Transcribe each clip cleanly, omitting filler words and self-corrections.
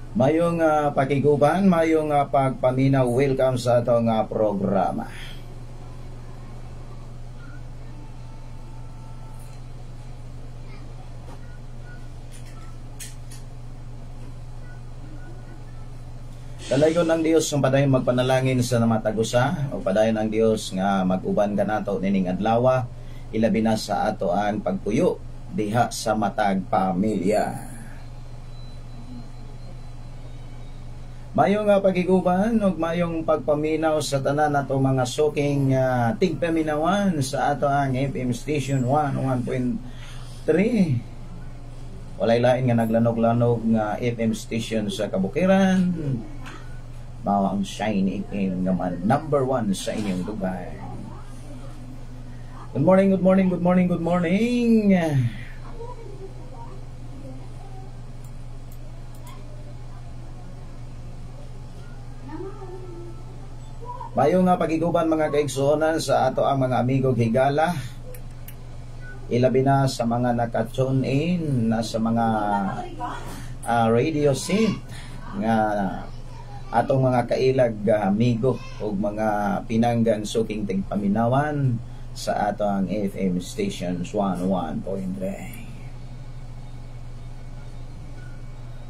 Mayong pakiguban, mayong pagpaminaw, welcome sa atong programa. Dalaygon ang Dios ng padayon magpanalangin sa namatagusa o padayon ang Dios nga mag-uban kanato nining adlaw, ilabi na sa atoan pagpuyo diha sa matag pamilya. Mayong pagiguban ug mayong pagpaminaw sa tanan nato mga suking tigpaminawan sa ato ang FM station 101.3. Walay lain nga naglanog-lanog nga FM station sa Kabukiran. Mao ang Shine FM naman number 1 sa inyong lugar. Good morning, good morning, good morning, good morning. Mayo nga pagiguban mga kaigsuonan sa ato ang mga amigo higala. Ilabi na sa mga naka-tune in na sa mga radio set nga atong mga kailag amigo ug mga pinanggan suking tigpaminawan sa ato ang FM stations 101.3.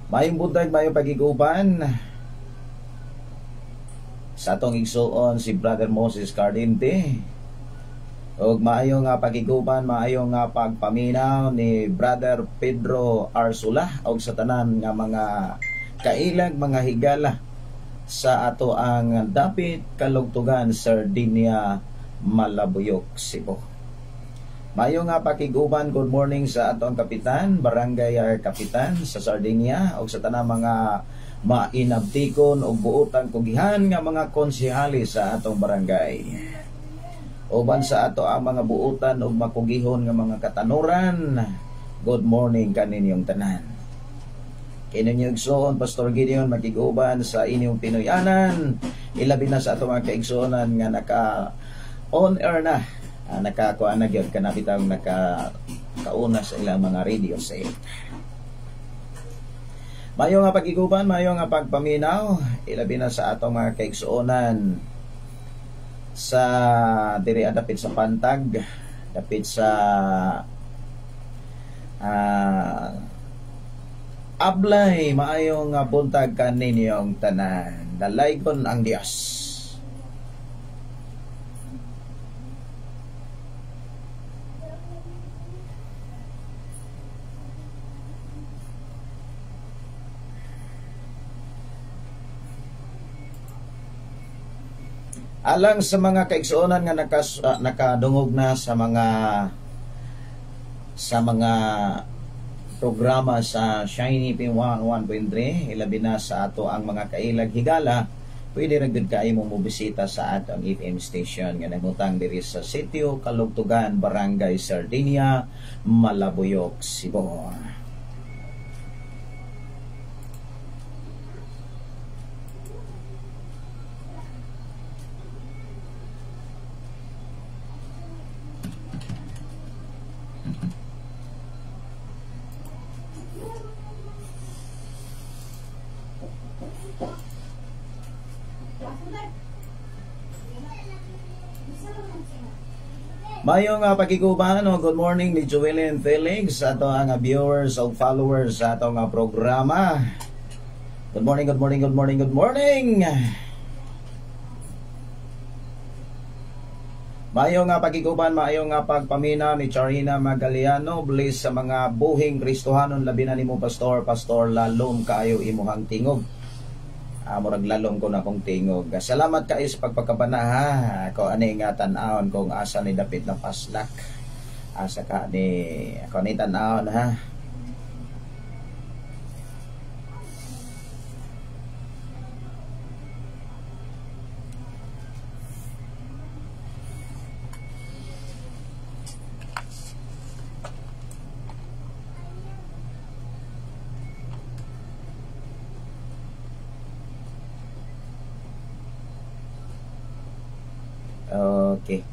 Mayong buntag, mayong pagiguban sa atong igsuon si Brother Moses Cardente ug maayo nga pagiguban, maayo nga pagpaminaw ni Brother Pedro Arsula ug sa tanan nga mga kailag, mga higala sa ato ang dapit kalugtugan Sardinia, Malabuyok, Cebu. Maayo nga pakiguban, good morning sa atong kapitan, barangay kapitan sa Sardinia ug sa tanan mga mainabtikon o buotang kugihan nga mga konsehali sa atong barangay. Uban sa ato ang mga buotan o makugihon nga mga katanuran, good morning kaninyong tanan. Kininyong igsoon, Pastor Gideon, makiguban sa inyong Pinoyanan, ilabi na sa atong mga kaigsuonan nga naka-on air na, nakakuha na gyud kanabitang naka-kauna sa ilang mga radio set. Mayo nga pagiguban, mayo nga pagpaminaw, ilabi na sa atong mga kaigsuonan sa diri dapit sa Pantag, dapit sa Ablay, maayo nga buntag kaninyong tanan. Dalaygon ang Dios. Alang sa mga kaigsuonan nga nakadungog na sa mga programa sa Shiny P101.3, ilabi na sa ato ang mga kailag higala, pwede ra gud kayo mo bisita sa ato ang FM station nga nagmutang diri sa Sitio Kalugtugan, Barangay Sardinia, Malabuyok, Cebu. Mayong pagiguban o good morning ni Joelyn Felix sa ato ang viewers o followers sa ato nga programa. Good morning, good morning, good morning, good morning. Mayong pagiguban, mayong pagpamina ni Charina Magaliano, bless sa mga buhing Kristohanon, labi na nimo Pastor lalom kaayo imuhang tingog. Murag lalom ko na kong tingog. Salamat kayo sa pagpagkabana ha. Ako ani nga tan-awon kung asa ni dapit na paslak. Asa ka ni ako ni tan-awon ha. Okay.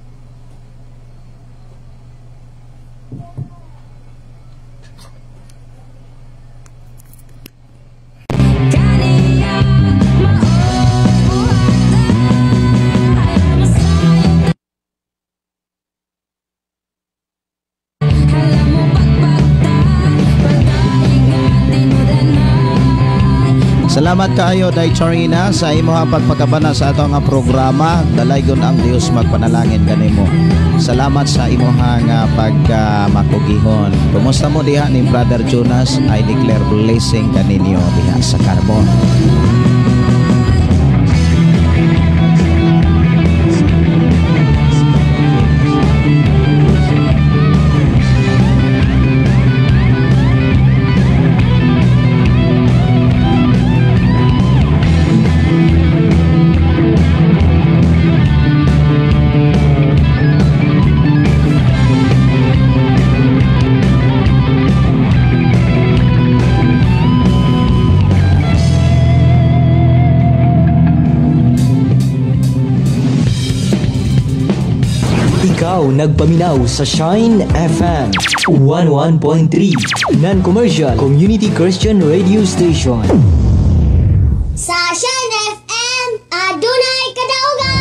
Salamat kaayo Day Charina sa imong pagpakabana sa ato nga programa. Dalaygon ang Dios magpanalangin kanimo. Salamat sa imong pagmakugihon. Kumusta mo diha ni Brother Jonas? I declare blessing kaninyo diha sa Carbon. Nagpaminaw sa Shine FM 11.3 Non-Commercial Community Christian Radio Station. Sa Shine FM, adunay kadaugan!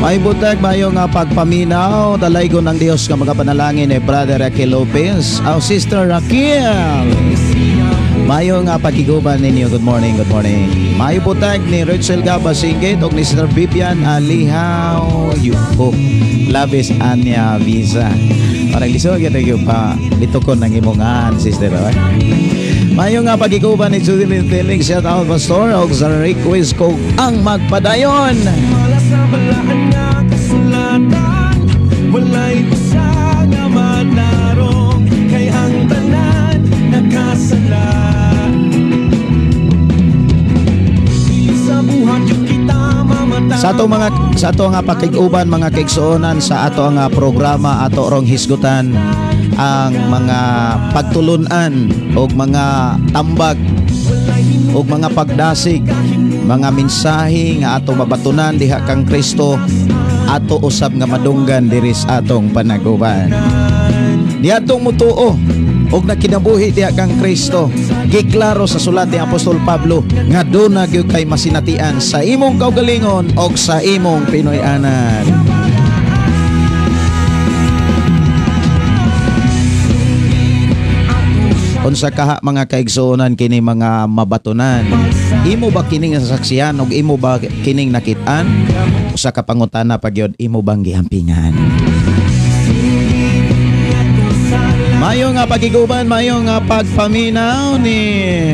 May butag mayo nga pagpaminaw dalaygon ng Dios nga mga panalangin ni Brother Raquel Lopez o Sister Raquel. Mayo nga pagkiguban ninyo. Good morning, good morning. Mayo butag ni Rachel Gaba Singit o ni Sister Vivian Alihaw Yuko Labis Anya Visa. Parang lisog yan yung pa litukon ng imongan, Sister. Mayo nga pagkiguban ni Judy Felix, shout out Pastor o sa request ko ang magpadayon. Sa balaan nga kasulatan, walay usa nga matarong, kay ang tanan nakasala. Sa buhat yung kita mamatay. Sa ato nga pakiguban mga kaigsuonan sa ato nga programa ato rong hisgutan ang mga pagtulunan o mga tambag o mga pagdasig, mga mensahe nga ato mabatunan diha kang Kristo, ato usab nga madunggan diri sa atong panaguban. Di atong mutuo og nakinabuhi diha kang Kristo. Giklaro sa sulat ni Apostol Pablo nga duna gyud kay masinatian sa imong kaugalingon og sa imong Pinoy-anan. Unsa kaha mga kaigsuonan kini mga mabatunan? Imo ba kining nasaksihan o imo ba kining nakitaan? Usa ka pangutana pagyod, imo bang gihampingan? Mayo nga pagiguban, mayo nga pagpaminaw ni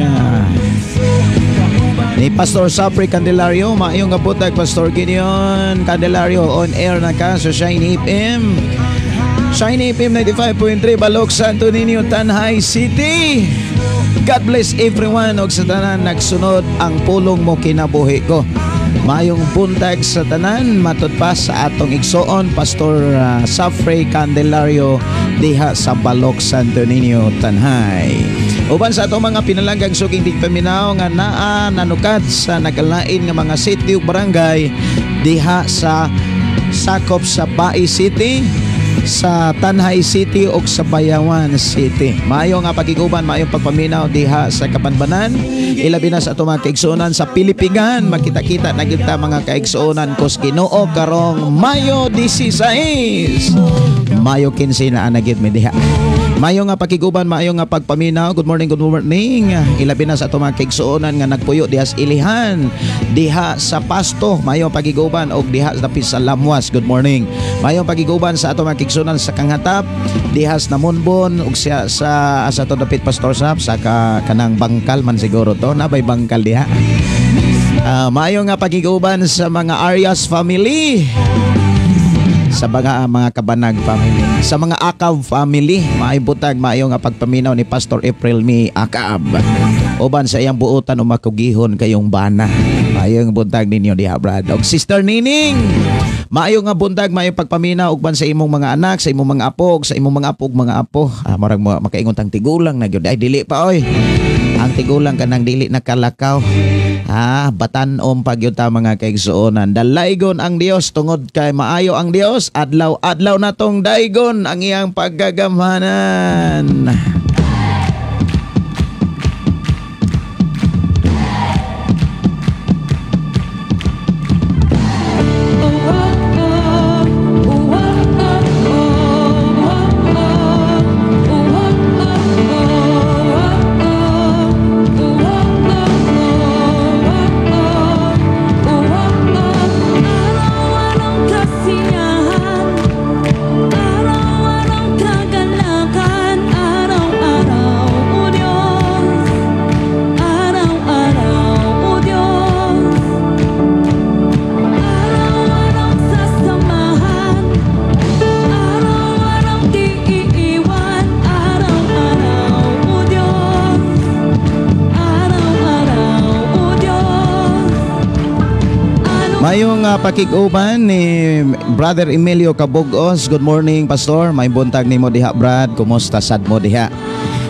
Pastor Sapri Candelario. Mayo nga butag Pastor Gideon Candelario on air na ka sa Shine FM. Shine FM 95.3 Balok, Santo Niño, Tanhay City. God bless everyone og sa tanan nagsunod ang pulong mo kinabuhi ko. Mayong buntag sa tanan matud pa sa atong igsoon Pastor Safrey Candelario diha sa Balok, Santo Niño, Tanhay. Uban sa atong mga pinalanggang suging tigpaminaw nga naa nanukat sa nagalain nga mga city ug barangay diha sa sakop sa Bai City, sa Tanhay City o sa Bayawan City. Maayo nga pagiguban, maayong pagpaminaw diha sa Kapanbanan. Ilabi na sa ato mga kaigsuonan sa Pilipigan. Makita-kita na kita mga kaigsuonan kos Ginoo karong Mayo 16. Mayo 15 na anagid mi diha. Mayo nga pakiguban, mayo nga pagpaminaw. Good morning, good morning. Ilabi na sa ato mga kaigsuonan nga nagpuyo diha sa Ilihan, diha sa Pasto. Mayo pagiguban og diha sa Lamuas. Good morning. Mayo pagiguban sa ato mga kaigsuonan sa Kanghatap, diha sa Namunbon ug sa to dapit Pastor Sap sa kanang Bangkal man siguro to. Nabay Bangkal diha. Mayo nga pagiguban sa mga Arias family, sa mga Kabanag family, sa mga Akab family. Maibutag maayo nga pagpaminaw ni Pastor April Mi Akab. Uban sa iyang buotan umakugihon kayong bana. Maayo nga buntag ninyo diha brad. Og Sister Nining, maayo nga buntag, maayo pagpaminaw ugban sa imong mga anak, sa imong mga apo, sa imong mga apog mga apo. Marag mo makaingon tang tigulang na gyud. Ay dili pa oy. Ang tigulang kanang dili nakalakaw. Batanom pagyud ta mga kaigsuonan. Dalaygon ang Dios tungod kay maayo ang Dios. Adlaw-adlaw natong daygon ang iyang paggagamhanan. Mayong pakiguban ni Brother Emilio Cabugos. Good morning Pastor. May buntag nimo diha Brad. Kumusta sad mo diha?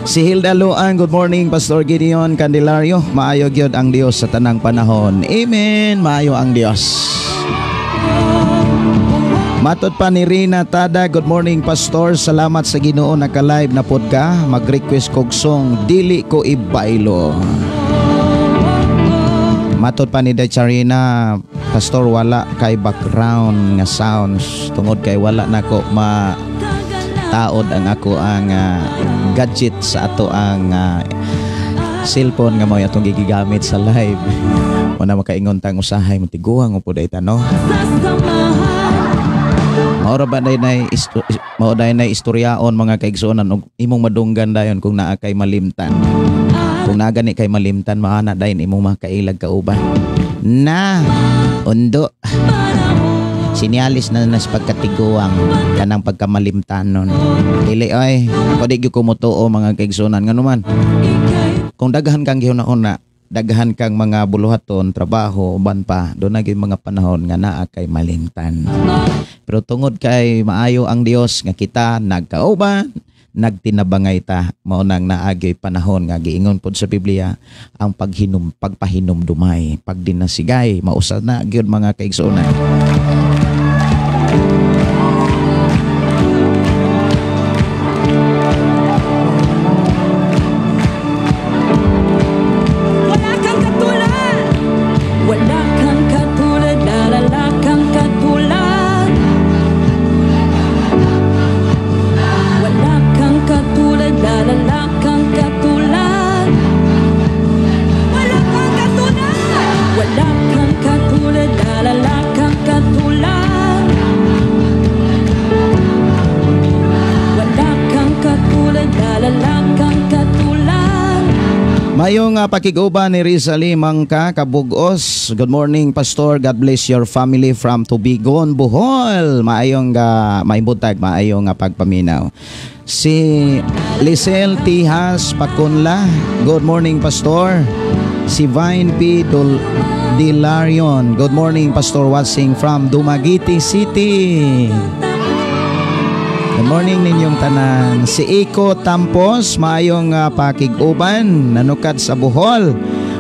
Si Hilda Luan, good morning Pastor Gideon Candelario. Maayo gyud ang Dios sa tanang panahon. Amen. Maayo ang Dios. Matud pa ni Rina Tada, good morning Pastor. Salamat sa Ginoo naka-live na pod ka. Mag-request kog song Dili Ko Ibaylo. Matud pa ni Decharina, Pastor, wala kay background nga sounds tungod kay wala nako taod ang ako ang gadget sa ato ang cellphone nga mo atong gigamit sa live. Wala makaingon tang usahay mo tiguang mo pud ita no. Maura ba day na istoryaon mga kaigsuonan og imong madunggan dayon kung naa kay malimtan. Kung nagani kay malimtan, maana dayon imong makailag kauban. Na undo sinyalis na nas pagkatiguang kanang pagkamalimtanon. Dili oy, pwede gyud ko motuo mga kaigsuonan nganuman. Kung daghan kang gihuna-una, daghan kang mga buluhaton, trabaho, uban pa, doon na mga panahon nga naa kay malimtan. Pero tungod kay maayo ang Dios nga kita nagkauban, nagtinabangay ta, mao nang naagay panahon nga giingon pod sa Biblia ang pagpahinom dumay, pagdinasigay, mausa na gyud mga kaigsuonan. Mayong pakiguban ni Rizali Mangka Kabugos. Good morning Pastor. God bless your family from Tubigon, Bohol. Maayong maibutag, maayong pagpaminaw. Si Lisel Tihas Pakunla. Good morning Pastor. Si Vine P. Dilarion. Good morning Pastor, watching from Dumaguete City. Good morning ninyong tanan. Si Iko Tampos, maayong pakiguban, nanukad sa Bohol.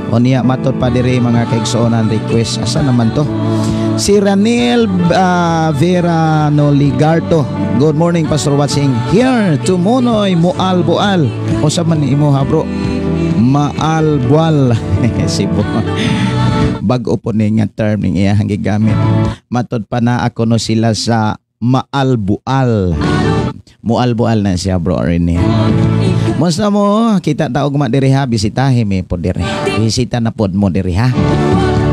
O niya matud pa diri mga kaigsuonan request. Asa naman to? Si Ranil Vera Noligarto. Good morning, Pastor, watching here. Tumunoy Mualbual. O sa man imo ha bro? Maalbual. Sibo. Bago po ni nga term ning iyang gigamit. Matod pa na ako no sila sa Maalbual. Mualbual na siya bro Ranil. Musta mo? Kita taog ma diri ha, bisitahin mi po diri. Bisita na pod mo diri ha.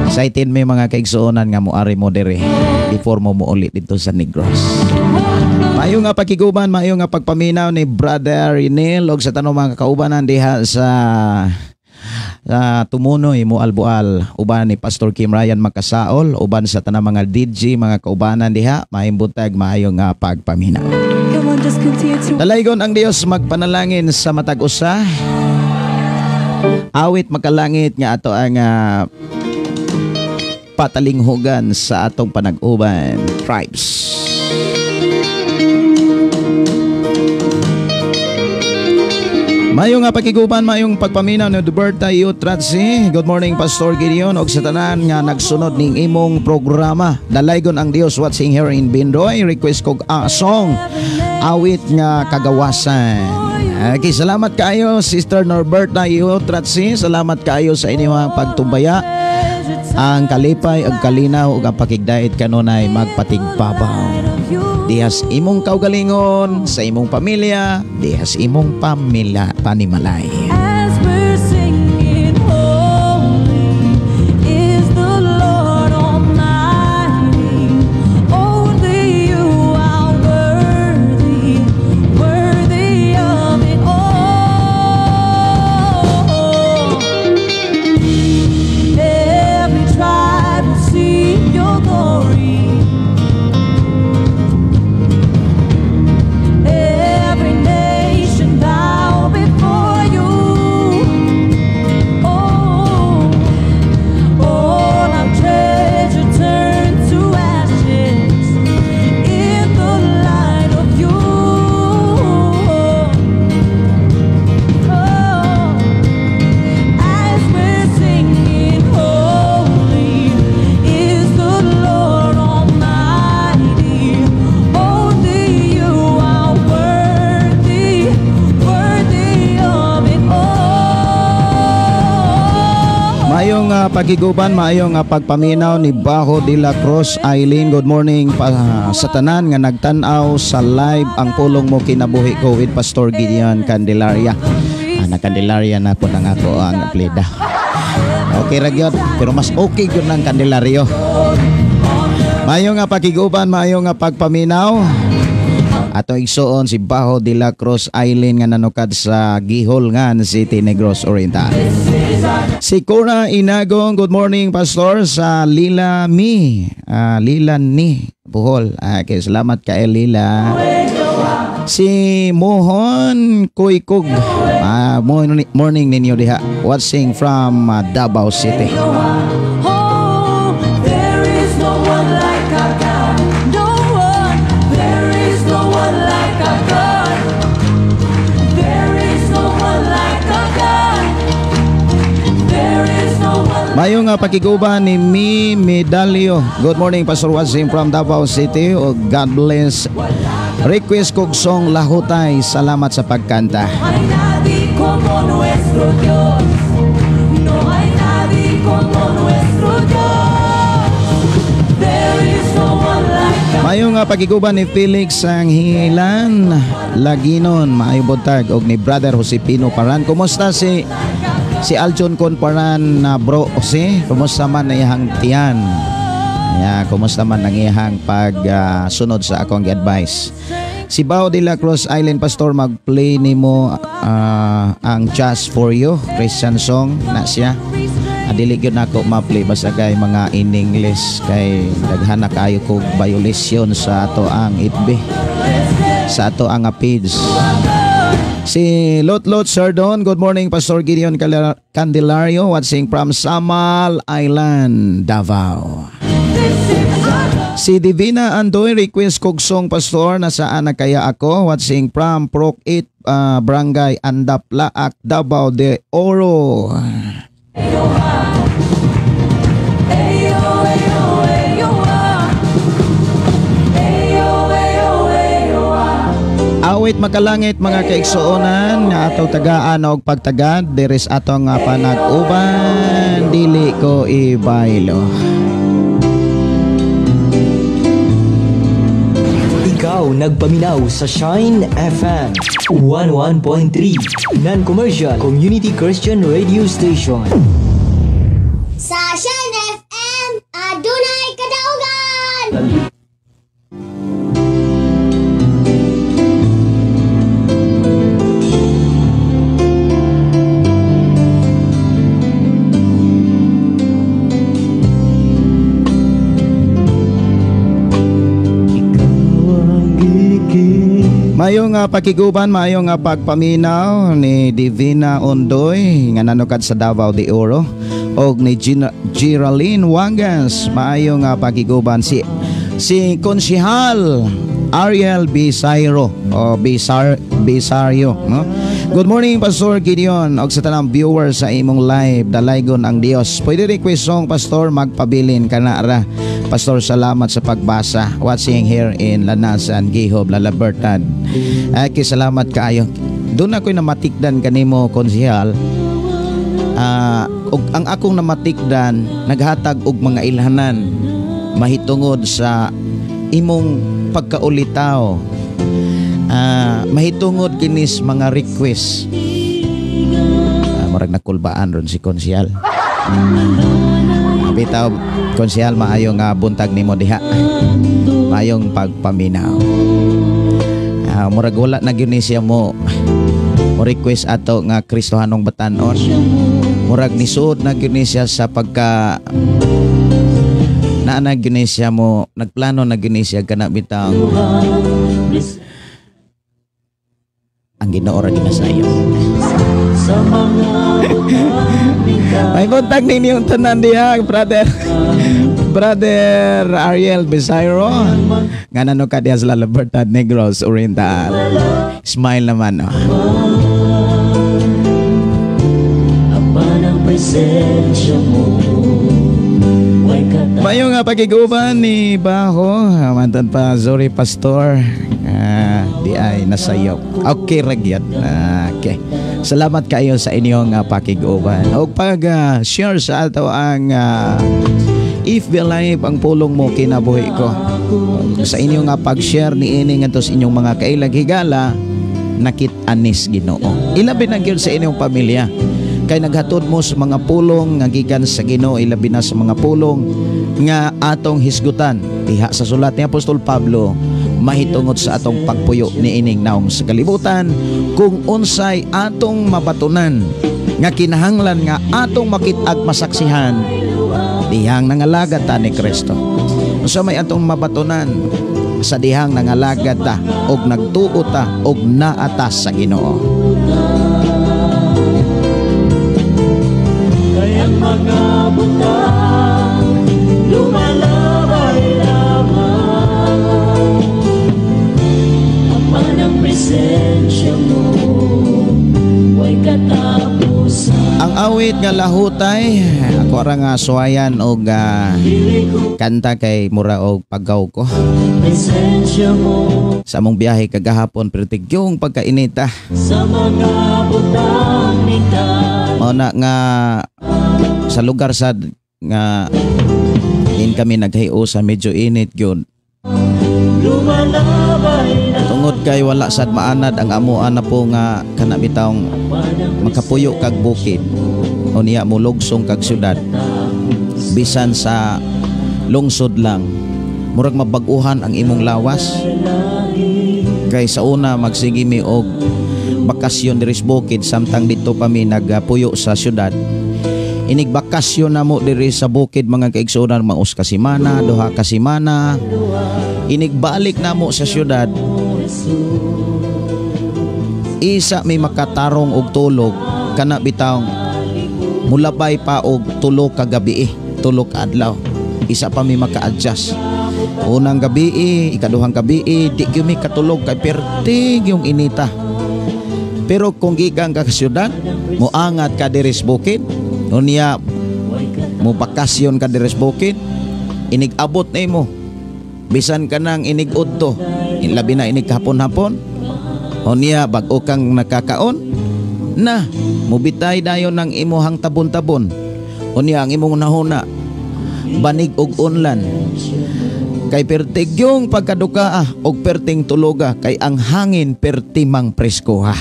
Excited may mga kaigsuonan nga moari mo diri before mo ulit dito sa Negros. Mayo nga pakiguban, mayo nga pagpaminaw ni Brother Renel og sa tanong mga kaubanan diha sa Tumunoy Mualbual, uban ni Pastor Kim Ryan Makasaol, uban sa tanang mga DJ, mga kaubanan diha, mahimbutag maayo nga pagpaminaw. Dalaygon ang Dios magpanalangin sa matag usa. Awit makalangit nga ato ang patalinghugan sa atong panag-uban tribes. Mayong nga pakiguban, mayong pagpaminaw ni Duberta Yutratsi. Good morning, Pastor Gideon og sa tanan nga nagsunod ning imong programa. Dalaygon ang Dios watching here in Bindoy. Request kog song awit nga kagawasan. Okay, salamat kayo Sister Norberta Yutratsi. Salamat kayo sa inyong pagtumbaya. Ang kalipay ug kalinaw ug ang pakigdait kanunay magpatigpapaw. Dihas imong kaugalingon sa imong pamilya, dihas imong pamilya panimalay. As we're singing, holy is the Lord Almighty. Only you are worthy, worthy of it all. Every tribe will see your glory. Pagiguban, maayong pagpaminaw ni Bajo de la Cruz Eileen. Good morning sa tanan nga nagtanaw sa live ang pulong mo kinabuhi ko with Pastor Gideon Candelaria. Na Candelaria na po nang ako ang pleda. Okay ra gyud, pero mas okay gyud ng Candelario. Maayong pagiguban, maayong pagpaminaw. Ato igsuon si Bajo de la Cruz Eileen nga nanukad sa Giholngan City, Negros Oriental. Si Cora Inagong, good morning Pastor sa Lila ni Bohol. Okay, salamat kay Lila. Si Mohon Kuykog, morning ninyo diha, watching from Davao City. Mayong pakiguban ni Mi Medalyo. Good morning Pastor Wazim from Davao City. O God bless. Request kog song Lahutay. Salamat sa pagkanta. Hay nadie como nuestro Dios. No hay nadie como nuestro Dios. There is no one like God. Mayong pakiguban ni Felix ang Hilan Laginon. Maayong buntag. Og ni Brother Josepino Paran. Kumusta si Aljon Conparan na bro Jose? Kumusta man na iyang tiyan? Kumusta man ang iyang pagsunod sa akong advice? Si Bao de la Cruz Island Pastor, mag-play ni mo ang Just For You Christian song na siya. Adili gyud nako ma-play basta kay mga in English kay daghana kayo kog violation sa ato ang itbe, sa ato ang page. Si Lot Sardon, good morning Pastor Gideon Candelario, watching from Samal Island, Davao. Si Divina Andoy, request kog song Pastor, nasaan na kaya ako, watching from Proc 8 Barangay Andaplaak, Davao de Oro. awit makalangit mga kaigsuonan nga atong tagaan og pagtagad diris atong panag-uban dili ko ibaylo. Ikaw nagpaminaw sa Shine FM 101.3 Non-Commercial Community Christian Radio Station. Sa Shine FM, adunay kadaugan! Mayong pakiguban, mayong pagpaminaw ni Divina Ondoy nga nanukad sa Davao de Oro og ni Geraldine Wangas. Mayong pakiguban si Konsehal Ariel Bisairo o Bisario, no? Good morning Pastor Gideon og sa tanang viewers sa imong live. Dalaygon ang Dios. Pwede request song Pastor magpabilin kana ra. Pastor, salamat sa pagbasa. Watching here in Lanasan, Gihob, Lalabertad. Salamat kaayo. Doon ako'y namatikdan kanimo, Konsehal. Ang akong namatikdan, naghatag og mga ilhanan mahitungod sa imong pagkaulitaw. Mahitungod kinis mga request. Murag nakulbaan ron si Konsehal. Bitaw, Konsehal, maayong buntag nimo diha. Maayong pagpaminaw. Murag wala na gyud siya mo request ato nga Kristohanong batan-on. Murag nisuod na gyud siya sa pagka naana gyud siya mo nagplano na gyud siya kana bitaw. Ang Ginoo ra ginasayo. Sa mga may buntag ninyong tanan diha, Brother Ariel Bisairo nga nanukad diha sa Lalabertad, Negros Oriental. Smile naman, no? Mayong pagiguban ni Baho, mantan pa Zori Pastor. Di ay nasayop. Okay ragyat. Okay. Salamat kayo sa inyong pakiguban. O pag-share sa ato ang if live ang pulong mo kinabuhi ko. Sa inyong pag-share ni ining ato sa inyong mga kailaghigala nakit-anis Ginoo. Ilabi na gyud sa inyong pamilya. Kay naghatod mo sa mga pulong nga gikan sa Ginoo, ilabi na sa mga pulong nga atong hisgutan. Diha sa sulat ni Apostol Pablo, mahitungod sa atong pagpuyo ni ining naong sa kalibutan kung unsay atong mabatunan nga kinahanglan nga atong makit-ag masaksihan dihang nangalagad ta ni Kristo. Unsa may atong mabatunan sa dihang nangalagad ta og nagtuo ta og naatas sa Ginoo. Kayang mga butang lumalabay lamang apan ang presensya mo way katapusan. Ang awit nga lahutay ako ra nga suwayan og kanta kay mura og paggaw ko presensya mo sa among biyahe kagahapon pero tigyong pagkainita sa mga butang nita ona nga sa lugar sad nga din kami naghayo sa medyo init gyud. Tungod kay wala sad maanad ang amuan na po nga kana bitawng makapuyo kag bukid o niya mo lugsong kag syudad bisan sa lungsod lang murag mabag-uhan ang imong lawas kay sa una magsigi mi og bakasyon diri sa bukid samtang dito pa mi nagpuyo sa syudad. Inig bakasyon na mo diri sa bukid mga kaigsuonan maus ka semana, duha ka semana. Inig balik na mo sa syudad. Isa may makatarong og tulog kana bitawng mulabay pa og tulo ka gabi, tulo ka adlaw. Isa pa may maka-adjust. Unang gabi, ikaduhang gabi, di gyud mi katulog kay pertig yung inita. Pero kung gigang ka sa syudad, moangat ka diri sa bukid, unya mo bakasyon ka diri sa bukid, inig-abot na mo bisan ka nang inig-udto labi na inig hapon-hapon O niya bag-o kang nakakaon na mubitay dayon ng imuhang tabon-tabon. O niya ang imong nahuna banig og unlan. Kay pertig yung pagkaduka og perting tuloga kay ang hangin pertimang presko ha.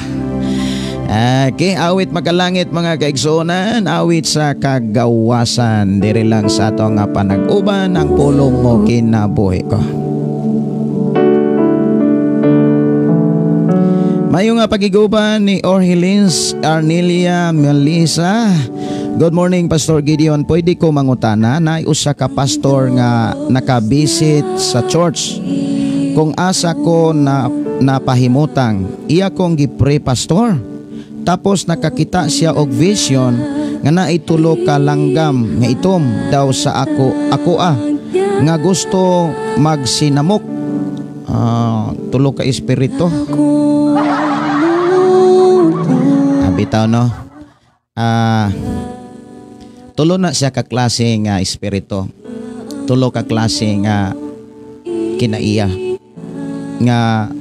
Okay, awit magalangit mga kaigsuonan, awit sa kagawasan diri lang sa ato nga panag-uban ang pulong mo kinabuhi ko. Mayo nga pagiguban ni Orhelins Arnelia Melissa. Good morning, Pastor Gideon. Pwede ko mangutana na usa ka pastor nga nakabisit sa church. Kung asa ko na napahimutang, iya kong gipre pastor. Tapos nakakita siya og vision nga naitulo ka langgam nga itom daw sa ako nga gusto magsinamok. Tulo ka espiritu. Bitaw no. Tulo na siya ka klase nga espiritu. Tulo ka klase nga kinaiya nga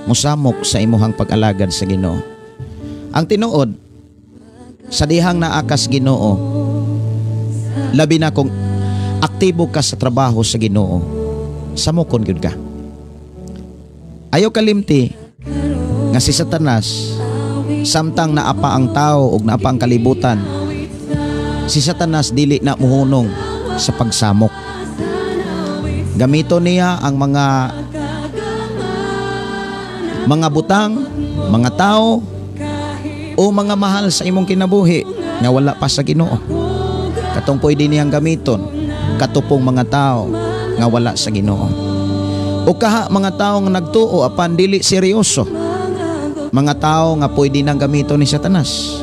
musamok sa imuhang pag-alagad sa Ginoo. Ang tinuod sa dihang naakas Ginoo, labi na kung aktibo ka sa trabaho sa Ginoo, samokon gyud ka. Ayaw kalimti nga si Satanas samtang naapa ang tao ug naapa ang kalibutan, si Satanas dili na muhunong sa pagsamok. Gamito niya ang mga butang, mga tao o mga mahal sa imong kinabuhi nga wala pa sa Ginoo. Katong pwede niyang gamiton katupong mga tao nga wala sa Ginoo. O kaha mga tao nga nagtuo apan dili seryoso. Mga tao nga pwede nang gamiton ni Satanas.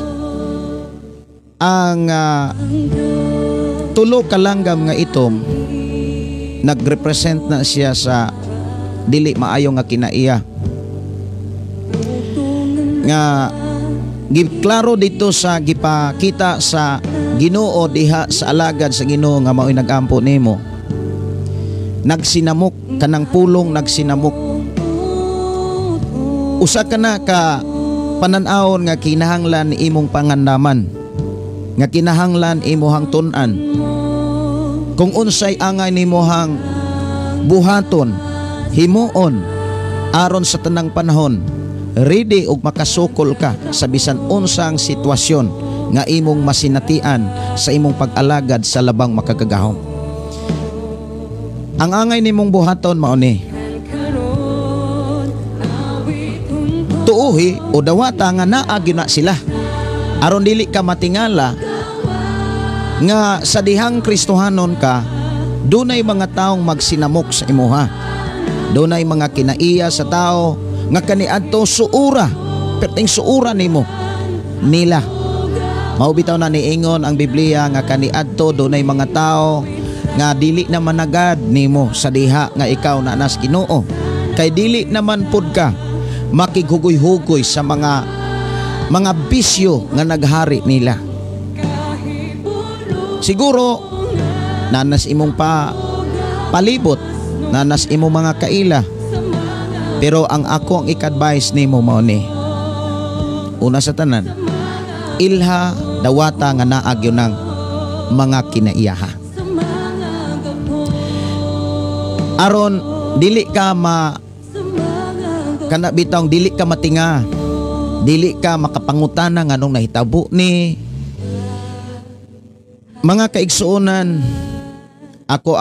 Ang tulo ka langgam nga itom nagrepresent na siya sa dili maayo nga kinaiya. Nga giklaro dito sa gipakita sa Ginoo diha sa alagad sa Ginoo nga mao'y nagampo nimo. Nagsinamok kanang pulong nagsinamok. Usa ka na ka panan-awon nga kinahanglan imong pangandaman, nga kinahanglan imuhang tun-an. Kung unsay angay nimuhang buhaton, himuon aron sa tanang panahon, ready og makasukol ka sa bisan unsang sitwasyon nga imong masinatian sa imong pag-alagad sa labang makagagahom. Ang angay nimong buhaton mao ni tuuhi o dawata nga naagi na sila aron dili ka matingala nga sa dihang Kristohanon ka dunay mga taong magsinamok sa imuha, dunay mga kinaiya sa tao nga kaniadto suura perting suura nimo nila. Mao bitaw na niingon ang Biblia nga kaniadto dunay mga tao nga dili na managad nimo sa diha nga ikaw na nas Ginoo, kay dili naman pud ka makighugoy-hugoy sa mga bisyo nga naghari nila. Siguro nanas imong palibot, nanas imong mga kaila, pero ang ako ang ik-advise nimo mao ni una sa tanan, ilha dawata nga naagyo ng mga kinaiyaha aron dili ka kana bitong dili ka matinga, dili ka makapangutana nga nung nahitabo ni. Mga kaigsuonan, ako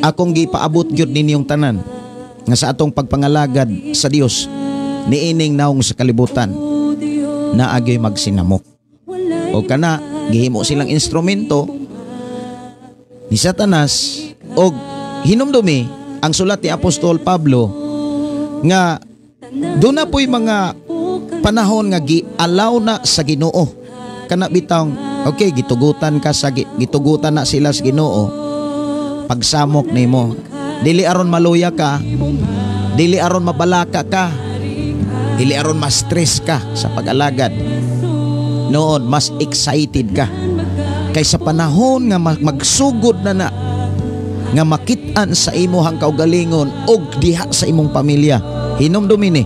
akong gipaabot gyud ninyong tanan nga sa atong pagpangalagad sa Dios niining naong sa kalibutan na agyoy magsinamok. O kana gihimo silang instrumento ni Satanas og hinumdumi ang sulat ni Apostol Pablo nga doon na po'y mga panahon nga gialaw na sa Ginoo. Kana bitang okay, gitugutan na sila sa Ginoo. Pagsamok nimo, dili aron maluya ka, dili aron mabalaka ka, dili aron ma-stress ka sa pag-alagad. Noon mas excited ka kaysa panahon nga magsugod na nga makit-an sa imuhang kaugalingon og diha sa imong pamilya. Hinumdumi ni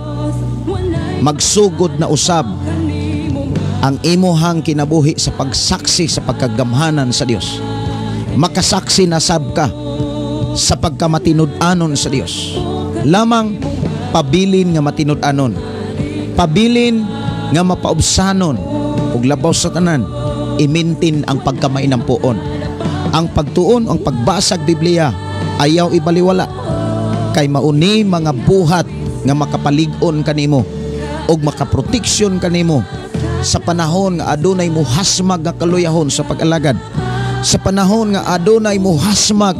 magsugod na usab ang imuhang kinabuhi sa pagsaksi sa pagkagamhanan sa Dios. Makasaksi na sab ka sa pagkamatinud-anon sa Dios. Lamang pabilin nga matinud-anon, pabilin nga mapaubsanon ug labaw sa tanan, imintin ang pagkamainampuon. Ang pagtuon, ang pagbasag Biblia ayaw ibaliwala, kay mauni mga buhat nga makapalig-on kanimo ug makaproteksyon kanimo sa panahon nga adunay muhasmag nga kaluyahon sa pag-alagad, sa panahon nga adunay muhasmag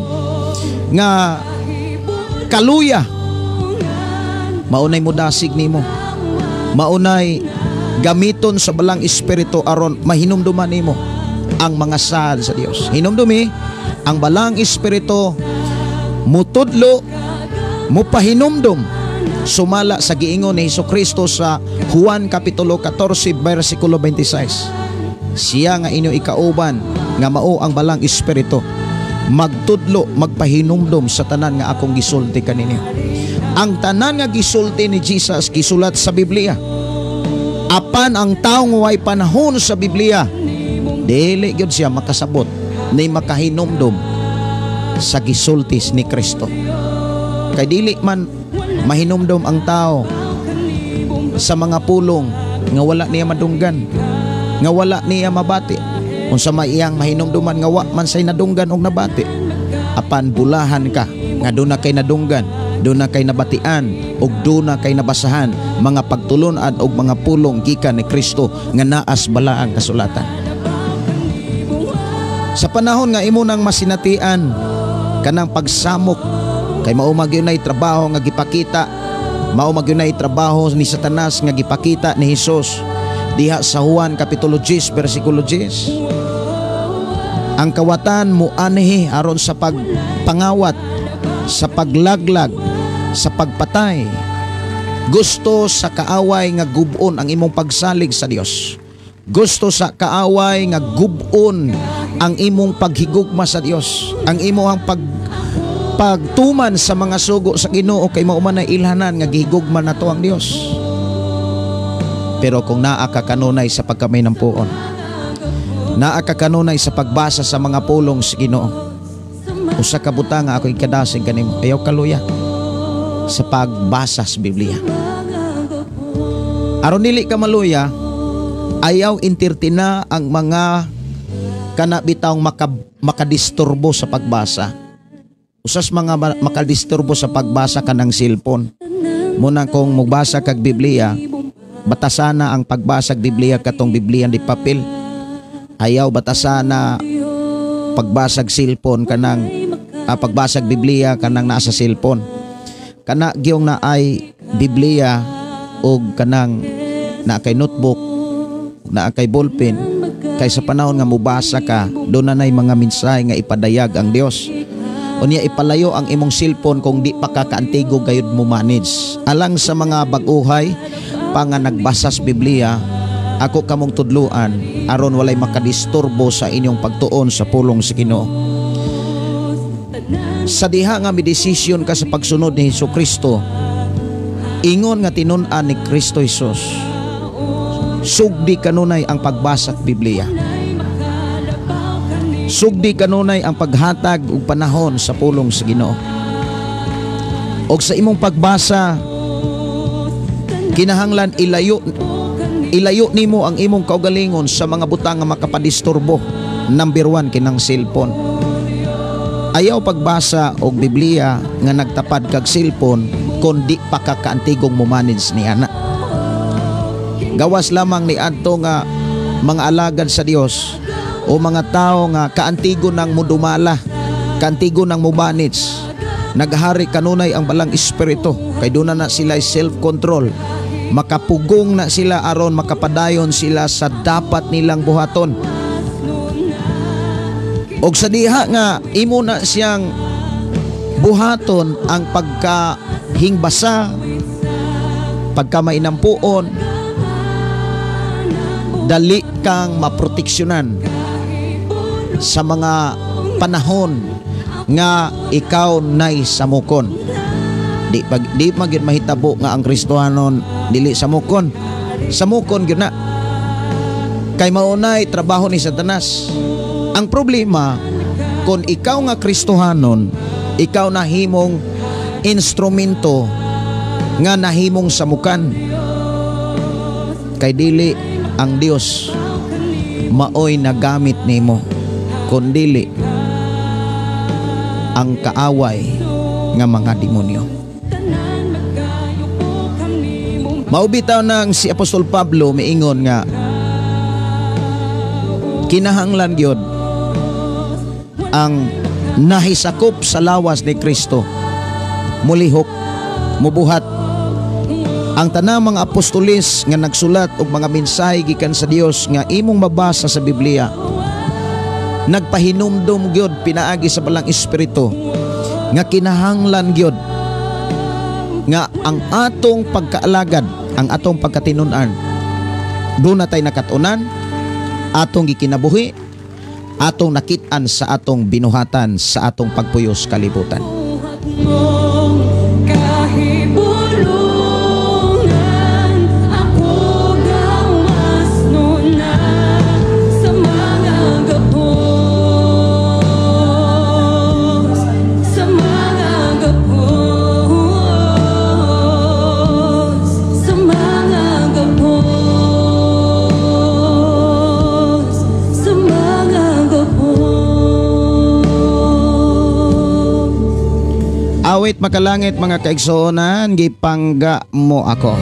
nga kaluya. Maunay mudasig nimo, maunay gamiton sa balang espiritu aron mahinumduman nimo ang mga sahad sa Dios. Hinumdumi ang balang espiritu, mutudlo, mupahinumdum sumala sa giingon ni Hesukristo sa Juan kapitulo 14 bersikulo 26. Siya nga inyo ikauban nga mao ang balang espiritu, magtudlo, magpahinumdum sa tanan nga akong gisulti kaninyo. Ang tanan nga gisulti ni Jesus gisulat sa Biblia. Apan ang taong way panahon sa Biblia, dili gyud siya makasabot ni makahinumdum sa gisultis ni Kristo. Kay dili man mahinumdum ang tao sa mga pulong nga wala niya madunggan, nga wala niya mabati. Unsa may iyang mahinumduman nga wa man say nadunggan og nabati. Apan bulahan ka nga duna kay nadunggan, duna kay nabatian ug duna kay nabasahan mga pagtulon-an og mga pulong gikan ni Kristo nga naas balaang kasulatan. Sa panahon nga imo nang masinatian kanang pagsamok, kay mao magyunay trabaho nga gipakita, mao magyunay trabaho ni Satanas nga gipakita ni Hesus diha sa Juan kapitulo 10 bersikulo 10. Ang kawatan mo anihi aron sa pagpangawat, sa paglaglag, sa pagpatay. Gusto sa kaaway nga gubon ang imong pagsalig sa Dios. Gusto sa kaaway nga gubon ang imong paghigugma sa Dios, ang imong pagtuman sa mga sugo sa Ginoo, kay mao man ay ilhanan nga gihigugma nato ang Dios. Pero kung naa ka kanunay sa pagkaminampuon, naa ka kanunay sa pagbasa sa mga pulong sa Ginoo, usa ka butang nga ako ikadasig kanimo, ayaw kaluya sa pagbasa sa Biblia. Aron dili ka maluya, ayaw intirtina ang mga kanabitawng makadisturbo sa pagbasa. Usas mga makadisturbo sa pagbasa kanang cellphone. Muna kung magbasa kag Biblia, batasana ang pagbasa kag Biblia katong Biblia di papel. Ayaw batasana pagbasa kag cellphone kanang pagbasa kag Biblia kanang nasa cellphone. Kana giyong na ay Biblia og kanang na kay notebook, na kay ballpen, kay sa panahon nga mubasa ka, doon na nay mga mensahe nga ipadayag ang Dios. Unya ipalayo ang imong cellphone kung di pa ka kaantigo gayud mo manage. Alang sa mga bag-uhay pa nga nagbasa sa Biblia, ako kamong tudluan aron walay makadisturbo sa inyong pagtuon sa pulong sa Ginoo. Sa diha nga midesisyon ka sa pagsunod ni Hesukristo, ingon nga tinun-an ni Kristo Jesus, sugdi kanunay ang pagbasa sa Biblia. Sugdi kanunay ang paghatag og panahon sa pulong sa Ginoo. Og sa imong pagbasa, kinahanglan ilayo nimo ang imong kaugalingon sa mga butang nga makapadisturbo. Number 1 kinang cellphone. Ayaw pagbasa og Biblia nga nagtapad kag cellphone kundi pa ka kaantigong mo manage niya na. Gawas lamang ni adto nga mga alagad sa Dios o mga tao nga kaantigo nang mudumala, kaantigo nang mumanage. Naghari kanunay ang balang espiritu, kay doon na sila self-control. Makapugong na sila aron makapadayon sila sa dapat nilang buhaton. Og sa diha nga imo na siyang buhaton ang pagkahingbasa, pagkamainampuon, dali kang maproteksyonan sa mga panahon nga ikaw nay samukon. Di magid mahitabo nga ang Kristohanon dili samukon. Samukon gyud na. Kay maunay trabaho ni Satanas. Ang problema kung ikaw nga Kristohanon, ikaw nahimong instrumento nga nahimong samukan. Kay dili ang Dios maoy nagamit nimo, kundili ang kaaway nga mga demonyo. Maubitaw nang si Apostol Pablo miingon nga kinahanglan gyud ang nahisakop sa lawas ni Kristo mulihok, mubuhat. Ang tanang mga apostolis nga nagsulat og mga mensahe gikan sa Dios nga imong mabasa sa Biblia, nagpahinumdum gyud pinaagi sa balang espiritu nga kinahanglan gyud nga ang atong pagkaalagad, ang atong pagkatinun-an, doon na tayo nakatunan, atong gikinabuhi, atong nakit-an sa atong binuhatan sa atong pagpuyos kalibutan. Awit makalangit mga kaigsuonan, gipangga mo ako.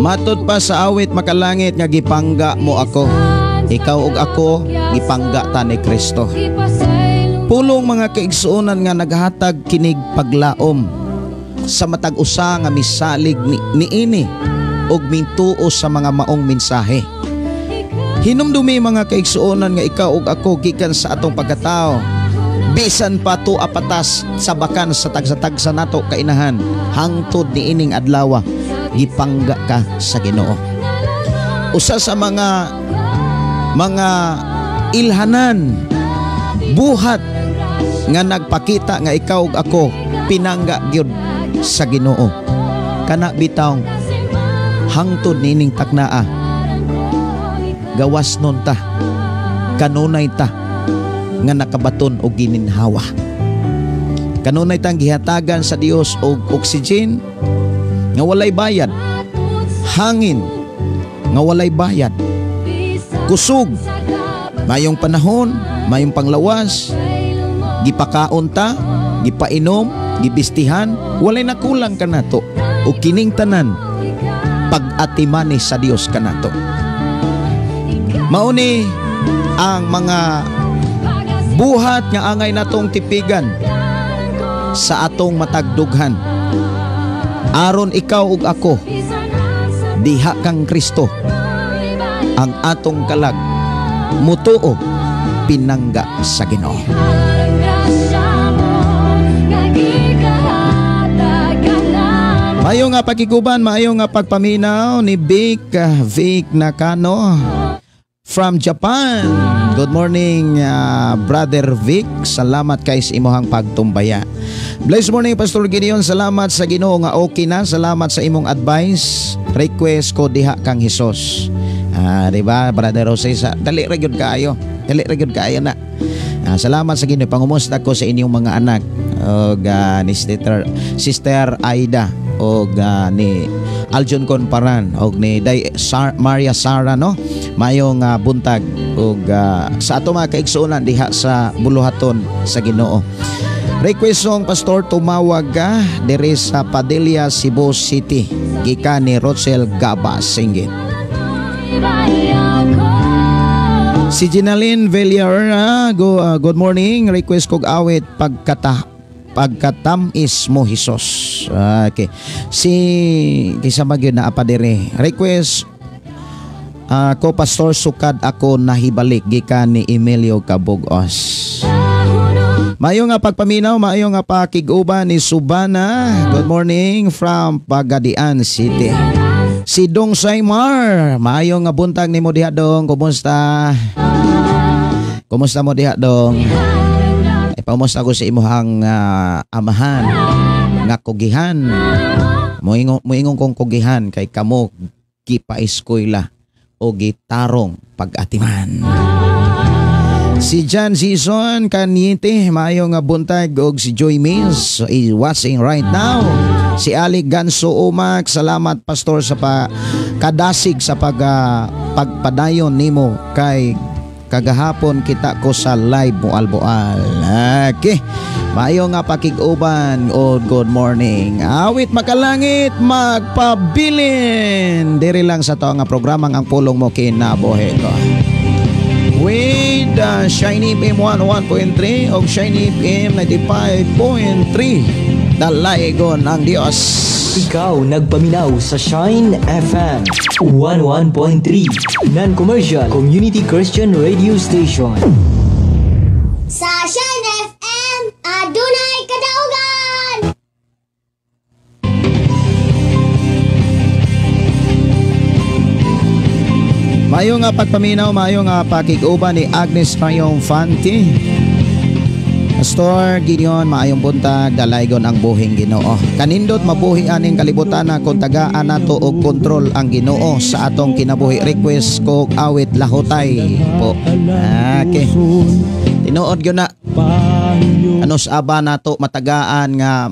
Matod pa sa awit makalangit nga gipangga mo ako. Ikaw ug ako gipangga ta ni Kristo. Pulong mga kaigsuonan nga naghatag kinig paglaom sa matag usa nga misalig niini ug mintuo sa mga maong mensahe. Hinumdumi mga kaigsuonan nga ikaw ug ako gikan sa atong pagkatao, bisan pa to apatas sa bakan sa tagsa-tagsa nato kainahan, hangtod niining adlaw gipangga ka sa Ginoo. Usa sa mga ilhanan, buhat nga nagpakita nga ikaw ug ako pinangga gyud sa Ginoo. Kana bitaw hangtod nining taknaa, gawas nun ta, kanunay ta nga nakabaton og gininhawa. Kanunay tang gihatagan sa Dios og oxygen nga walay bayad, hangin nga walay bayad, kusog, mayong panahon, mayong panglawas, gipakaon ta, gipainom, gibistihan, walay nakulang kanato. O kining tanan pag-atimani sa Dios kanato. Mauni ang mga buhat nga angay natong tipigan sa atong matagdughan. Aron ikaw ug ako diha kang Kristo, ang atong kalag mutuo pinangga sa Ginoo. Mayo nga pakiguban, mayo nga pagpaminaw ni Vic Nakano from Japan. Good morning, Brother Vic. Salamat kay sa imong pagtumbaya. Blessed morning, Pastor Gideon. Salamat sa Ginoo nga okay na. Salamat sa imong advice. Request ko diha kang Hesus. Diba, Brother Jose? Dali ra gyud kaayo. Dali ra gyud kaayo na. Salamat sa Ginoo. Pangumusta ko sa inyong mga anak. O ni Sister Aida. O ni Aljon Conparan. O ni Maria Sara, no? Mayong buntag. O sa ato mga kaigsuonan diha sa buluhaton sa Ginoo. Request song Pastor tumawag ka diri sa Padilla, Cebu City. Gikan ni Rochelle Gabas singgit. Si Ginaline Villar, good morning. Request kog awit pagkatamis mo Hesus. Okay. Si kisama gyud na apa dire. Request ko Pastor sukad ako nahibalik gikan ni Emilio Cabugos. Mayo nga pagpaminaw, mayo nga pakiguban ni Subana. Good morning from Pagadian City. Si Dong Saymar, mayo nga buntag ni mo diha Dong. Kumusta? Kumusta mo diha Dong? Pamusta ko sa imuhang amahan nga kugihan. Muingon kong kugihan kay kamo gipa-eskwela o gitarong pag-atiman. Si John Zison Kanyite, maayo nga buntag, og si Joy Mills is watching right now. Si Ali Ganso Umak, salamat Pastor sa kadasig sa pagpadayon nimo kay kagahapon kita ko sa live mo alboal. Okay. Maayo nga pakiguban o good morning. Awit makalangit magpabilin. Diri lang sa to nga programang ang pulong mo kinabuhi ko. With Shiny FM 101.3 o Shiny FM 95.3. Dalaygon ang Diyos. Ikaw nagpaminaw sa Shine FM 101.3 Non-Commercial Community Christian Radio Station. Sa Shine FM, adunay kadaugan! Mayo nga pagpaminaw, mayo nga pakiguban ni Agnes Mayong Fanti. Pastor Gideon, maayong buntag, dalaygon ang buhing Ginoo. Kanindot mabuhi aning kalibutan na kung tagaan nato og kontrol ang Ginoo sa atong kinabuhi. Request ko awit lahutay po. Okay. Tinuod gyud na. Ano sa aba nato matagaan nga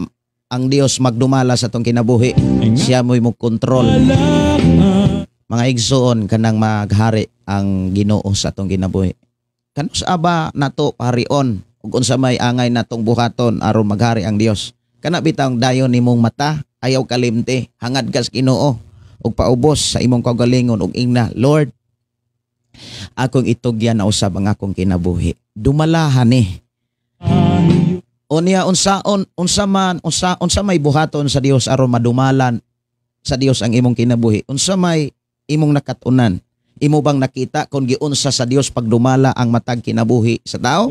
ang Dios magdumala sa atong kinabuhi. Siya mo'y mo kontrol. Mga igsoon kanang maghari ang Ginoo sa atong kinabuhi. Kano sa aba nato parion ug unsa may angay natong buhaton aron maghari ang Dios. Kana bitang dayon nimong mata, ayaw kalimte, hangad ka sa Ginoo ug paubos sa imong kaugalingon ug ingna, Lord, akong itugyan na usab ang akong kinabuhi. Dumalahan ni. Unya unsa may buhaton sa Dios aron madumalan sa Dios ang imong kinabuhi. Unsa may imong nakatunan? Imo bang nakita kung giunsa sa Dios pagdumala ang matag kinabuhi sa tao?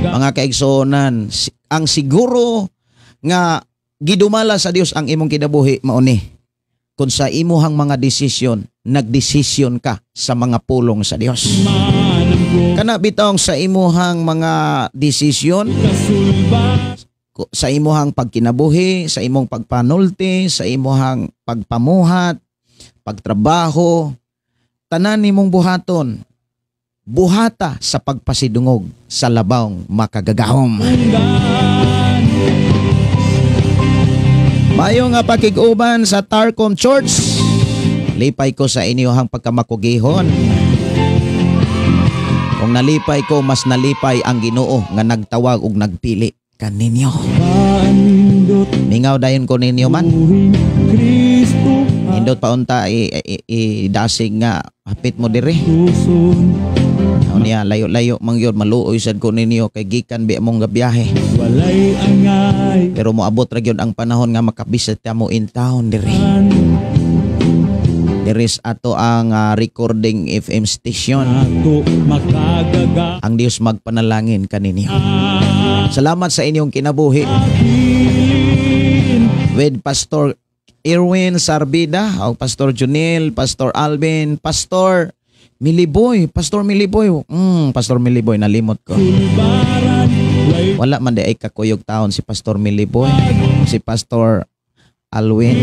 Mga kaigsonan, ang siguro nga gidumala sa Dios ang imong kinabuhi mao ni kung sa imuhang mga desisyon, nagdesisyon ka sa mga pulong sa Dios. Kana bitong sa imuhang mga desisyon, sa imuhang pagkinabuhi, sa imong pagpanulti, sa imuhang pagpamuhat, pagtrabaho, tanan nimong buhaton, buhata sa pagpasidungog sa labawng makagagahom. Mayo nga pakiguban sa Tarcom Church. Lipay ko sa inyohang pagkamakugihon. Kung nalipay ko, mas nalipay ang Ginoo nga nagtawag ug nagpili kaninyo. Mingaw dayon ko ninyo man. Indot pa unta dasig nga hapit mo dire. Niya layo-layo mangyod maluoy sad ko ninyo kay gikan bi among gabiyahe. Pero moabot ra gyud ang panahon nga makabisit ta mo in town dire. There is ato ang recording FM station. Ang Dios magpanalangin kaninyo. Salamat sa inyong kinabuhi. With Pastor Irwin Sarbida, o Pastor Junil, Pastor Alvin, Pastor Miliboy, Pastor Miliboy, nalimot ko. Wala man di ay kakuyog taon si Pastor Miliboy, si Pastor Alwin.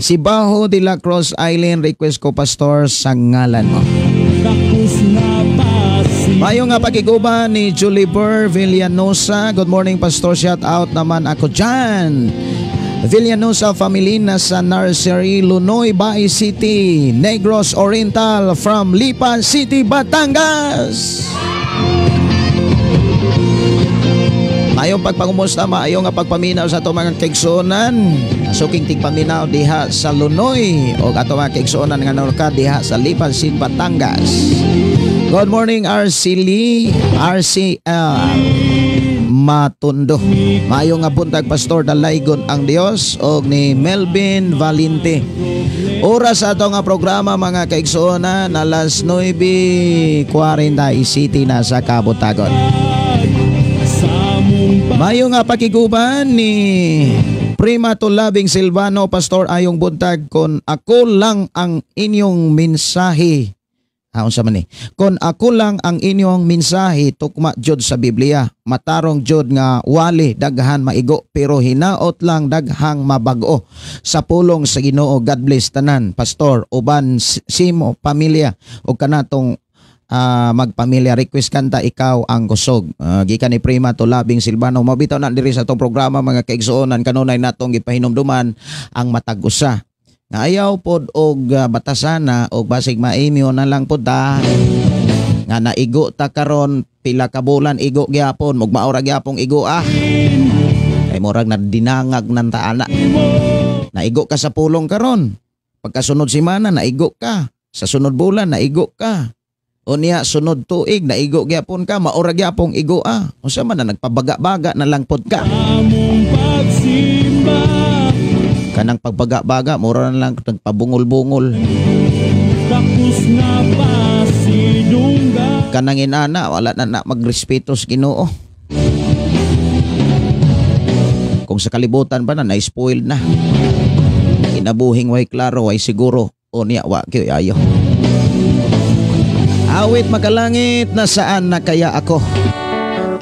Si Baho de la Cruz Island, request ko Pastor sa ngalan mo. Mayo nga pakiguban ni Juliber Villanosa. Good morning Pastor, shout out naman ako dyan. Villanosa family na sa Nursery, Lunoy, Baay City, Negros Oriental from Lipa City, Batangas. Maayong pagpangumusta, maayong nga pagpaminaw sa ato mga kaigsuonan. Suking tigpaminaw diha sa Lunoy o ato mga kaigsuonan nga norka diha sa Lipasin, Batangas. Good morning RC Matundo. Maayong nga buntag Pastor Dalaygon ang Dios o ni Melvin Valente. Oras sa ato nga programa mga kaigsuonan alas 9:40 City na sa Kabutagon. Mayo nga pakiguban ni Prima to Labing Silvano, Pastor ayong buntag kon ako lang ang inyong mensahe. Unsa man ni? Kon ako lang ang inyong mensahe tukma jud sa Biblia. Matarong jud nga wali daghan maigo pero hinaot lang daghang mabago sa pulong sa Ginoo. God bless tanan, Pastor, uban simo pamilya o kanatong magpamilya. Request kanta Ikaw ang Kusog. Gikan ni Prima to Labing Silvano. Mabitaw na diri sa atong programa mga kaigsuonan kanunay natong gipahinumduman ang matag usa. Nga ayaw pod og batasana og basig maimyo na lang pod ta nga naigo ta karon pila ka bulan igo gyapon mug maura gyapong igo kay murag na dinangag nan taana. Naigo ka sa pulong karon pagkasunod semana naigo ka, sa sunod bulan naigo ka, unya sunod tuig naigo gyapon ka, maura gyapong igo unsa man na nagpabaga-baga na lang pod ka. Kanang pagbaga-baga, mura na lang nagpabungol-bungol. Kanang inana, wala na magrespeto sa Ginoo. Kung sa kalibutan pa na, na-spoil na. Kinabuhing way klaro, way siguro. O niya, wakyo, ayo. Awit makalangit, nasaan na kaya ako?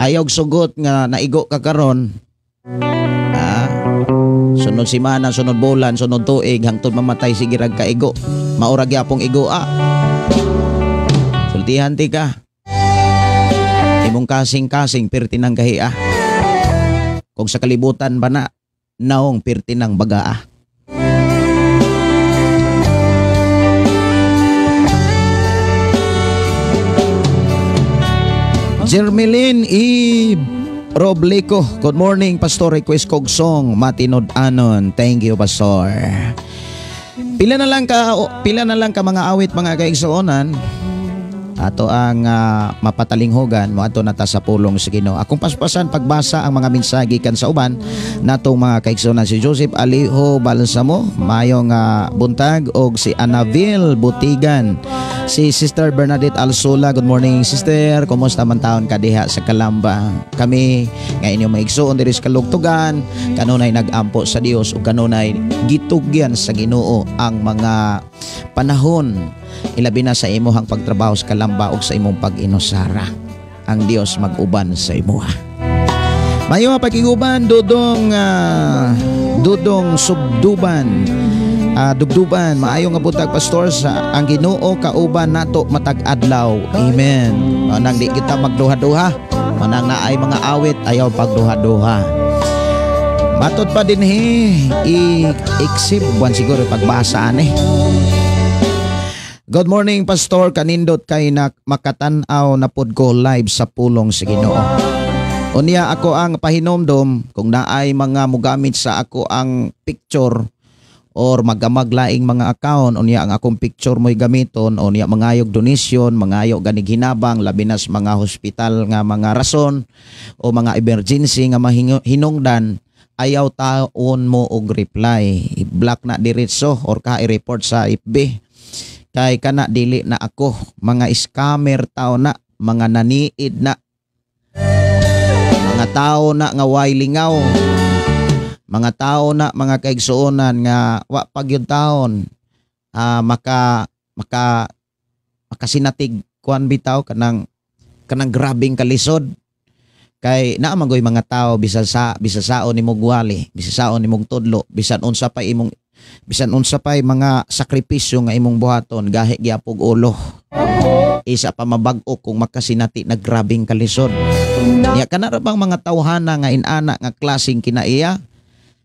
Ayaw sugot nga naigo ka karon. Sunod semana, sunod bulan, sunod tuig, hangtod mamatay sige rag kaigo. Maura gyapong igo Sultihan ti ka. Imong kasing-kasing pirti ng kahi Kung sa kalibutan ba na, naong pirti ng baga Jermeline Robleco, good morning Pastor, request kog song matinod anon. Thank you Pastor. Pila na lang ka mga awit mga kaigsuonan ato ang mapatalinghogan mo ato nata sa pulong sa Ginoo. Akong paspasan pagbasa ang mga mensahe kan sa uban natong mga kaigsuonan. Si Joseph Aliho Balsamo, mayong buntag, og si Anaville Butigan, si Sister Bernadette Alsola. Good morning Sister, kumusta man taon ka diha sa Kalamba? Kami nga inyong maigsuon diri sa Kalugtugan kanunay nagampo sa Dios ug kanunay gitugyan sa Ginoo ang mga panahon ilabi na sa imuhang pagtrabaho sa Kalamba ug sa imong pag-inusara. Ang Dios mag-uban sa imuha. Mayo pag-iguban dudong subduban. Dugduban, maayo nga butag Pastor sa ang Ginoo kauban nato matag adlaw. Amen. Nang di kita magduha-duha, manang naay mga awit ayaw pagduha-duha. Matod pa din i-exhib buwan siguro pagbasa Good morning Pastor, kanindot kay makatan-aw na pod ko live sa pulong sa Ginoo. Unya ako ang pahinomdom kung naay mga mugamit sa ako ang picture or magamaglaing mga account, unya ang akong picture mo'y gamiton, unya mangayog donation, mangayog ganig hinabang, labinas mga hospital nga mga rason o mga emergency nga hinungdan, ayaw taon mo og reply. I-block na diretso or ka i-report sa FB. Kay kana dili na ako, mga scammer tao na, mga naniid na, mga tao na nga way lingaw, mga tao na mga kaigsuonan nga wa pagyud taon makasinatig kuan bitaw kanang grabing kalisod. Kay naa man goy mga tao bisan saon nimong wali, bisan saon nimong tudlo, bisan unsa pay mga sakripisyo nga imong buhaton gahi gyapog ulo. Isa pa mabag-o kung makasinati na grabing kalisod. Ya kana ra bang mga tawhana nga inana nga klaseng kinaiya?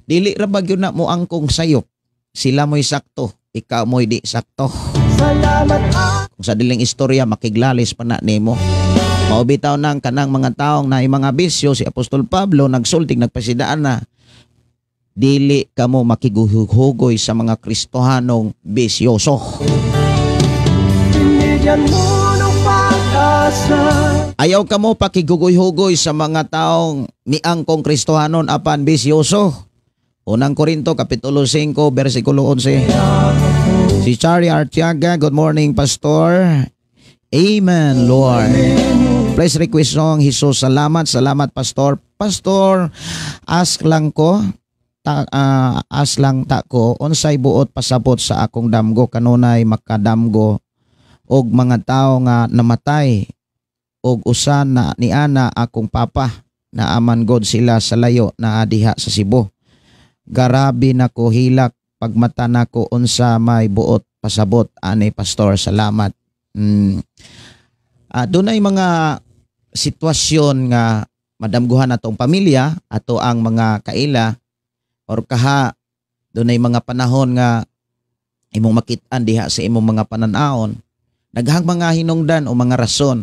Dili ra ba gyud na mo angkong sayop? Sila mo'y sakto, ikaw mo'y di sakto. Kung sa diling istorya makiglalis pa na nimo. Maubitaw ng kanang mga taong na mga bisyo, si Apostol Pablo nagsultig nagpasidaan na dili kamo makiguhugoy sa mga Kristohanong bisyoso. Binigyan mo ng pag-asa. Ayaw kamo pakigugoy-hugoy sa mga taong niangkong Kristohanon apan bisyoso. Unang Korinto Kapitulo 5 versikulo 11. Si Chari Artiaga, good morning Pastor. Amen Lord. Praise request song, Jesus, salamat Pastor. Pastor, ask lang ta ko unsay buot pasabot sa akong damgo kanunay makadamgo og mga tao nga namatay og usan na niana akong papa na aman god sila sa layo na diha sa Cebu. Garabi nako hilak pagmata nako unsa may buot pasabot ani Pastor, salamat. Dunay mga sitwasyon nga madamguhan atong pamilya ato ang mga kaila or kaha dunay mga panahon nga imong makit-an diha sa imong mga pananaon, naghang mga hinungdan o mga rason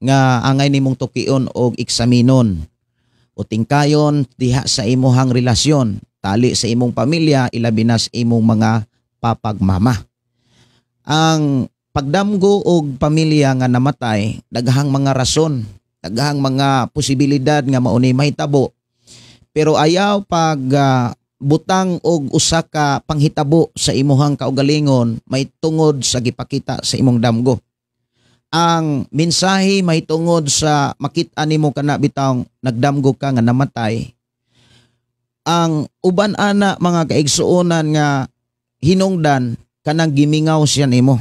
nga angay nimong tukion og eksaminon o tingkayon diha sa imuhang relasyon, tali sa imong pamilya, ilabi na sa imong mga papagmama. Ang pagdamgo og pamilya nga namatay, daghang mga rason, daghang mga posibilidad nga mauni mahitabo. Pero ayaw pag butang og usa ka panghitabo sa imuhang kaugalingon may tungod sa gipakita sa imong damgo. Ang mensahe may tungod sa makit-an nimo kana bitawng nagdamgo ka nga namatay. Ang uban ana mga kaigsuonan nga hinungdan kanang gimingaw siya nimo.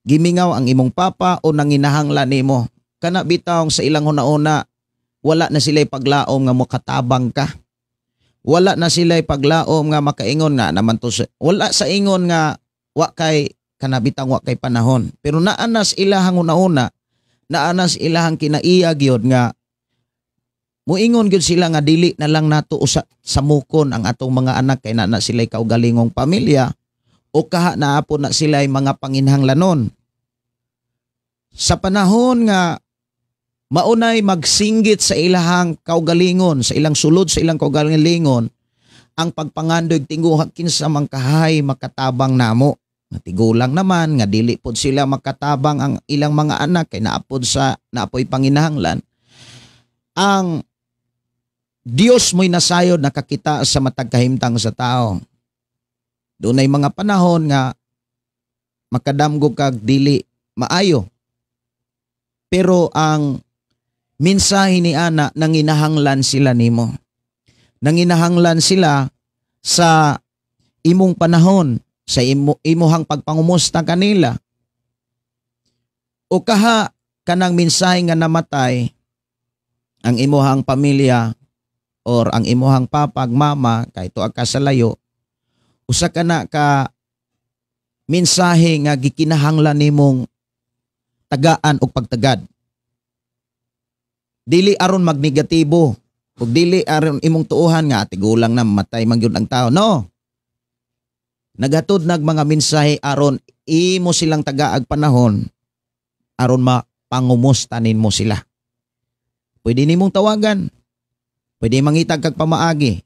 Gimingaw ang imong papa o nanginahanglan nimo. Kana bitawng sa ilang hunahuna wala na sila'y paglaom nga makatabang ka. Wala na sila'y paglaom nga makaingon nga naman to. Wala sa ingon nga wa kay kanabitang wa kay panahon. Pero naanas ilahang hunahuna, naanas ilahang kinaiya gyud nga muingon gyud sila nga dili na lang nato usa samukon ang atong mga anak kay na sila'y kaugalingong pamilya o kaha na po na sila'y mga panginhanglanon. Sa panahon nga maunay magsinggit sa ilahang kaugalingon, sa ilang sulod sa ilang kaugalingon, ang pagpangandoy tinguhag kinsa mang kahay makatabang namo. Natigulang naman nga dili pod sila makatabang ang ilang mga anak kay naapod sa naapoy panginahanglan. Ang Dios mo'y nasayod nakakita sa matag kahimtang sa tao. Dunay mga panahon nga makadamgo kag dili maayo. Pero ang mensahe ni ana nanginahanglan sila nimo. Nanginahanglan sila sa imong panahon, sa imuhang pagpangumusta kanila. O kaha kanang mensahe nga namatay ang imuhang pamilya or ang imuhang papag mama kay tuwa ka sa layo, usa ka na ka mensahe nga gikinahanglan nimong tagaan o pagtagad. Dili aron magnegatibo ug dili aron imong tuuhan nga tigulang na matay man gyud ang tao. No. Naghatod nag mga mensahe aron imo silang tagaag panahon aron mapangumustanin mo sila. Pwede nimong tawagan. Pwede mangitag kag pamaagi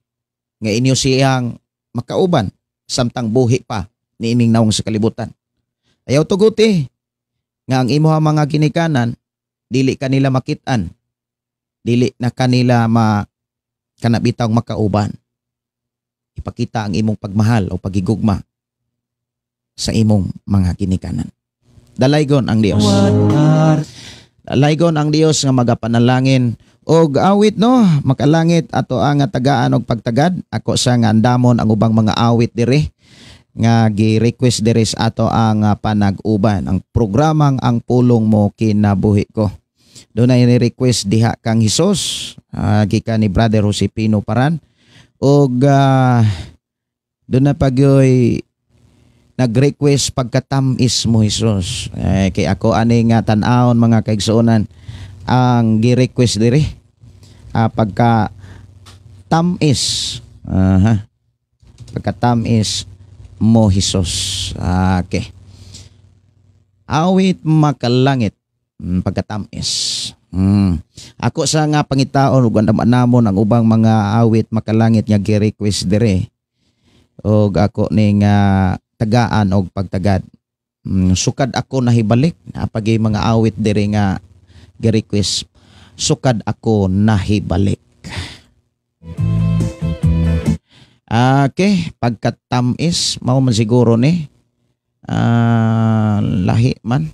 nga inyo siyang makauban samtang buhi pa niining nawong sa kalibutan. Ayaw tuguti nga ang imo mga ginikanan dili kanila makit-an. Dili na kanila kanabitang makauban. Ipakita ang imong pagmahal o pagigugma sa imong mga ginikanan. Dalaygon ang Dios. Dalaygon ang Dios nga magapanalangin og awit no, makalangit ato ang tagaan og pagtagad. Ako sa nga andamon ang ubang mga awit dire nga gi-request dire sa ato ang panag-uban. Ang programang Ang Pulong Mo Kinabuhi Ko. Doon ay ni-request diha kang Jesus, gikan ni Brother Josepino Paran. O doon na pagyoy nag-request pagkatamis mo Jesus. Kay ako ani nga tan-aon mga kaigsuonan ang gi-request diri. Pagka tamis. Pagkatamis mo Jesus. Okay. Awit makalangit. pagkatamis. Ako sa nga pangitaon ug namon ang ubang mga awit makalangit nga gi-request dire. Og ako ning tagaan og pagtagad. Sukad ako nahibalik pagi mga awit dire nga gi-request. Sukad ako nahibalik. Okay, pagkatamis mao man siguro ni lahi man.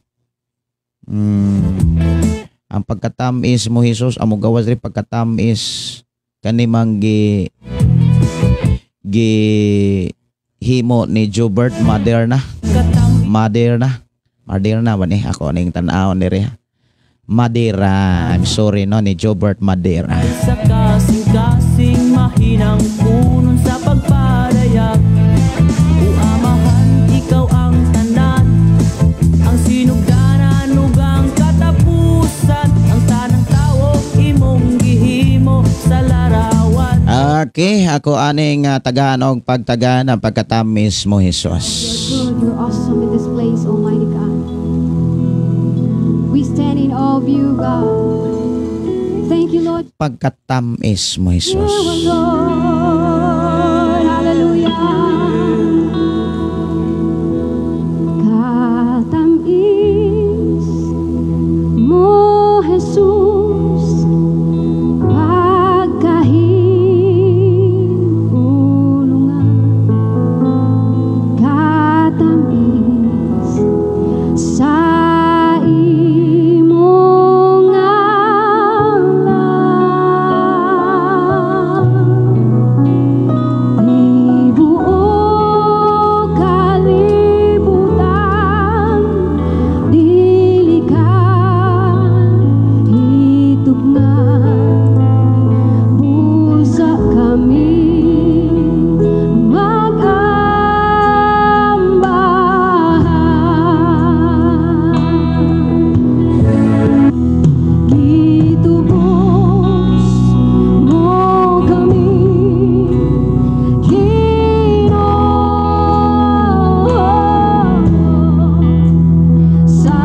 Ang pagkatamis mo Hesus amo gawas ri pagkatamis kanimang gi himo ni Jobert Maderna ba ni ako ning tan-aw ni re Madera. I'm sorry no ni Jobert Madera. Sa kasing-kasing mahinang punon sa pagpadayag. O amahan, ikaw ang tanan, ang sinugdanan ug ang katapusan, ang tanang tao imong gihimo sa larawan. Okay, ako aning tagaan og pagtagaan ang pagkatamis mo Hesus. You're good, you're awesome in this place, Almighty God. We stand in awe of you, God. Thank you, Lord. Pagkatamis mo You Hesus. are Lord. Hallelujah. Katamis mo, Jesus. Pagkahulungan. Katamis sa imong ngalan. Ibuok kalibutan, dili ka hitugnan. Busa kami mag-ambahan. Gitubos mo kami, Ginoo, sa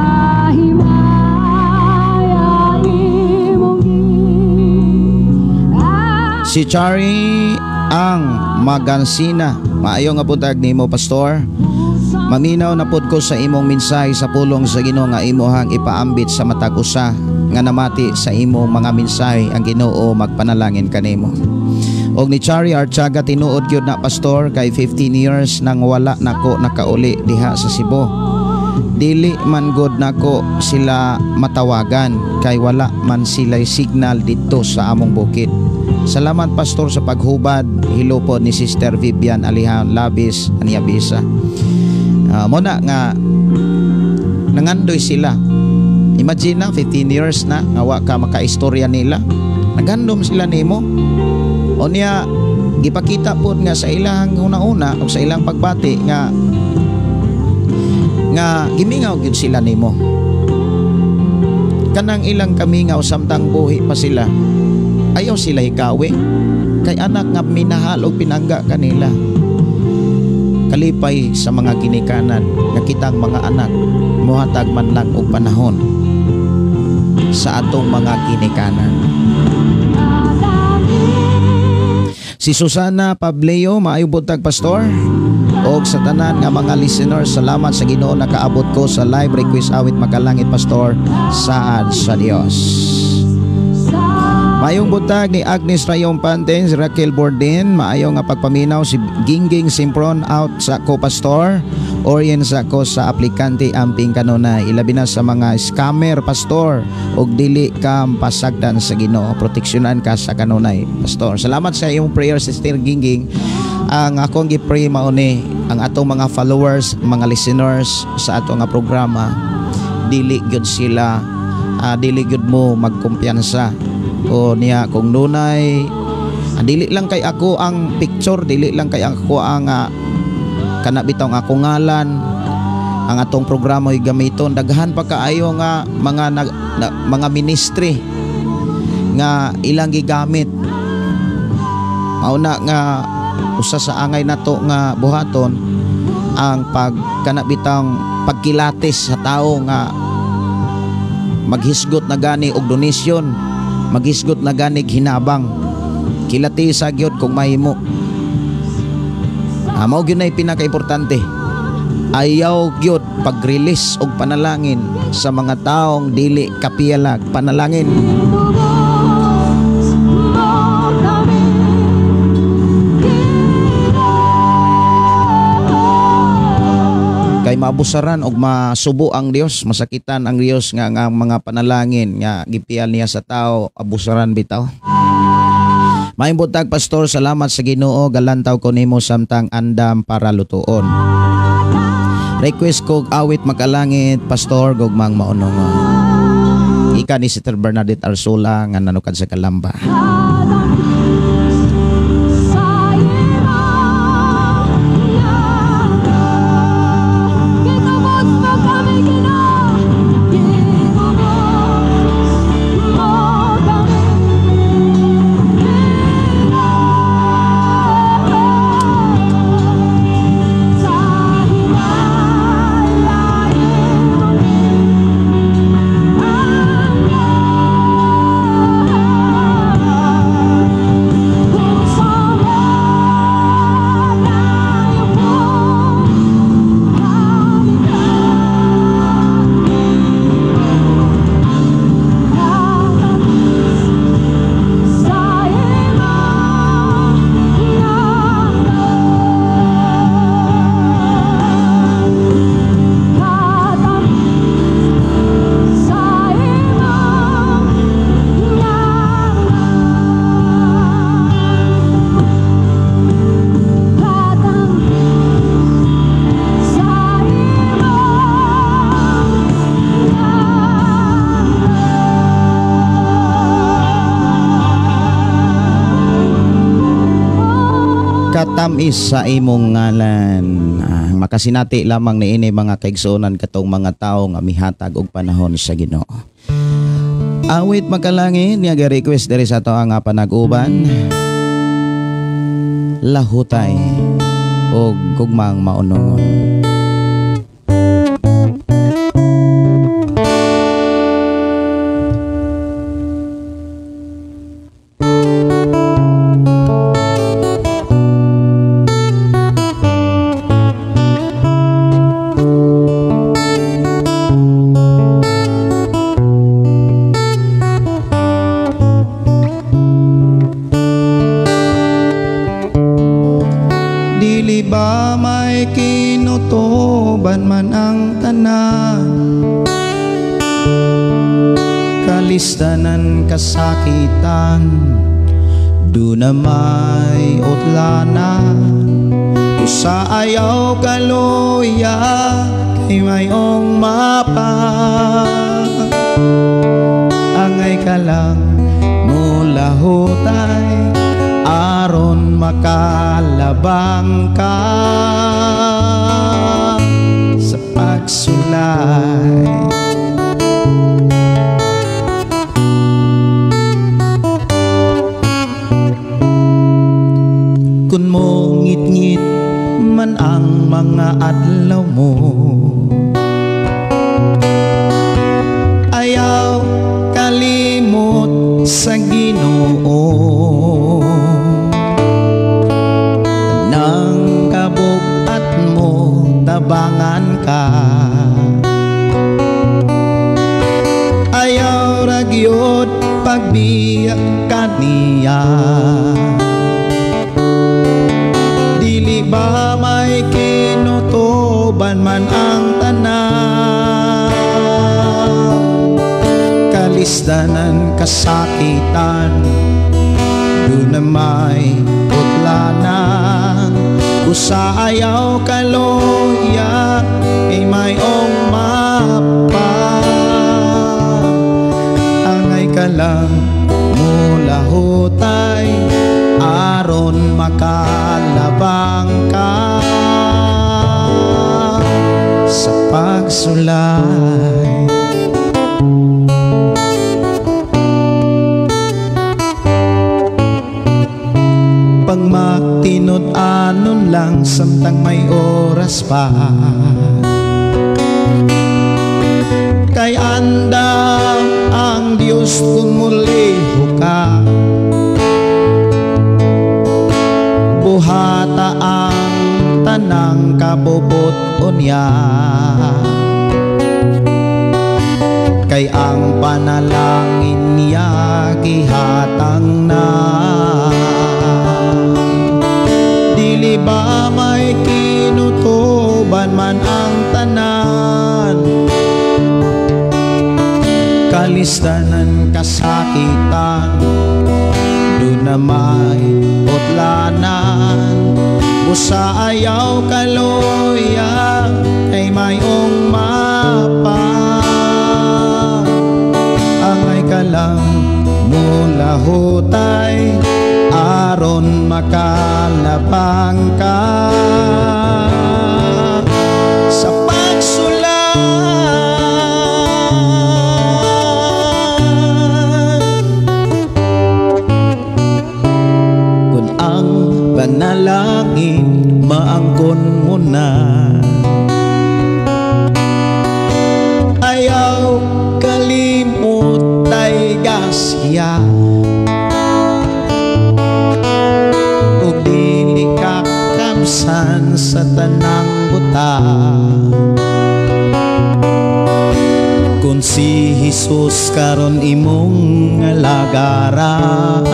himaya imong Si Chari ang Magansina. Maayo nga buntag nimo Pastor. Maminaw na pud ko sa imong mensahe sa pulong sa Ginoo nga imuhang ipaambit sa matag usa nga namati sa imong mga mensahe ang Ginoo magpanalangin kanimo. Og ni Chari Archaga tinuod gyud na Pastor kay 15 years nang wala nako nakauli diha sa Cebu. Dili man god nako sila matawagan kay wala man sila'y signal dito sa among bukid. Salamat Pastor sa paghubad. Hilo po ni Sister Vivian Alihan Labis Aniabisa. Muna nga nangandoy sila. Imagine na 15 years na nga wa ka makaistorya nila. Nagandom sila nimo. O niya gipakita po nga sa ilang una-una o sa ilang pagbati nga gimingaw gyud sila nimo. Kanang ilang kamingaw samtang buhi pa sila. Ayaw sila hikawi kay anak nga minahal o pinangga kanila. Kalipay sa mga ginikanan nga kitang mga anak muhatag man lang og panahon sa atong mga ginikanan. Si Susana Pableo, maayo buntag Pastor. Og sa tanan nga mga listeners, salamat sa Ginoo nakaabot ko sa live request awit makalangit Pastor saad sa Dios. Maayong buntag ni Agnes Rayong Panten, Raquel Borden, maayo nga pagpaminaw si Gingging Simpron out sa ko Pastor. Orient sa ko sa aplikante amping kanunay, ilabi na sa mga scammer Pastor, og dili ka pasagdan sa Ginoo, proteksyonan ka sa kanunay Pastor. Salamat sa iyong prayer Sister Gingging. Ang akong gi-pray mao ni ang atong mga followers, mga listeners sa atong nga programa, dili gyud sila dili gyud mo magkumpiyansa o niya kung nunay dili lang kay ako ang picture, dili lang kay ako ang kana bitaw nga akong ngalan ang atong programa ay gamiton. Daghan pa kaayo nga mga ministry nga ilang gigamit. Mauna nga usa sa angay nato nga buhaton ang pagkanabitang pagkilatis sa tao nga maghisgot na gani og donation, maghisgot na gani hinabang. Kilati sa gyud kung mahimo. Mao gyud nay pinakaimportante. Ayaw gyud pag-release og panalangin sa mga taong dili kapiyalag panalangin. Kay maabusaran og masubo ang Dios, masakitan ang Dios nga ang mga panalangin nga gipiyal niya sa tao, abusaran bitaw. Maayong buntag Pastor, salamat sa Ginoo, galantaw ko nimo samtang andam para lutuon. Request ko awit makalangit Pastor gugmang maunongon. Ika ni Sister Bernadette Arsula nga nanukad sa Kalamba. Katamis sa imong ngalan, makasinati lamang ni ini mga kaigsunan katong mga tawo nga mihatag og panahon sa Ginoo. Awit makalangin nga request diri sa ato nga panag-uban. Lahutay og gugmang maunongon. Ba may kinutuban man ang tanan, kalistanan kasakitan, do na may utlanan. Usa ayaw kaluya kay mayong mapa, angay ka lang mula hutay aron makalabang ka sa pagsulay. Kun mo ngit-ngit man ang mga adlaw mo, ayaw kalimot sa Ginoo. Nang kabugat mo tabangan ka, ayaw ragyod pagbiyak kaniya. Dili ba may kinutuban man ang tanan, kalistanan kasakitan, do na may utlanan. Usa ayaw kaluya kay mayong mapa, angay ka lang mula hutay aron makalabang ka sa pagsulay. Pag magtinud-anon lang samtang may oras pa, kay andam Jesus kung muliho ka, buhata ang tanang kabubot unya. Kay ang panalangin niya gihatang na. Dili ba may kinutuban man ang tanan, kalistanan kasakitan, doon na may putlanan. Busa ayaw kaluya ay mayong mapa, angay ka lang mula hutay aron makalabang ka sa pagsulat. Kung ang panalangin maangkon mo na, ayaw kalimot tay gasya, ug dili ka kamsan sa tanang buta. Kung si Jesus karon imong lagaran,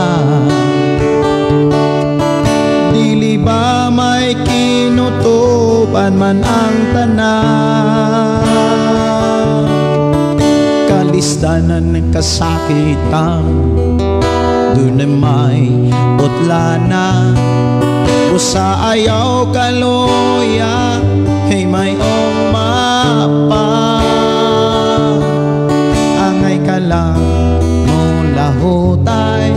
dili ba may kinutuban man ang tanan, kalistanan ng kasakitan, doon na may putlanan. Busa ayaw kaluya ay mayong mapa, angay ka lang mula hutay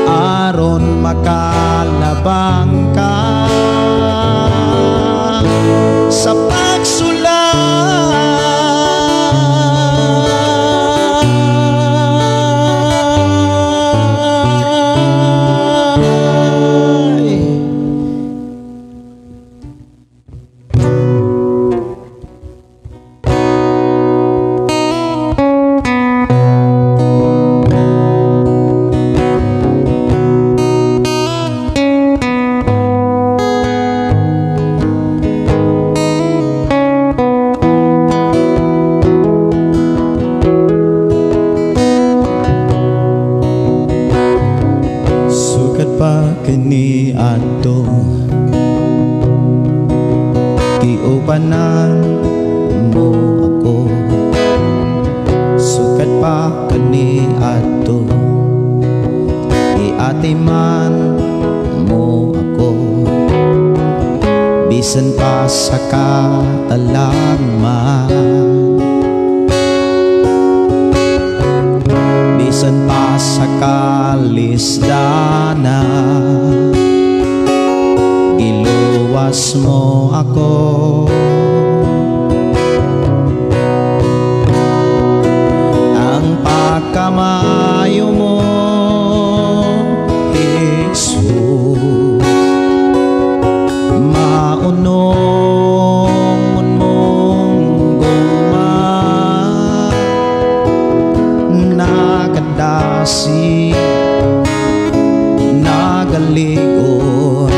aron makalabang ka sa kini ato giubanan mo ako, sukat pa kani ato iatiman mo ako, bisan pa sa katalagman, bisan pa sa kalisdanan, iluwas mo ako. Ang pagkamayo mo, Jesus, maunong mong guma, nagadasi, nagaligon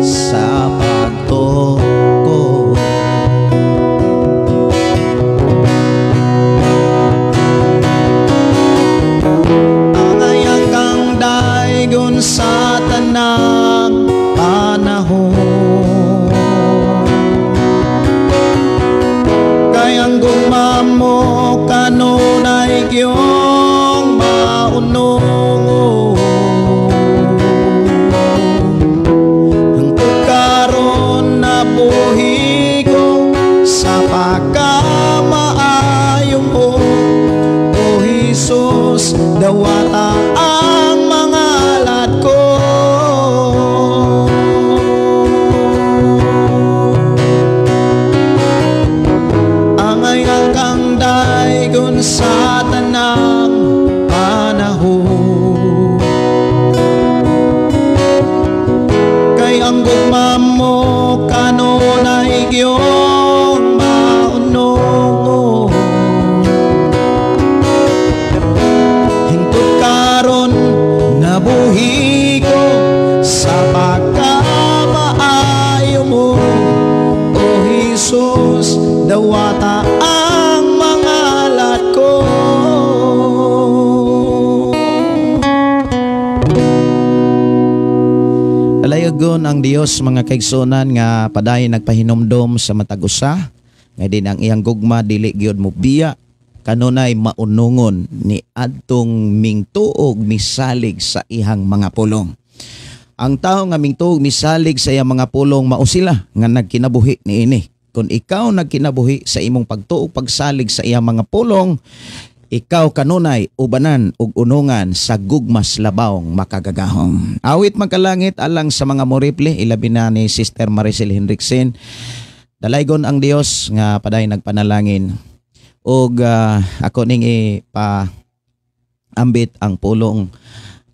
sa bato ko. Angay kang daigon sa tanang panahon, kayang gumamo kanunay gyong maunong. Sa pagkamaayo mo, O Jesus, dawata ang mga alad ko. Angay kang daigon sa tanang panahon, kay ang gugma mo kanunay gyong maunong. kinabuhi ko sa pagkamaayo mo. O Jesus, dawata ang mga alat ko. Dalayagon ang Dios mga kaigsunan nga paday nagpahinomdom sa matag usa, nga din ang iyang gugma dili gyud mo biya kanunay maunungon ni adtong mingtuog misalig sa ihang mga pulong. Ang tao nga mingtuog misalig sa iyang mga pulong mao sila nga nagkinabuhi niini. Kung ikaw nagkinabuhi sa imong pagtuog pagsalig sa iyang mga pulong, ikaw kanunay ubanan ug unungan sa gugmas labawng makagagahom. Awit magkalangit alang sa mga moriple, ilabi na ni Sister Maricel Henriksen. Dalaygon ang Dios nga paday nagpanalangin. Ug ako ning ambit ang pulong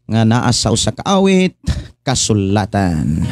nga naa sa usa ka awit kasulatan.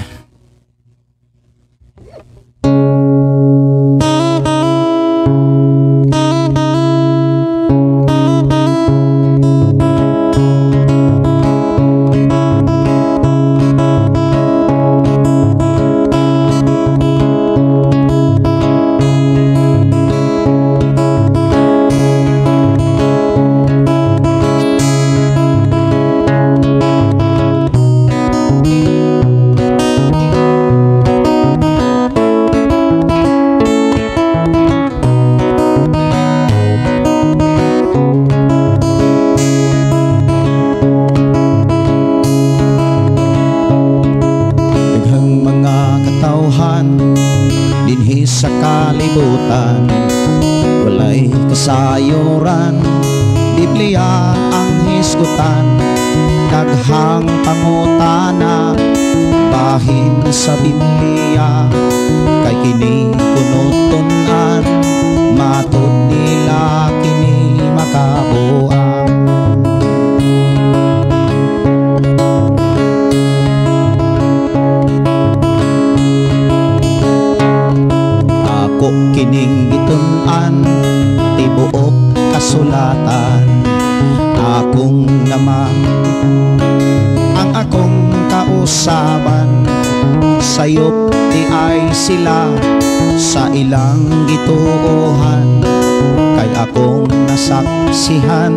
Dinhi sa kalibutan, walay kasayuran, Biblia ang hisgutan, daghang pangutana, bahin sa Biblia, kay kini kunutunan, matud nila kini makabuang. Kining gitun-an, tibuok kasulatan, akong naman ang akong kausaban, sayop di ay sila sa ilang gituohan, kay akong nasaksihan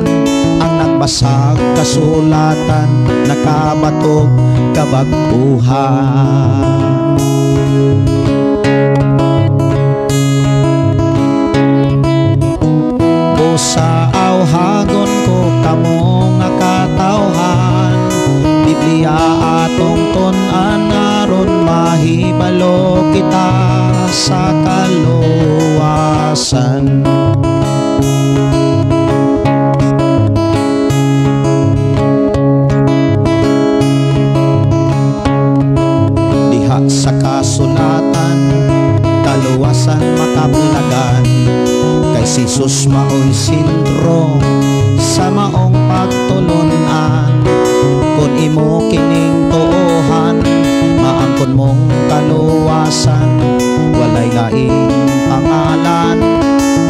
ang nagbasag kasulatan, nakabatog kabaguhan. Sa awhagon ko kamo nga katawhan, Biblia atong tun-an aron mahibalo kita sa kaluwasan. Diha sa kasulatan, kaluwasan makabulagan, kay si Jesus maoy sintro sa maong pagtulunan. Kung imo kining tuohan, maangkon mong kaluwasan, walay laing pangalan,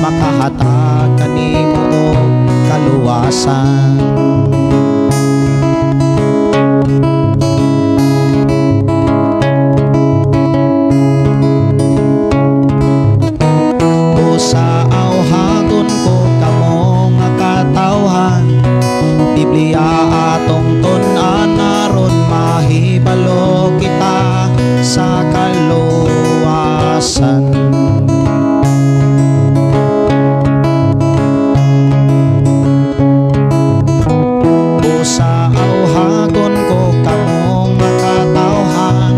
makahatag kanimo og kaluwasan. Sa awhagon ko kamo nga katawhan, Biblia atong tun-an aron mahibalo kita sa kaluwasan. Sa awhagon ko kamo nga katawhan,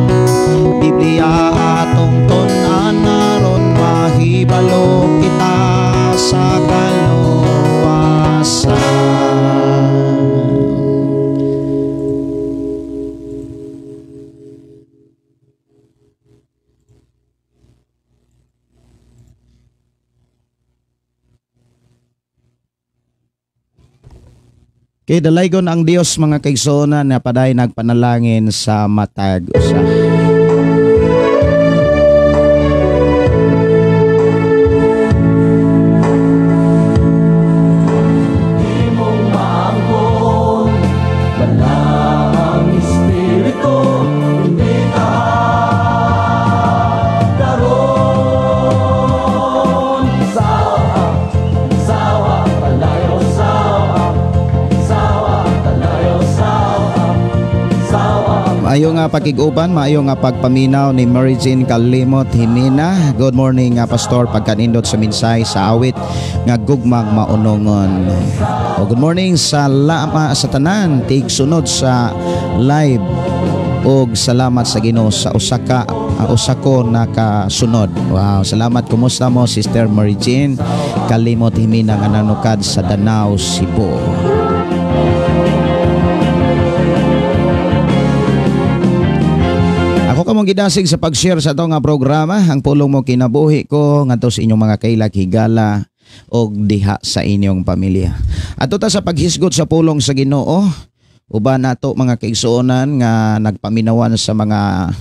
Biblia atong tun-an aron mahibalo kita sa kaluwasan. Kay dalaygon ang Dios mga kaigsunan na paday nagpanalangin sa matag usa. Imong maangkon, banang Maayo nga pakiguban, maayo nga pagpaminaw ni Mary Jean Kalimot Himina. Good morning nga pastor, pagkanindot sa minsay sa awit nga gugmang maunongon. O good morning sa lama sa tanan, tig sunod sa live. Og salamat sa Ginoo sa usako nakasunod. Wow, salamat. Kumusta mo Sister Mary Jean Kalimot Himina nga nanukad sa Danao, Cebu. Ako kamong gidasig sa pag-share sa ito nga programa. Ang pulong mo kinabuhi ko ngadto sa inyong mga kailag higala o diha sa inyong pamilya. Ato ta sa paghisgot sa pulong sa Ginoo. Uban nato mga kaigsuonan nga nagpaminawan sa mga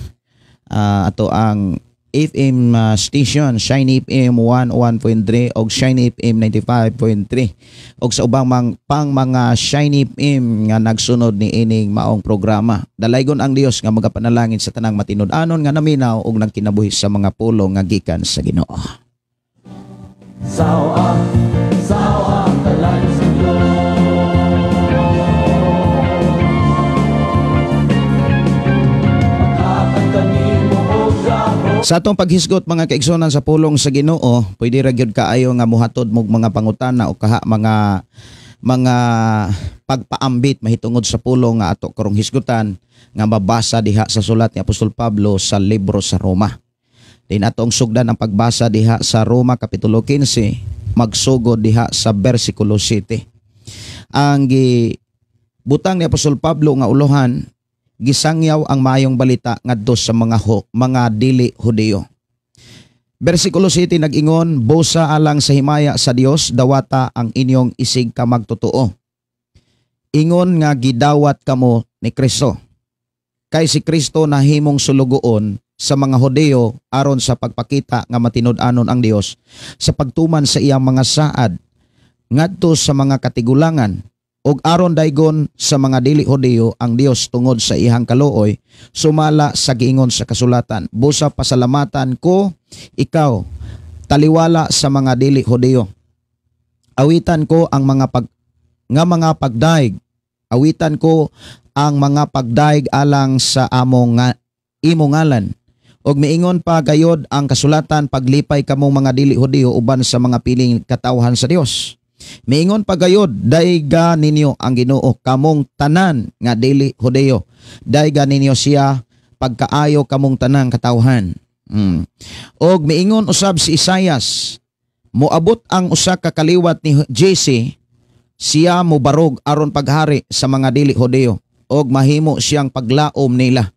ato ang FM station, Shine FM 101.3 o Shine FM 95.3 o sa ubang mga Shine FM nga nagsunod ni ining maong programa. Dalaygon ang Dios nga magapanalangin sa tanang matinud-anon nga naminaw og nagkinabuhi sa mga pulong nga gikan sa Ginoo. Sawa talag sa Diyos. Sa atong paghisgot mga kaigsuonan sa pulong sa Ginoo, pwede ra gyud kaayo nga muhatod mo mga pangutana o kaha mga pagpaambit mahitungod sa pulong nga ato karong hisgutan nga mabasa diha sa sulat ni Apostol Pablo sa libro sa Roma. Din atong sugdan ang pagbasa diha sa Roma kapitulo 15, magsugod diha sa bersikulo 7. Ang butang ni Apostol Pablo nga ulohan, gisangyaw ang maayong balita ngadto sa mga dili Hudiyo. Bersikulo 7 nag-ingon, busa alang sa himaya sa Dios dawata ang inyong isig ka magtotoo. Ingon nga gidawat kamo ni Kristo. Kay si Kristo nahimong sulugoon sa mga Hudiyo aron sa pagpakita nga matinud-anon ang Dios sa pagtuman sa iyang mga saad ngadto sa mga katigulangan. Og aron daygon sa mga dili Hudiyo ang Dios tungod sa ihang kaluoy, sumala sa giingon sa kasulatan, busa pasalamatan ko ikaw taliwala sa mga dili Hudiyo. Awitan ko ang mga pagdaig. Awitan ko ang mga pagdaig alang sa among imongalan. Og miingon pa gayod ang kasulatan paglipay kamong mga dili Hudiyo uban sa mga piling katawhan sa Dios. Miingon pagayod, dayga ninyo ang Ginoo kamong tanan nga dili Hudiyo. Dayga ninyo siya pagkaayo kamong tanang katawhan. Og miingon usab si Isaias, moabot ang usa ka kaliwat ni Jesse, siya mobarog aron paghari sa mga dili Hudiyo og mahimo siyang paglaom nila.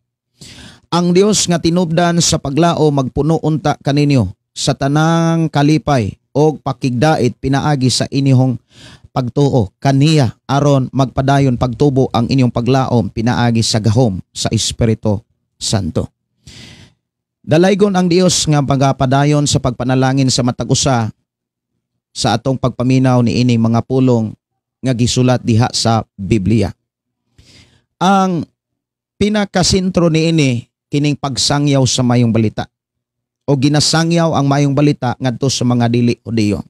Ang Dios nga tinubdan sa paglaom magpuno unta kaninyo sa tanang kalipay og pakigdait pinaagi sa inyong pagtuo kaniya aron magpadayon pagtubo ang inyong paglaom pinaagi sa gahom sa Espiritu Santo. Dalaygon ang Dios nga pagapadayon sa pagpanalangin sa matag usa sa atong pagpaminaw ni ining mga pulong nga gisulat diha sa Biblia. Ang pinakasentro ni ini kining pagsangyaw sa mayong balita o ginasangyaw ang mayong balita ngadto sa mga dili Hudiyo.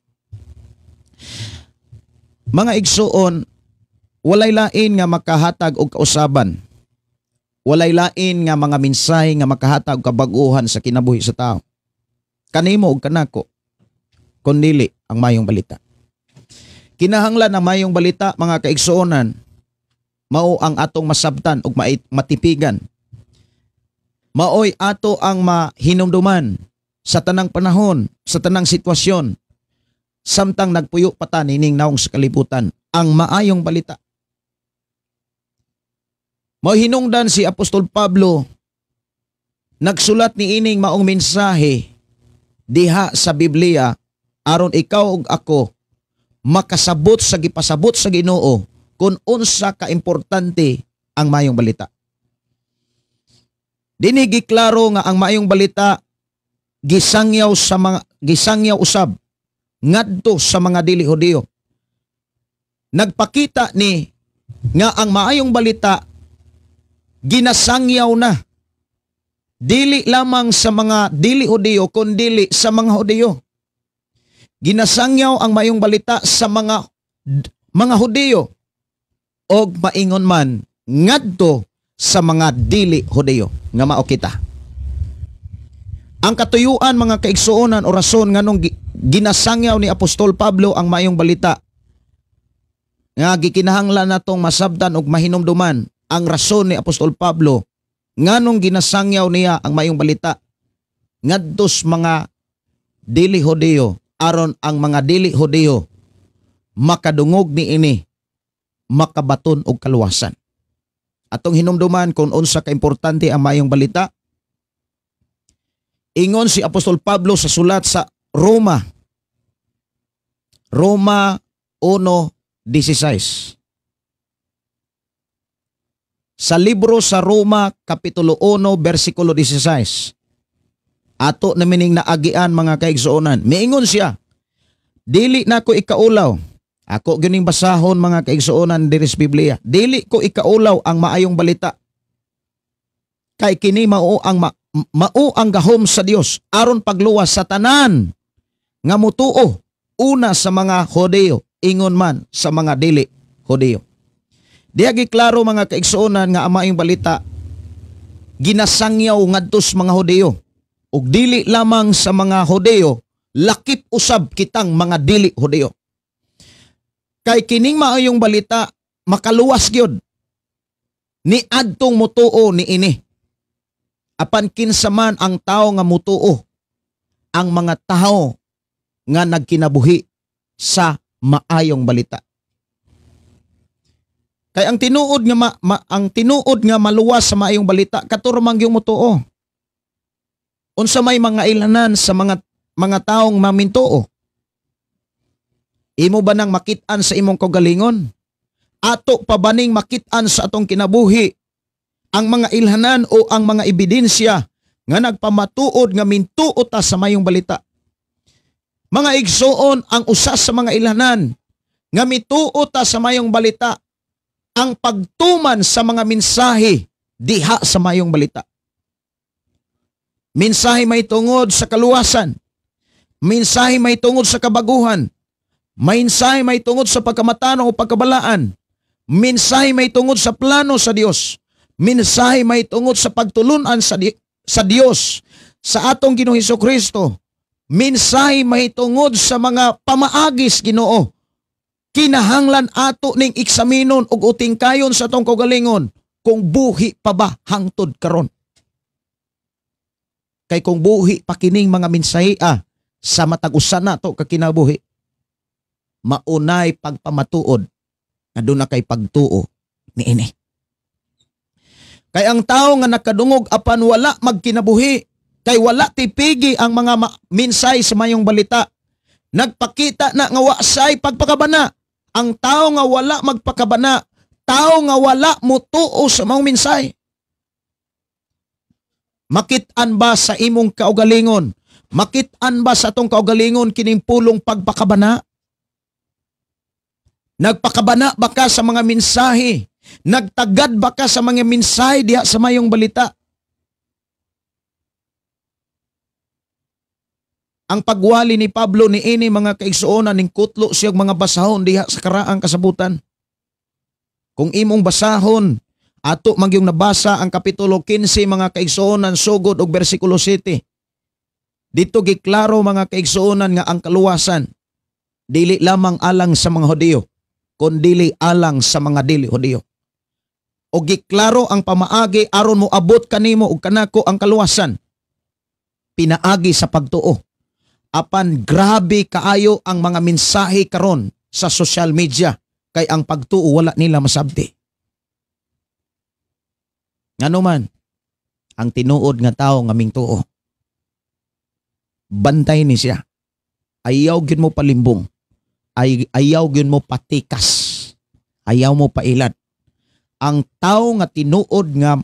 Mga igsuon, walay lain nga makahatag og kausaban. Walay lain nga mga mensahe nga makahatag kabag-uhan sa kinabuhi sa tao. Kanimo og kanako, kundili ang mayong balita. Kinahanglan ang mayong balita mga kaigsuonan, mao ang atong masabtan ug matipigan. Maoy ato ang mahinumduman sa tanang panahon, sa tanang sitwasyon, samtang nagpuyo pata nining naong sa kalibutan, ang maayong balita. Mahinungdan si Apostol Pablo, nagsulat ni ining maong mensahe diha sa Biblia, aron ikaw ug ako makasabot sa gipasabot sa Ginoo kung unsa ka importante ang maayong balita. Dinigi klaro nga ang maayong balita gisangyaw usab ngadto sa mga dili Hudiyo. Nagpakita ni nga ang maayong balita ginasangyaw na dili lamang sa mga dili Hudiyo kundi sa mga Hudiyo. Ginasangyaw ang maayong balita sa mga Hudiyo og maingon man ngadto sa mga dili Hudiyo nga mao kita. Ang katuyuan mga kaigsuonan o rason nganong ginasangyaw ni Apostol Pablo ang maayong balita nga gikinahanglan natong masabtan og mahinumduman ang rason ni Apostol Pablo nganong ginasangyaw niya ang maayong balita ngadtos mga dili Hudiyo aron ang mga dili Hudiyo makadungog niini makabaton og kaluwasan. Atong hinumduman kung unsa ka importante ang maayong balita. Ingon si Apostol Pablo sa sulat sa Roma 1:16. Sa libro sa Roma kapitulo 1 bersikulo 16. Ato na mining naagian mga kaigsuonan. Miingon siya, dili na ko ikaulaw. Ako gining basahon mga kaigsuonan diri sa Biblia. Dili ko ikaulaw ang maayong balita. Kay kini mao ang gahom sa Dios aron pagluwas sa tanan nga mutuo una sa mga Hudiyo ingon man sa mga dili Hudiyo. Diha giklaro mga kaigsuonan nga ang maayong balita ginasangyaw ngadtos mga Hudiyo ug dili lamang sa mga Hudiyo lakip usab kitang mga dili Hudiyo. Kay kining maayong balita makaluwas gyud ni adtong mutuo ni ini. Apan kinsa man ang tao nga mutuo, ang mga tao nga nagkinabuhi sa maayong balita. Kay ang tinuod nga maluwas sa maayong balita katurmang yung mutuo. Unsa may mga ilanan sa mga taong mamintuo? Imo ba nang makit-an sa imong kaugalingon? Ato pa baning makit-an sa atong kinabuhi ang mga ilhanan o ang mga ebidensya nga nagpamatuod nga mintuo ta sa mayong balita? Mga igsuon, ang usa sa mga ilhanan nga mituo ta sa mayong balita ang pagtuman sa mga mensahe diha sa mayong balita. Mensahe may tungod sa kaluwasan, mensahe may tungod sa kabaguhan, mensahe may tungod sa pagkamatanon o pagkabalaan, mensahe may tungod sa plano sa Dios, mensahe may tungod sa pagtulunan sa Dios sa atong Ginoong Hesukristo, mensahe may tungod sa mga pamaagis Ginoo. Kinahanglan ato ning eksaminon ug utingkayon sa atong kaugalingon kung buhi pa ba hangtod karon. Kay kung buhi pa kining mga mensahe sa matag-usa nato ka kinabuhi, maunay pagpamatuod nga doon na kay pagtuo ni ini. Kay ang tao nga nakadungog apan wala magkinabuhi, kay wala tipigi ang mga mensahe sa mayong balita, nagpakita na nga wasay pagpakabana. Ang tao nga wala magpakabana, tao nga wala mutuo sa mga mensahe. Makit-an ba sa imong kaugalingon? Makit-an ba sa atong kaugalingon kining pulong pagpakabana? Nagpakabana ba ka sa mga mensahe? Nagtagad ba ka sa mga mensahe diha sa mayong balita? Ang pagwali ni Pablo ni ini mga kaigsuonan ning kutlo siyang mga basahon diha sa karaang kasabutan. Kung imong basahon, ato magyong nabasa ang kapitulo 15 mga kaigsuonan sugod og bersikulo 7. Dito giklaro mga kaigsuonan nga ang kaluwasan dili lamang alang sa mga Hudiyo, kundi alang sa mga dili Hudiyo. O giklaro ang pamaagi aron mo abot kanimo ug kanako ang kaluwasan. Pinaagi sa pagtuo. Apan grabe kaayo ang mga mensahe karon sa social media kay ang pagtuo wala nila masabti. Ngano man ang tinuod nga tawo nga mingtuo, bantay ni siya. Ayaw gyud mo palimbong. Ayaw gyud mo patikas. Ayaw mo pailad. Ang tawo nga tinuod nga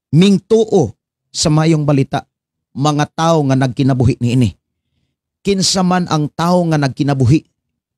mingtuo sa mayong balita, mga tawo nga nagkinabuhi niini. Kinsa man ang tawo nga nagkinabuhi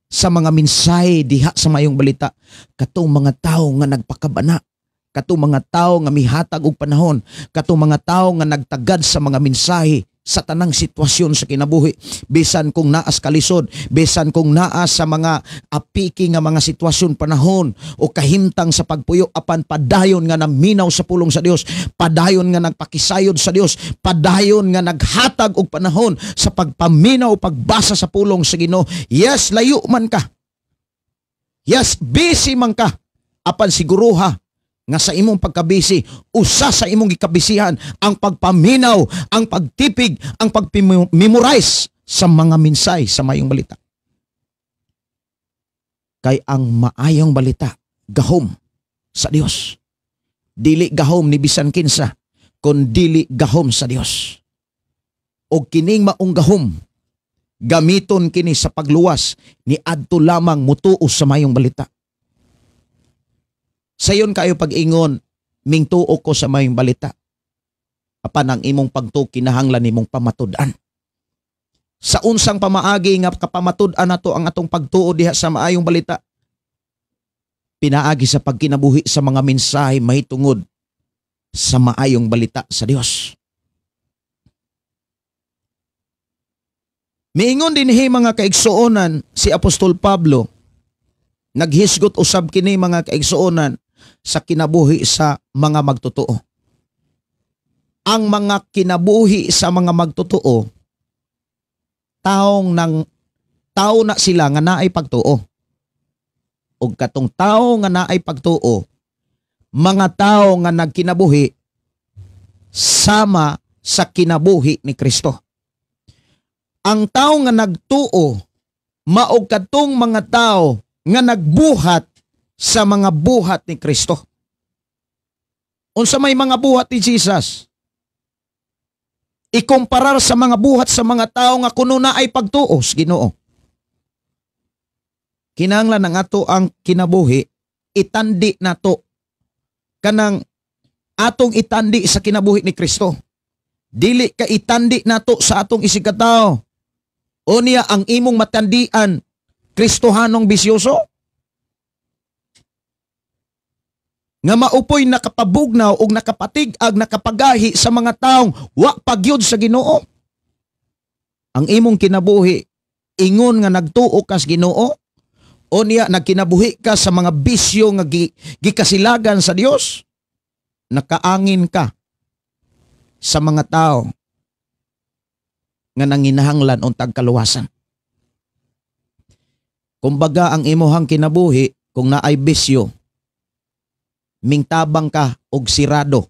sa mga mensahe diha sa mayong balita, katong mga tawo nga nagpakabana, katong mga tawo nga mihatag og panahon, katong mga tawo nga nagtagad sa mga mensahe sa tanang sitwasyon sa kinabuhi, bisan kung naas kalisod, bisan kung naas sa mga apiki nga mga sitwasyon panahon o kahimtang sa pagpuyo, apan padayon nga naminaw sa pulong sa Dios, padayon nga nagpakisayod sa Dios, padayon nga naghatag og panahon sa pagpaminaw o pagbasa sa pulong sa Ginoo. Yes, layo man ka. Yes, busy man ka. Apan siguruha nga sa imong pagkabisi, usa sa imong gikabisihan ang pagpaminaw, ang pagtipig, ang pagmemorize sa mga minsay sa mayong balita. Kay ang maayong balita, gahom sa Dios. Dili gahom ni bisan kinsa, kun dili gahom sa Dios. O kining maong gahom, gamiton kini sa pagluwas ni adto lamang mutuos sa mayong balita. Sayon kayo pag-ingon, mingtuo ko sa mayong balita. Apan ang imong pagtuo kinahanglan nimong pamatud-an. Sa unsang pamaagi nga kapamatud-an nato ang atong pagtuo diha sa maayong balita. Pinaagi sa pagkinabuhi sa mga mensahe mahitungod sa maayong balita sa Dios. Miingon dinhi mga kaigsuonan si Apostol Pablo, naghisgot usab kini mga kaigsuonan sa kinabuhi sa mga magtotoo. Ang mga kinabuhi sa mga magtotoo, tao na sila nga naay pagtuo. O katong tao nga naay pagtuo, mga tao nga nagkinabuhi sama sa kinabuhi ni Kristo. Ang tao nga nagtuo, maog katong mga tao nga nagbuhat sa mga buhat ni Kristo. Unsa may mga buhat ni Jesus? Ikumparar sa mga buhat sa mga tao nga kuno na ay pagtuos, Ginoo. Kinahanglan ang ato ang kinabuhi, itandi nato kanang atong itandi sa kinabuhi ni Kristo. Dili ka itandi nato sa atong isigkatao. O niya ang imong matandian, Kristohanong bisyoso? Nga maupoy nakapabugnaw o nakapatig-ag, nakapagahi sa mga taong wa pagyud sa Ginoo. Ang imong kinabuhi, ingon nga nagtuo kas Ginoo, o niya nagkinabuhi ka sa mga bisyo nga gikasilagan sa Dios, nakaangin ka sa mga tao nga nanginahanglan untag kaluwasan. Kumbaga ang imuhang kinabuhi kung naay bisyo, mingtabang ka og sirado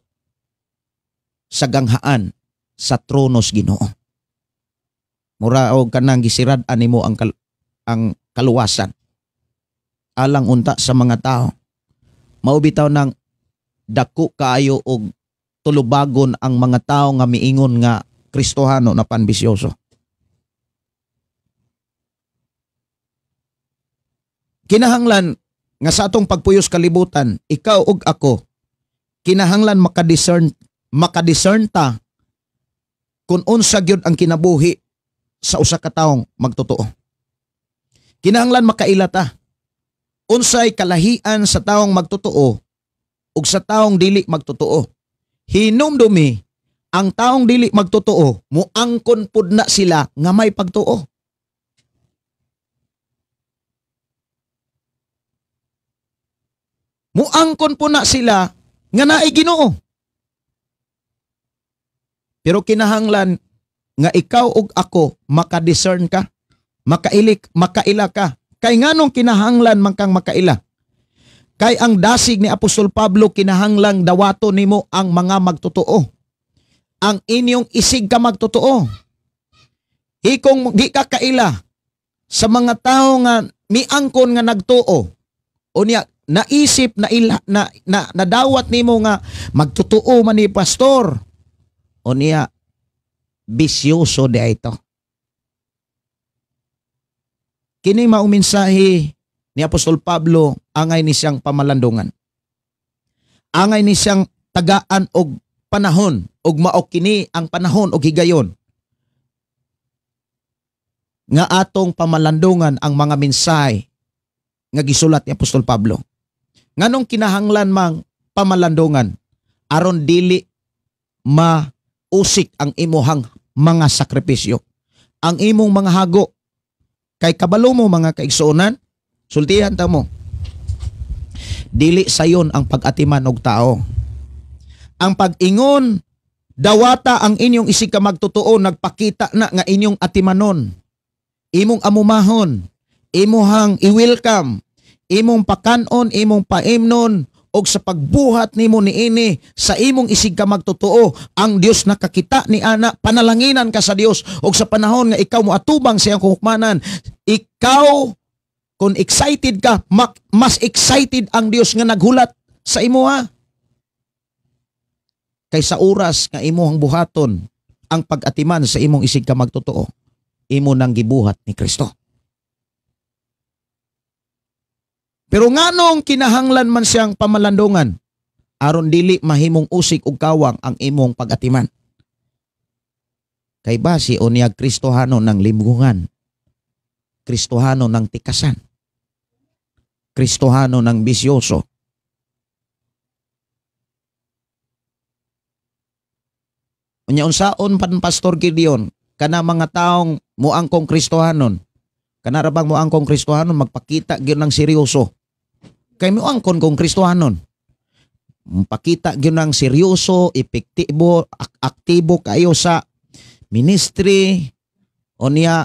sa ganghaan sa tronos Ginoo. Mura og kanang gisirad-an nimo ang kaluwasan. Alang unta sa mga tao. Mao bitaw nang dako kaayo og tulubagon ang mga tao nga miingon nga Kristohano na panbisyoso. Kinahanglan nga sa atong pagpuyos kalibutan, ikaw ug ako, kinahanglan makadiscern ta kung unsa gyud ang kinabuhi sa usa ka taong magtotoo. Kinahanglan makaila ta unsay kalahian sa taong magtotoo ug sa taong dili magtotoo. Hinumdumi ang taong dili magtotoo, muangkon pud na sila nga may pagtuo. Muangkon po na sila nga naay Ginoo. Pero kinahanglan nga ikaw ug ako makadiscern ka, makaila ka. Kay nganong kinahanglan man kang makaila? Kay ang dasig ni Apostol Pablo, kinahanglang dawato nimo ang mga magtotoo. Ang inyong isig ka magtotoo. Kung di ka kaila sa mga tao nga miangkon nga nagtuo, o niya naisip na nadawat nimo nga magtotoo man ni pastor, o niya bisyoso di ito. Kining maong mensahe ni Apostol Pablo, angay ni siyang pamalandungan. Angay ni siyang tagaan og panahon, og mao kini ang panahon og higayon nga atong pamalandungan ang mga mensahe nga gisulat ni Apostol Pablo. Nganong kinahanglan mang pamalandungan aron dili mausik ang imuhang mga sakripisyo. Ang imong mga hago. Kay kabalo mo mga kaigsuonan, sultihan ta mo. Dili sayon ang pag-atiman og tao. Ang pag-ingon, dawata ang inyong isig ka magtotoo, nagpakita na nga inyong atimanon. Imong amumahon, imuhang i-welcome, imong pakanon, imong paimnon, og sa pagbuhat nimo niini sa imong isig ka magtotoo, ang Dios nakakita ni ana, panalanginan ka sa Dios, og sa panahon nga ikaw mo atubang sa iyang hukmanan, ikaw kung excited ka, mas excited ang Dios nga naghulat sa imo ha. Kaysa oras nga imong buhaton ang pag-atiman sa imong isig ka magtotoo, imo nang gibuhat ni Kristo. Pero nganong kinahanglan man siyang pamalandungan, aron dili mahimong usik ug kawang ang imong pag-atiman. Kay base o niya Kristohano ng libungan, Kristohano ng tikasan, Kristohano ng bisyoso. Unya unsaon pan Pastor Gideon, kana mga taong muangkong Kristohanon, kana ra bang muangkong Kristohanon magpakita gyud ng seryoso. Kay muangkon kong Kristohanon, pakita gyud ng seryoso, epektibo, aktibo kayo sa ministry o niya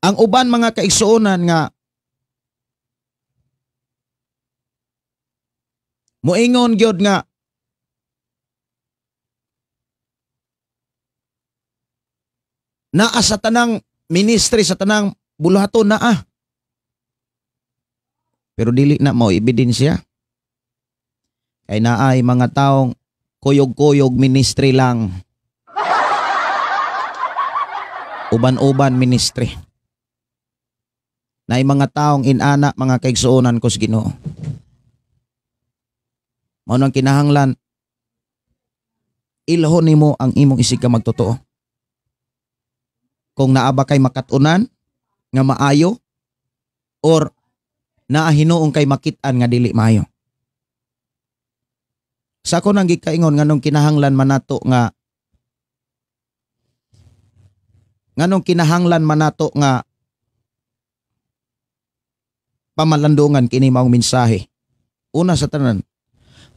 ang uban mga kaigsuonan nga moingon gyud nga naa sa tanang ministry, sa tanang buluhaton naa. Pero dili na mo ebidensya. Kay naay mga taong kuyog-kuyog ministry lang. Uban-uban ministry. Naay mga taong inana mga kaigsuonan ko sa Ginoo. Mao nang kinahanglan ilhon nimo ang imong isig ka magtotoo. Kung naa ba kay makatunan nga maayo or naa hinuong kay makit-an nga dili maayo. Sa ako nang gikaingon nganong kinahanglan man nato nga pamalandungan kini maong mensahe. Una sa tanan,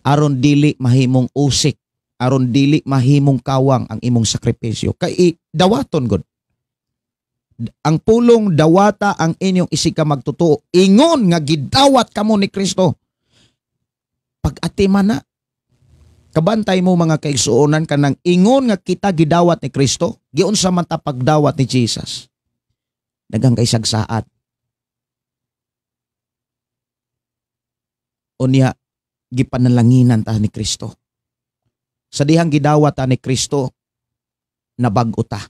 aron dili mahimong usik, aron dili mahimong kawang ang imong sakripisyo. Kay dawaton gud. Ang pulong dawata ang inyong isig ka magtotoo. Ingon nga gidawat kamo ni Kristo. Pag-atiman na. Kabantay mo mga kaigsuonan kanang ingon nga kita gidawat ni Kristo. Giunsa man ta pagdawat ni Jesus. Daghang kay sagsaat. Unya gipanalanginan ta ni Kristo. Sa dihang gidawat ta ni Kristo, nabag-o ta.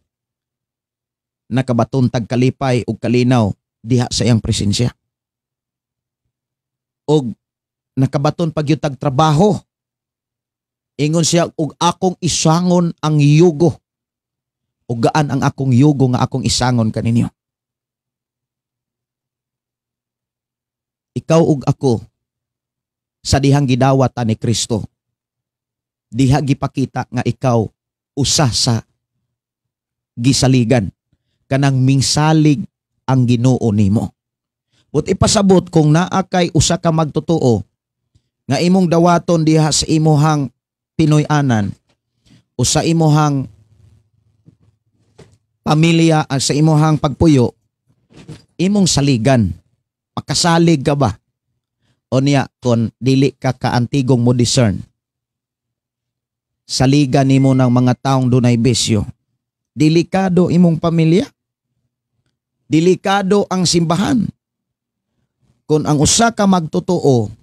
Nakabaton tag kalipay ug kalinaw diha sa iyang presensya. Og nakabaton pagyud tag trabaho. Ingon siya, ug akong isangon ang yugo. Ug gaan ang akong yugo nga akong isangon kaninyo. Ikaw ug ako sa dihang gidawat ta ni Kristo. Diha gipakita nga ikaw usa sa gisaligan. Kanang mingsalig ang Ginoo nimo. But ipasabot kung naa kay usa ka magtotoo nga imong dawaton diha sa imuhang Pinoy-anan o sa imuhang pamilya at sa imuhang pagpuyo, imong saligan. Makasalig ka ba? O niya kung dili ka kaantigong mo discern. Saligan nimo ng mga taong dunay bisyo. Delikado imong pamilya. Delikado ang simbahan. Kung ang usa ka magtotoo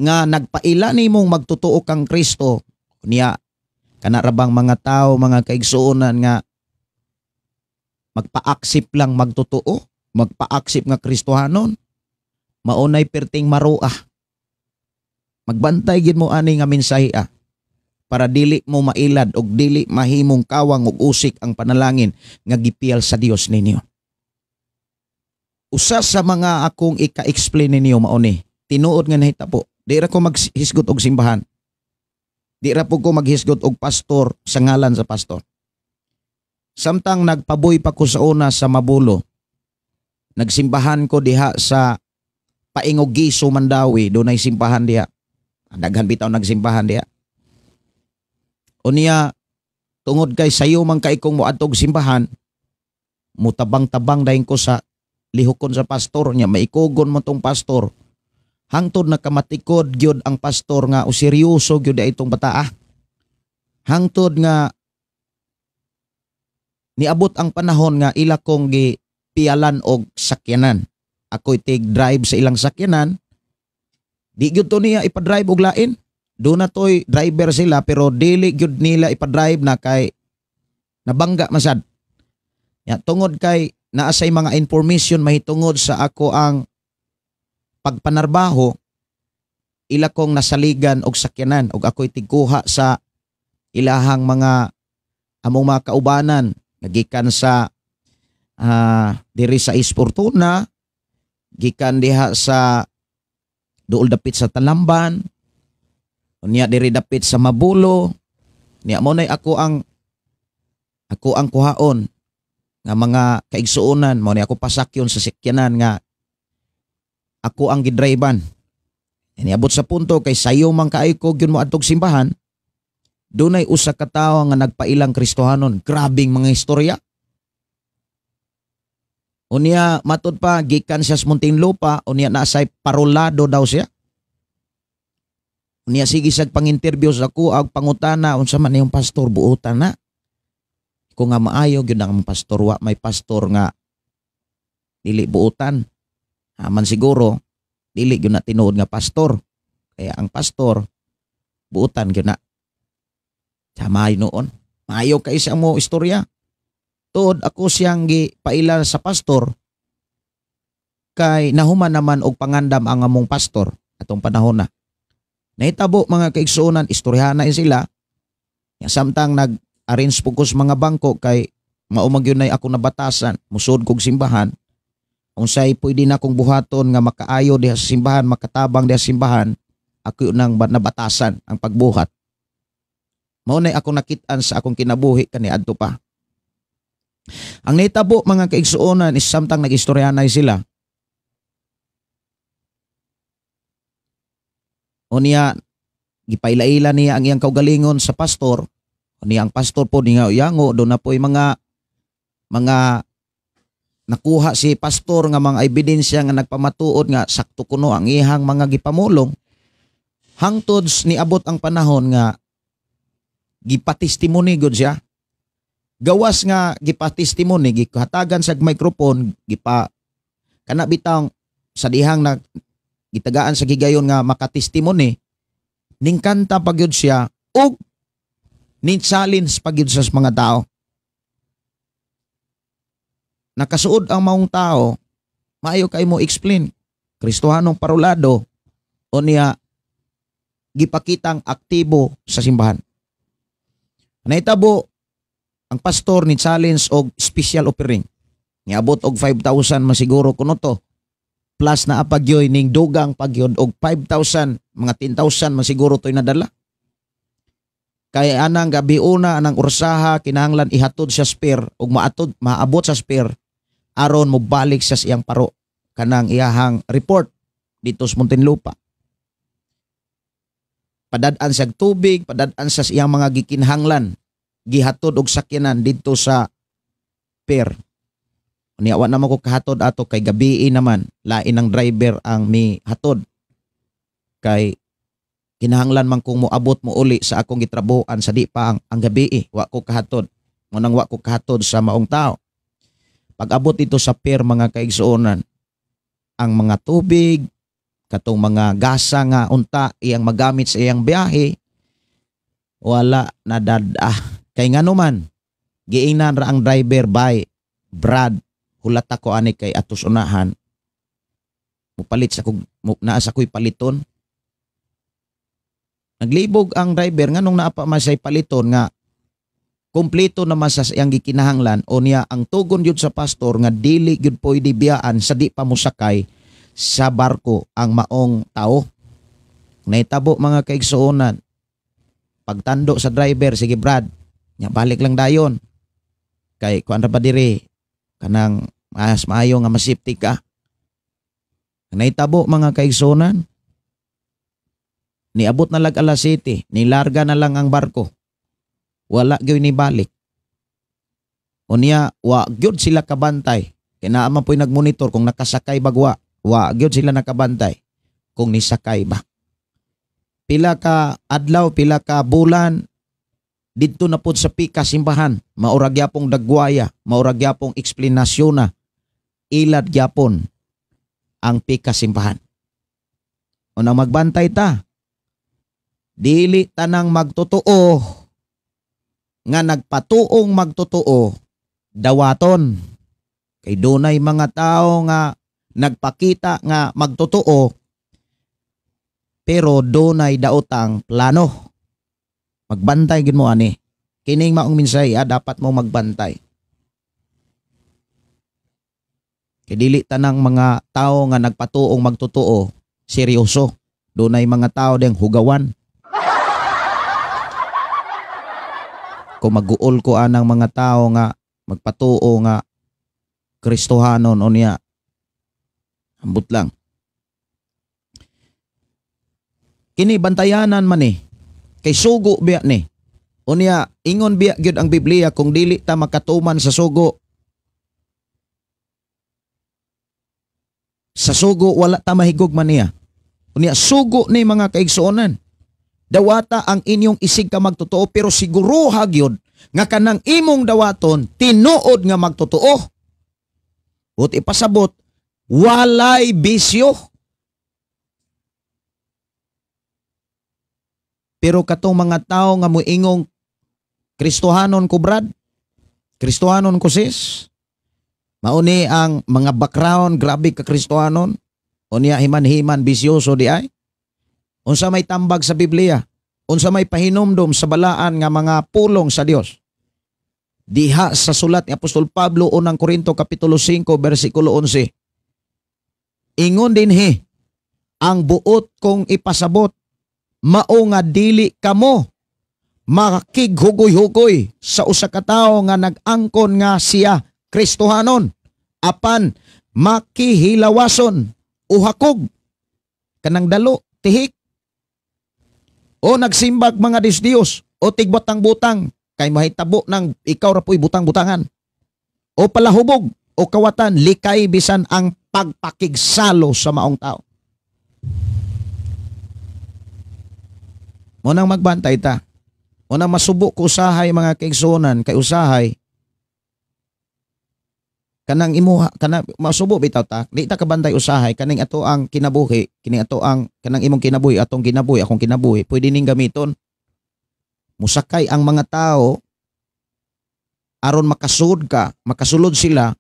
nga nagpaila nimong magtotoo kang Kristo, niya kanarabang mga tao, mga kaigsuonan nga magpa-aksip lang magtotoo, magpa-aksip nga Kristohanon, maunay perting maruah. Magbantay gid mo ani nga mensahe para dili mo mailad og dili mahimong kawang og usik ang panalangin nga gipiyal sa Dios ninyo. Usa sa mga akong ika-explain ninyo mao ni, tinuod nga nahitabo. Di ra ko maghisgot og simbahan. Di ra po ko maghisgot og pastor sa ngalan sa pastor. Samtang nagpaboy pa ko sa una sa Mabulo, nagsimbahan ko diha sa Paingog Giso, Mandawi, doon ay simbahan diha. Daghan bitaw nagsimbahan diha. Unya, tungod kay sayo man kay kong moadtog simbahan, mutabang-tabang dahin ko sa lihokon sa pastor niya, maikugon mo tong pastor. Hangtod na kamatikod gyud ang pastor nga o seryoso gyud itong bataa. Hangtod nga niabot ang panahon nga ila kong gipialan og sakyanan. Ako'y take drive sa ilang sakyanan. Di gyud to niya ipadrive og lain. Doon na to'y driver sila pero dili gyud nila ipadrive na kay nabangga masad. Ya, tungod kay naasay mga information mahitungod sa ako ang pagpanarbaho, ila kong nasaligan og sakyanan og ako'y tiguha sa ilahang mga among mga kaubanan nagikan sa diri sa Isportuna, gikan diha sa duol dapit sa Talamban, unya diri dapit sa Mabulo. Niya mo nay ako ang kuhaon nga mga kaigsuonan, mo ni ako pasakyon sa sakyanan nga ako ang gidriban. Iniabot sa punto kay sayo man kaay ko gyud mo adtog simbahan, dunay usa ka tawo nga nagpailang Kristohanon. Grabing mga istorya. Unya matud pa gikan siya sa Muntinlupa, unya naasay parolado daw siya. Unya sige sag pang-interview sa ako ag pangutana unsa man yung pastor buotan na. Ko nga maayo gyud ang pastor, wa may pastor nga dili buotan. Aman siguro, dili yun na tinuod nga pastor. Kaya ang pastor, buutan yun na. Samay noon. Maayo kay siya mo istorya. Tuod ako siyang gipaila sa pastor, kay nahuman naman og pangandam ang among pastor atong panahon na. Nahitabo mga kaigsuonan, istoryahan na sila. Samtang nag-arrange po ko sa mga bangko kay maumag yun na ako nabatasan, musod kog simbahan. Kung sa'y pwede na akong buhaton nga makaayo diha sa simbahan, makatabang diha sa simbahan, ako yun nang nabatasan ang pagbuhat. Maunay ako nakitaan sa akong kinabuhi kaniadto pa. Ang nitabo mga kaigsuonan is samtang nag-istoryanay sila. O niya, gipaila-ila niya ang iyang kaugalingon sa pastor. O niya ang pastor po niya uyango, doon na po yung mga nakuha si pastor nga mga ebidensya nga nagpamatuod nga sakto kuno ang ihang mga gipamulong. Hangtod ni abot ang panahon nga gipatestimony gud siya. Gawas nga gipatestimony, gihatagan sa microphone, kana bitang sa dihang na gitagaan sa gigayon nga makatestimony, ningkanta pa gyud siya ug nin-challenge pa gyud sa mga tao. Nakasuod ang maong tao, maayo kay mo explain. Kristohanong parolado o niya gipakitang aktibo sa simbahan. Naitabo ang pastor ni challenge og special offering. Niabot og 5,000 masiguro kuno to. Plus na apagyoy ning dugang pagyod og 5,000, mga 10,000 masiguro to'y nadala. Kaya anang gabi una anang ursaha kinahanglan ihatod siya spare og maabot sa spare aron mo balik sa iyang paro kanang iyahang report dito sa Muntinlupa. Padad-an sa tubig, padad-an sa iyang mga gikinhanglan, gihatod og sakyanan dito sa pier. Unya wa naman ko kahatod ato kay gabi naman, lain ang driver ang mihatod. Kay kinahanglan man kung moabot mo uli sa akong gitrabuhan sa di pa ang gabi, wa ko kahatod. Munang wa ko kahatod sa maong tao. Pag-abot dito sa pier mga kaigsuonan, ang mga tubig, katong mga gasa nga unta iyang magamit sa iyang biyahe, wala na dadah. Kay nga naman, giingnan ra ang driver by Brad, hulat ako ani kay atos unahan. Mupalit sa naa sa ko'y paliton. Naglibog ang driver nga nung naapa masay paliton nga kumpleto naman sa iyang gikinahanglan o niya ang tugon yun sa pastor nga dili yun pwede biyaan sa di pa musakay sa barko ang maong tao. Naitabo mga kaigsuonan, pagtando sa driver, sige Brad, nya balik lang dayon. Kay kuan ra ba diri kanang mas maayo nga masipti ka. Naitabo mga kaigsuonan, niabot na lag alas 7, nilarga na lang ang barko. Wala gyud ni balik. Unya wa gyud sila kabantay. Kay naa man po'y nagmonitor kung nakasakay bagwa. Wa gyud sila nakabantay kung nisakay ba. Pila ka adlaw, pila ka bulan didto na pud sa pika simbahan. Maurag gyapong dagwaya, maurag gyapong eksplanasyon na ilad gyapon ang pika simbahan. Unang magbantay ta. Dili tanang magtotoo nga nagpatuong magtotoo dawaton. Kay dunay mga tao nga nagpakita nga magtotoo pero dunay daotang plano. Magbantay gid mo ani. Kining maong minsay dapat mo magbantay. Kay dili tanang mga tao nga nagpatuong magtotoo seryoso. Dunay mga tao ding hugawan. Kung mag-uol ko anang mga tao nga magpatuo nga Kristohanon o niya, ambot lang. Kini bantayanan man ni, kay sugo biya ni. O niya, ingon biya gyud ang Biblia kung dili ta makatuman sa sugo. Sa sugo wala ta mahigog man niya. O niya, sugo ni mga kaigsuonan. Dawata ang inyong isig ka magtotoo pero siguro hagyod nga kanang imong dawaton tinuod nga magtotoo. Ut ipasabot walay bisyo. Pero katong mga tao nga moingong Kristohanon ko Brad, Kristohanon ko sis, mauni ang mga background grabe ka Kristohanon, unya himan-himan bisyoso di ay. Unsa may tambag sa Biblia, unsa may pahinomdom sa balaan nga mga pulong sa Dios. Diha sa sulat ni Apostol Pablo unang Korinto kapitulo 5 bersikulo 11. Ingon dinhi, ang buot kong ipasabot mao nga dili kamo makikighugoy-hugoy sa usa ka tawo nga nag-angkon nga siya Kristohanon apan makihilawason o hakog kanang dalo tihik o nagsimbag mga Diyos o tigbutang-butang kay mahitabo ng ikaw ra po'y butang-butangan o palahubog o kawatan likay bisan ang pagpakigsalo sa maong tao. Munang magbantay ta. Munang masubok ko usahay mga kaigsuonan kay usahay kanang imuha kana masubo bitaw ta di ta kabantay usahay kaning ato ang kinabuhi kining ato ang kanang imong kinabuhi atong kinabuhi akong kinabuhi pwede ning gamiton musakay ang mga tao aron makasulod sila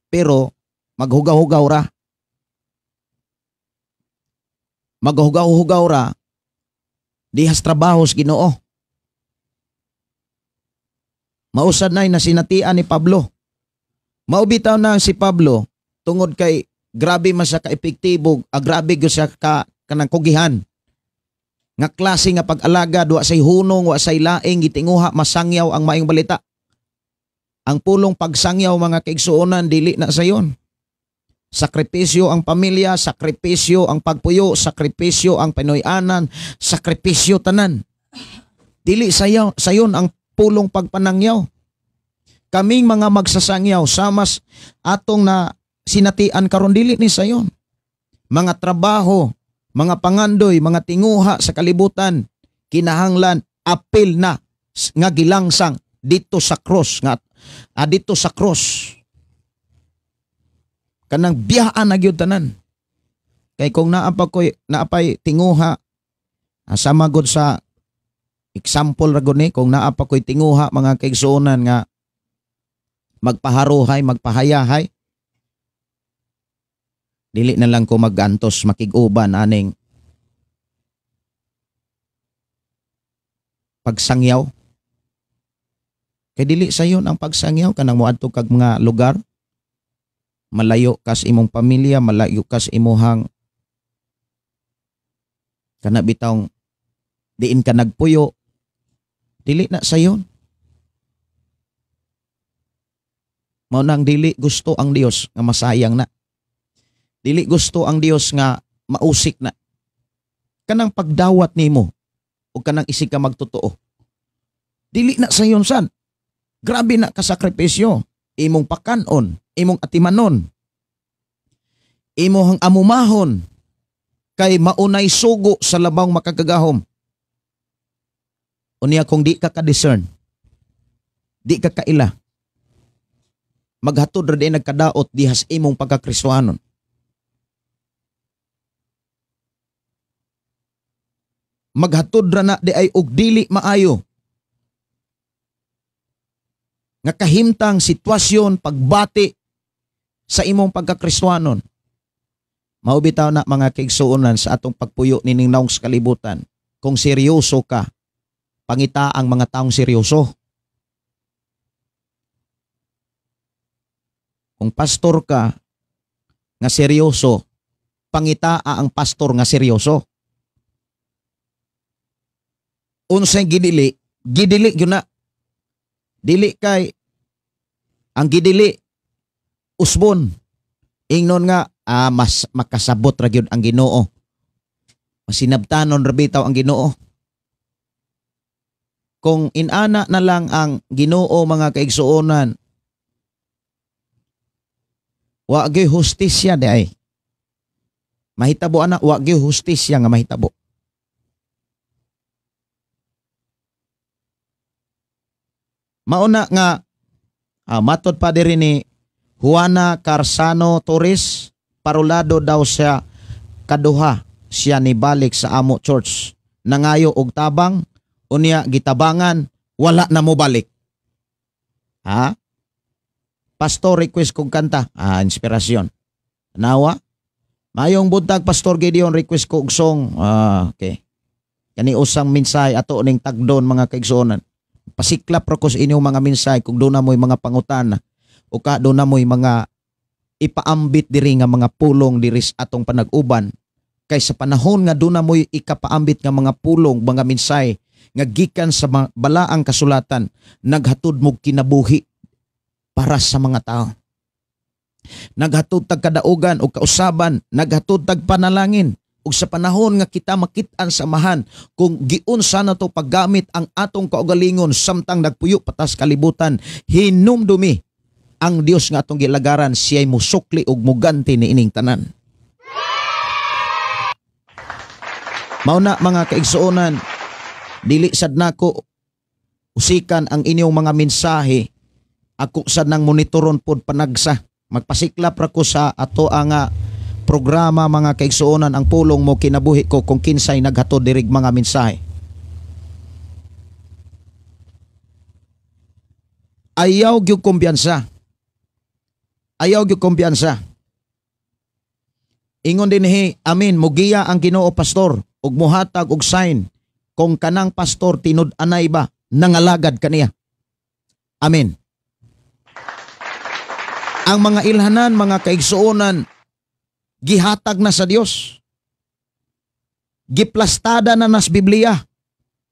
pero maghugaw-hugaw ra dihas trabahos Ginoo. Mausad na nasinatian ni Pablo. Maubitaw na si Pablo tungod kay grabe man sa kaepektibo, grabe gyud sa kanang kugihan. Nga klase nga pag-alaga, wa say hunong, wa say laing, gitinguha, masangyaw ang maayong balita. Ang pulong pagsangyaw mga kaigsuonan, dili na sayon. Sakripisyo ang pamilya, sakripisyo ang pagpuyo, sakripisyo ang pinoy-anan, sakripisyo tanan. Dili sayon ang pulong pagpanangyaw. Kaming mga magsasangyaw, samas atong na sinatian karon dili ni sayon. Mga trabaho, mga pangandoy, mga tinguha sa kalibutan, kinahanglan, apil na nga gilangsang dito sa cross dito sa cross. Kanang biyaan na gyud tanan. Kay kung naapay tinguha sama gud sa example ra gud ni kung naapa koy tinguha mga kaigsuonan nga magpaharuhay, magpahayahay. Dili na lang ko magantos makig-uban aning pagsangyaw. Kay dili sayon ang pagsangyaw kanang moadto kag mga lugar malayo kas imong pamilya, malayo kas imuhang kana bitawng diin ka nagpuyo. Dili na sayon. Mao nang dili gusto ang Dios nga masayang na. Dili gusto ang Dios nga mausik na. Kanang pagdawat nimo o kanang isig ka magtotoo. Dili na sayon san. Grabe na kasakripisyo. Imong pakanon, imong atimanon, imong amumahon, kay maunay sugo sa labang makagagahom. Unya kung di ka ka-discern, di ka kaila, maghatod ra di nagkadaot dihas imong pagkakristohanon. Maghatod ra na di ay og dili maayo nga kahimtang sitwasyon pagbati sa imong pagkakristohanon. Mao bitaw na mga kaigsuonan sa atong pagpuyo nining naong sa kalibutan. Kung seryoso ka, pangita ang mga taong seryoso. Kung pastor ka nga seryoso, pangita ang pastor nga seryoso. Unsay gidili gyud na. Dili kay ang gidili usbon. Ingnon nga mas makasabot ra gyud ang Ginoo. Masinabtanon ra bitaw ang Ginoo. Kung inana na lang ang Ginoo mga kaigsuonan, wa gyud hustisya di ay. Mahitabo ana wa gyud hustisya nga mahitabo. Mauna nga matod pa diri ni Juana Carsano Torres, parulado daw siya kaduha siya ni balik sa amo church. Nangayo og tabang, unya gitabangan, wala na mo balik. Ha? Pastor request kong kanta. Inspirasyon. Nawa? Mayong buntag Pastor Gideon request ko og song. Okay. Kani usang minsay ato ning tagdon mga kaigsuonan. Pasiklap ra ko sa inyong mga minsay kung doon na mo'y mga pangutan o ka doon na mo'y mga ipaambit diri nga mga pulong diris atong panag-uban kay sa panahon nga doon na mo'y ikapaambit nga mga pulong, mga minsay nga gikan sa balaang kasulatan naghatod mo kinabuhi para sa mga tao. Naghatod tag kadaugan o kausaban, naghatod tag panalangin. Ug sa panahon nga kita makit-an samahan kung giunsa na to paggamit ang atong kaugalingon samtang nagpuyo patas kalibutan, hinumdumi ang Dios nga atong gilagaran, siya'y musukli ug muganti ni ining tanan. Mao na mga kaigsuonan, dili sad nako usikan ang inyong mga mensahe, ako sad nang monitoron pod panagsa. Magpasiklap ra ko sa ato nga programa mga kaigsuonan, ang pulong mo kinabuhi ko kung kinsay naghatod dirig mga mensahe. Ayaw gyud kumpiyansa. Ayaw gyud kumpiyansa. Ingon dinhi, amin, mugiya ang Ginoo pastor ug mohatag og sign kung kanang pastor tinud-anay ba nangalagad kaniya. Amin. Ang mga ilhanan mga kaigsuonan gihatag na sa Dios. Giplastada na nas Biblia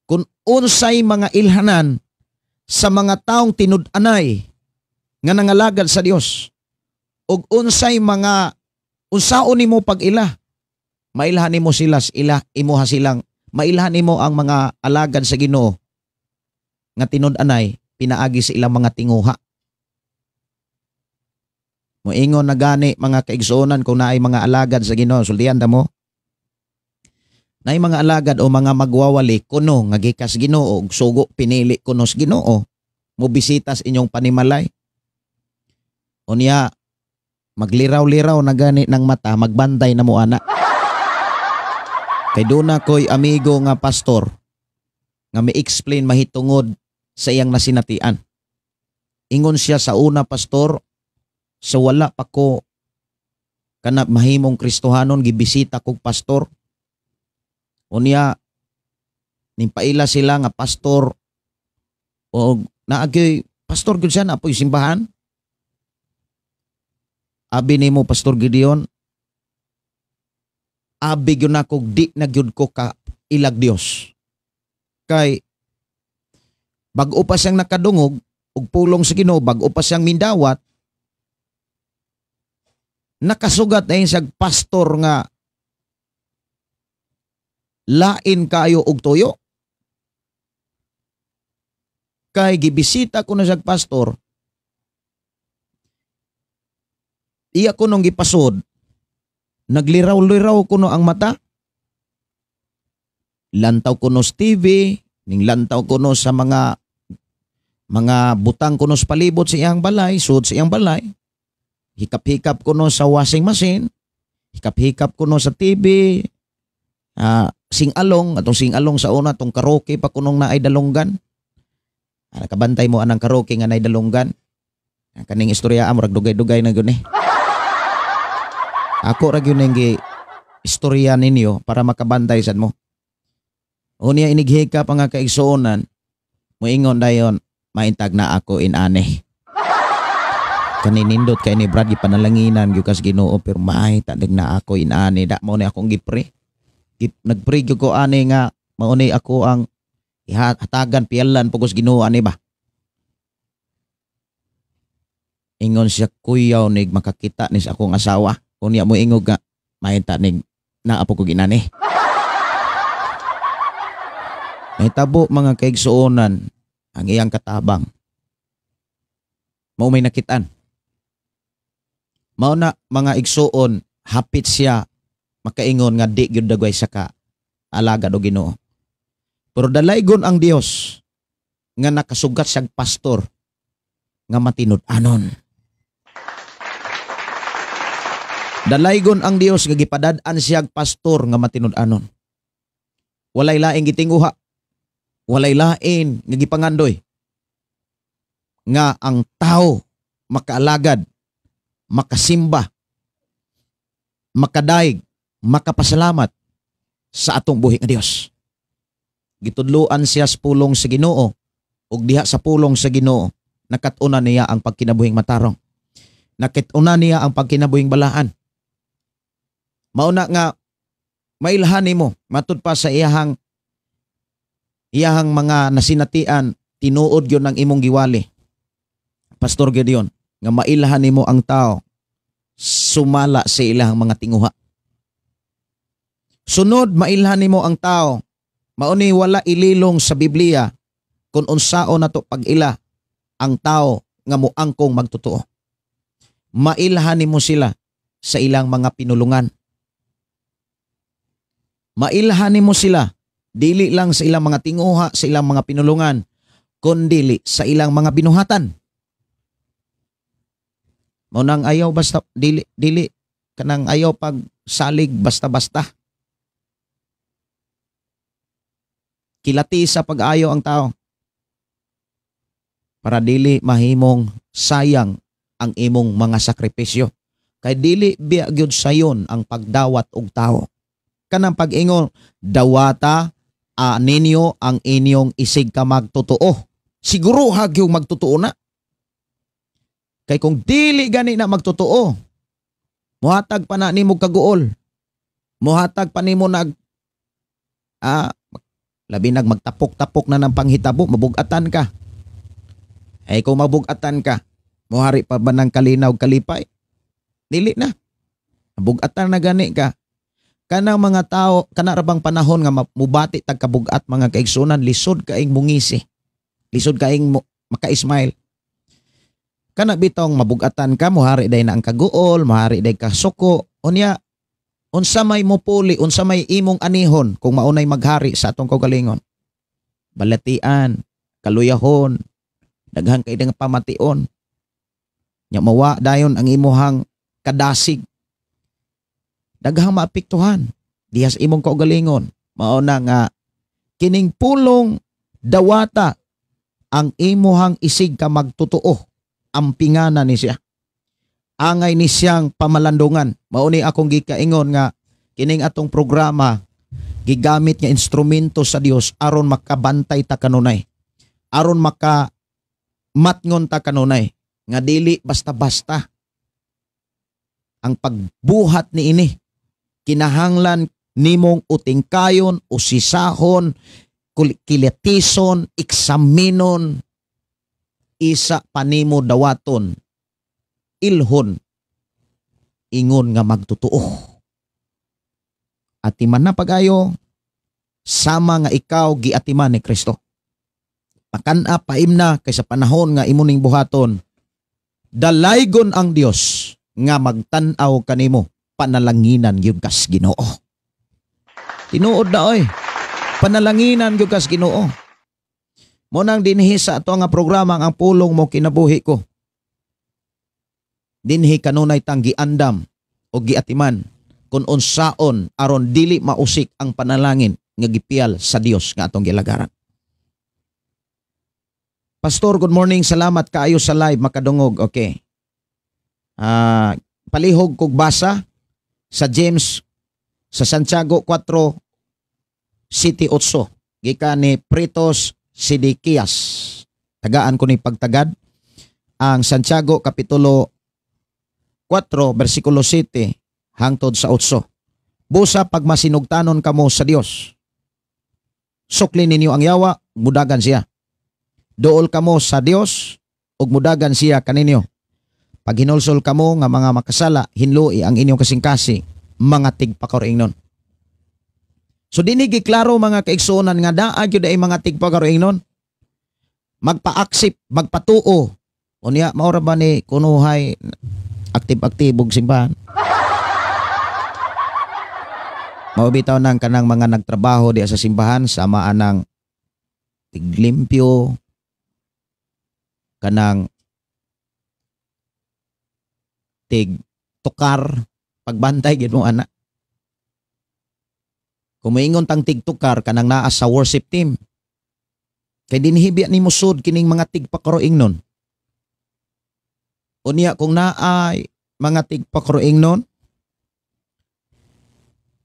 kung unsay mga ilhanan sa mga taong tinud-anay nga nangalagad sa Dios. Ug unsay mga unsaon nimo pag-ila. Mailhan nimo sila imuha silang mailhan nimo ang mga alagad sa Ginoo nga tinud-anay pinaagi sa ilang mga tinguha. Moingon na gani mga kaigsuonan kung naay mga alagad sa Ginoo, sultihan ta mo. Naay mga alagad o mga magwawali kuno nga gikas Ginoo ug sugo pinili kuno sa Ginoo, mo bisita sa inyong panimalay. Unya magliraw-liraw na gani ng mata, magbantay na mo ana. Kay doon na ko'y amigo nga pastor nga may explain mahitungod sa iyang nasinatian. Ingon siya sa una pastor, sa wala pa ko kana mahimong Kristohanon gibisita kog pastor. Unya nimpaila sila nga pastor o naagyoy Pastor gud siya na apoy simbahan. Abi nimo Pastor Gideon, abi gyud nako di na gyud ko ka ilag Dios. Kay bag-o pa siyang nakadungog og pulong sa Ginoo, bag-o pa siyang mindawat, nakasugat na siyang pastor nga lain kaayo og tuyo. Kay gibisita ko na siyang pastor, iya ko nung gipasod, nagliraw-liraw ko no ang mata, lantaw ko no sa TV, ning lantaw ko no sa mga butang ko no sa palibot sa iyang balay, sud sa iyang balay, hikap-hikap ko no sa washing machine, hikap-hikap ko no sa TV, sing-along, atong sing-along sa una, atong karaoke pa ko nung naay dalonggan. Nakabantay mo anang karaoke nga naay dalonggan. Kaning istorya amurag dugay-dugay na gyud eh. Ako ra gyud ning istorya ninyo para makabantay sad mo. Unya inighika pa nga kaigsuonan, moingon dayon maintag na ako inane. Kaninindot kay ni Brad gipanalanginan gyud kas Ginoo pero maitag na ako inane, da mo ni akong gipre. Nagpre gyud ko ani nga mao ni ako ang ihatagan pialan pugos Ginoo ani ba. Ingon siya kuyaw nig makakita ni sa akong asawa. Unya mo ingog nga mahita nig naapo ko ginani. Nahitabo mga kaigsuonan ang iyang katabang. Mao may nakitaan. Mao na mga igsuon hapit siya makaingon nga di gyud dagway sa ka alagad o Ginoo. Pero dalaygon ang Dios nga nakasugat siyang pastor nga matinud-anon. Dalaygon ang Dios nga gipadad-an siyang pastor nga matinud-anon. Walay laing gitinguha. Walay lain nga gipangandoy. Nga ang tao makaalagad, makasimba, makadaig, makapasalamat sa atong buhi nga Dios. Gitudloan siya sa pulong sa Ginoo ug diha sa pulong sa Ginoo nakatuna niya ang pagkinabuhing matarong. Nakituna niya ang pagkinabuhing balaan. Mauna nga mailhan nimo matud pa sa iyahang mga nasinatian tinuod gyud ng imong giwali. Pastor Gideon, nga mailhan nimo ang tao sumala sa ilang mga tinguha. Sunod mailhan nimo ang tao mao ni wala ililong sa Biblia kung unsaon nato pag-ila ang tao nga moangkong magtotoo. Mailhan nimo sila sa ilang mga pinulungan. Mailhan nimo sila dili lang sa ilang mga tinguha, sa ilang mga pinulungan, kundi sa ilang mga binuhatan. Mao nang ayaw basta dili kanang ayaw pag salig basta-basta. Kilati sa pag-ayo ang tao para dili mahimong sayang ang imong mga sakripisyo. Kay dili biya gyud sayon ang pagdawat og tao. Kanang pag-ingon dawata ninyo ang inyong isig ka magtotoo. Siguro hagyong magtotoo na. Kay kung dili gani na magtotoo, muhatag pa na nimo kaguol. Muhatag pa nimo labi magtapok-tapok na ng panghitabo, mabugatan ka. Ay kung mabugatan ka, muhari pa ba ng kalinaw kalipay? Dili na. Mabugatan na gani ka. Kanang mga tao, kanarabang panahon nga mubati tagkabugat mga kaigsunan, lisod kaing mungisi. Lisod kaing maka-smile. Kana bitong mabugatan ka, muhari day na ang kaguol, muhari day ka suko. Unya, unsa may mupuli, unsa may imong anihon kung maunay maghari sa atong kaugalingon. Balatian, kaluyahon, daghan kay nga pamation. Nya mawa dayon ang imuhang kadasig. Daghang maapektuhan diha sa imong kaugalingon. Mao na nga kining pulong dawata ang imuhang isig ka magtotoo. Ampingana ni siya. Angay ni siyang pamalandungan. Mao ni akong gikaingon nga kining atong programa gigamit nga instrumento sa Dios aron makabantay ta kanunay. Aron matngon ta kanunay nga dili basta-basta ang pagbuhat ni ini. Kinahanglan nimong utingkayon, usisahon, kiletison, eksaminon, isa panimo dawaton, ilhon, ingon nga magtutuo. Atiman na pagayo, sama nga ikaw giatiman ni Kristo. Pakana paimna kaysa panahon nga imo ning buhaton, dalaygon ang Dios nga magtan-aw kanimo, panalanginan gyud kas Ginoo. Tinuod na oy. Panalanginan gyud kas Ginoo. Mo nang dinhi sa ato nga programa ang pulong mo kinabuhi ko. Dinhi kanunay tang giandam o giatiman kung unsaon aron dili mausik ang panalangin nga gipiyal sa Dios nga atong gilagaran. Pastor, good morning. Salamat kaayo sa live makadungog. Okay. Palihog kog basa sa James sa Santiago 4 City 8 gikan ni Pritos Sidikias. Tagaan ko ni pagtagad ang Santiago kapitulo 4 bersikulo 7 hangtod sa 8. Busa pag masinugtanon kamo sa Dios, suklin ninyo ang yawa, mudagan siya. Dool kamo sa Dios ug mudagan siya kaninyo. Pag hinulsol kamo nga mga makasala, hinlui ang inyong kasingkasi, mga tigpakaroingnon. So dinigi klaro mga kaigsuonan nga daa gyud ay mga tigpakaroingnon. Magpa-aksip, magpatuo. Unya maura ba ni kunuhay aktif-aktibog simbahan? Maubitaw nang kanang mga nagtrabaho di sa simbahan sama anang tiglimpyo, kanang tig tukar, pagbantay gid mo ana. Kumaingon tang tig tukar kanang naa sa worship team. Kay dinhibiya ni musud kining mga tigpakaroingnon. Unya kung naay mga tigpakaroingnon,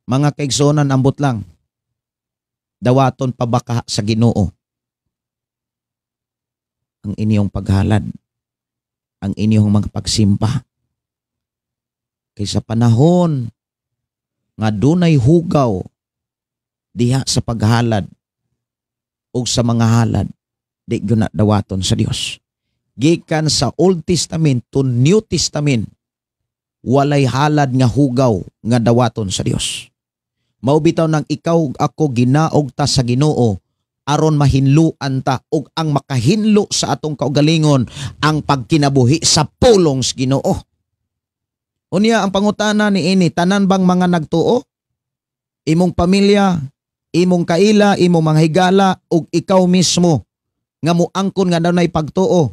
mga kaigsonan ambot lang, dawaton pabaka sa Ginoo ang inyong paghalad, ang inyong mga pagsimpa. Kaysa panahon nga dunay hugaw diha sa paghalad o sa mga halad, di gyud na dawaton sa Dios. Gikan sa Old Testament to New Testament, walay halad nga hugaw nga dawaton sa Dios. Maubitaw nang ikaw ako ginaog ta sa Ginoo aron mahinluan ta ug ang makahinlo sa atong kaugalingon ang pagkinabuhi sa pulong sa Ginoo. Unya ang pangutana ni ini, tanan bang mga nagtuo? Imong pamilya, imong kaila, imong mga higala ug ikaw mismo nga muangkon nga dunay pagtuo.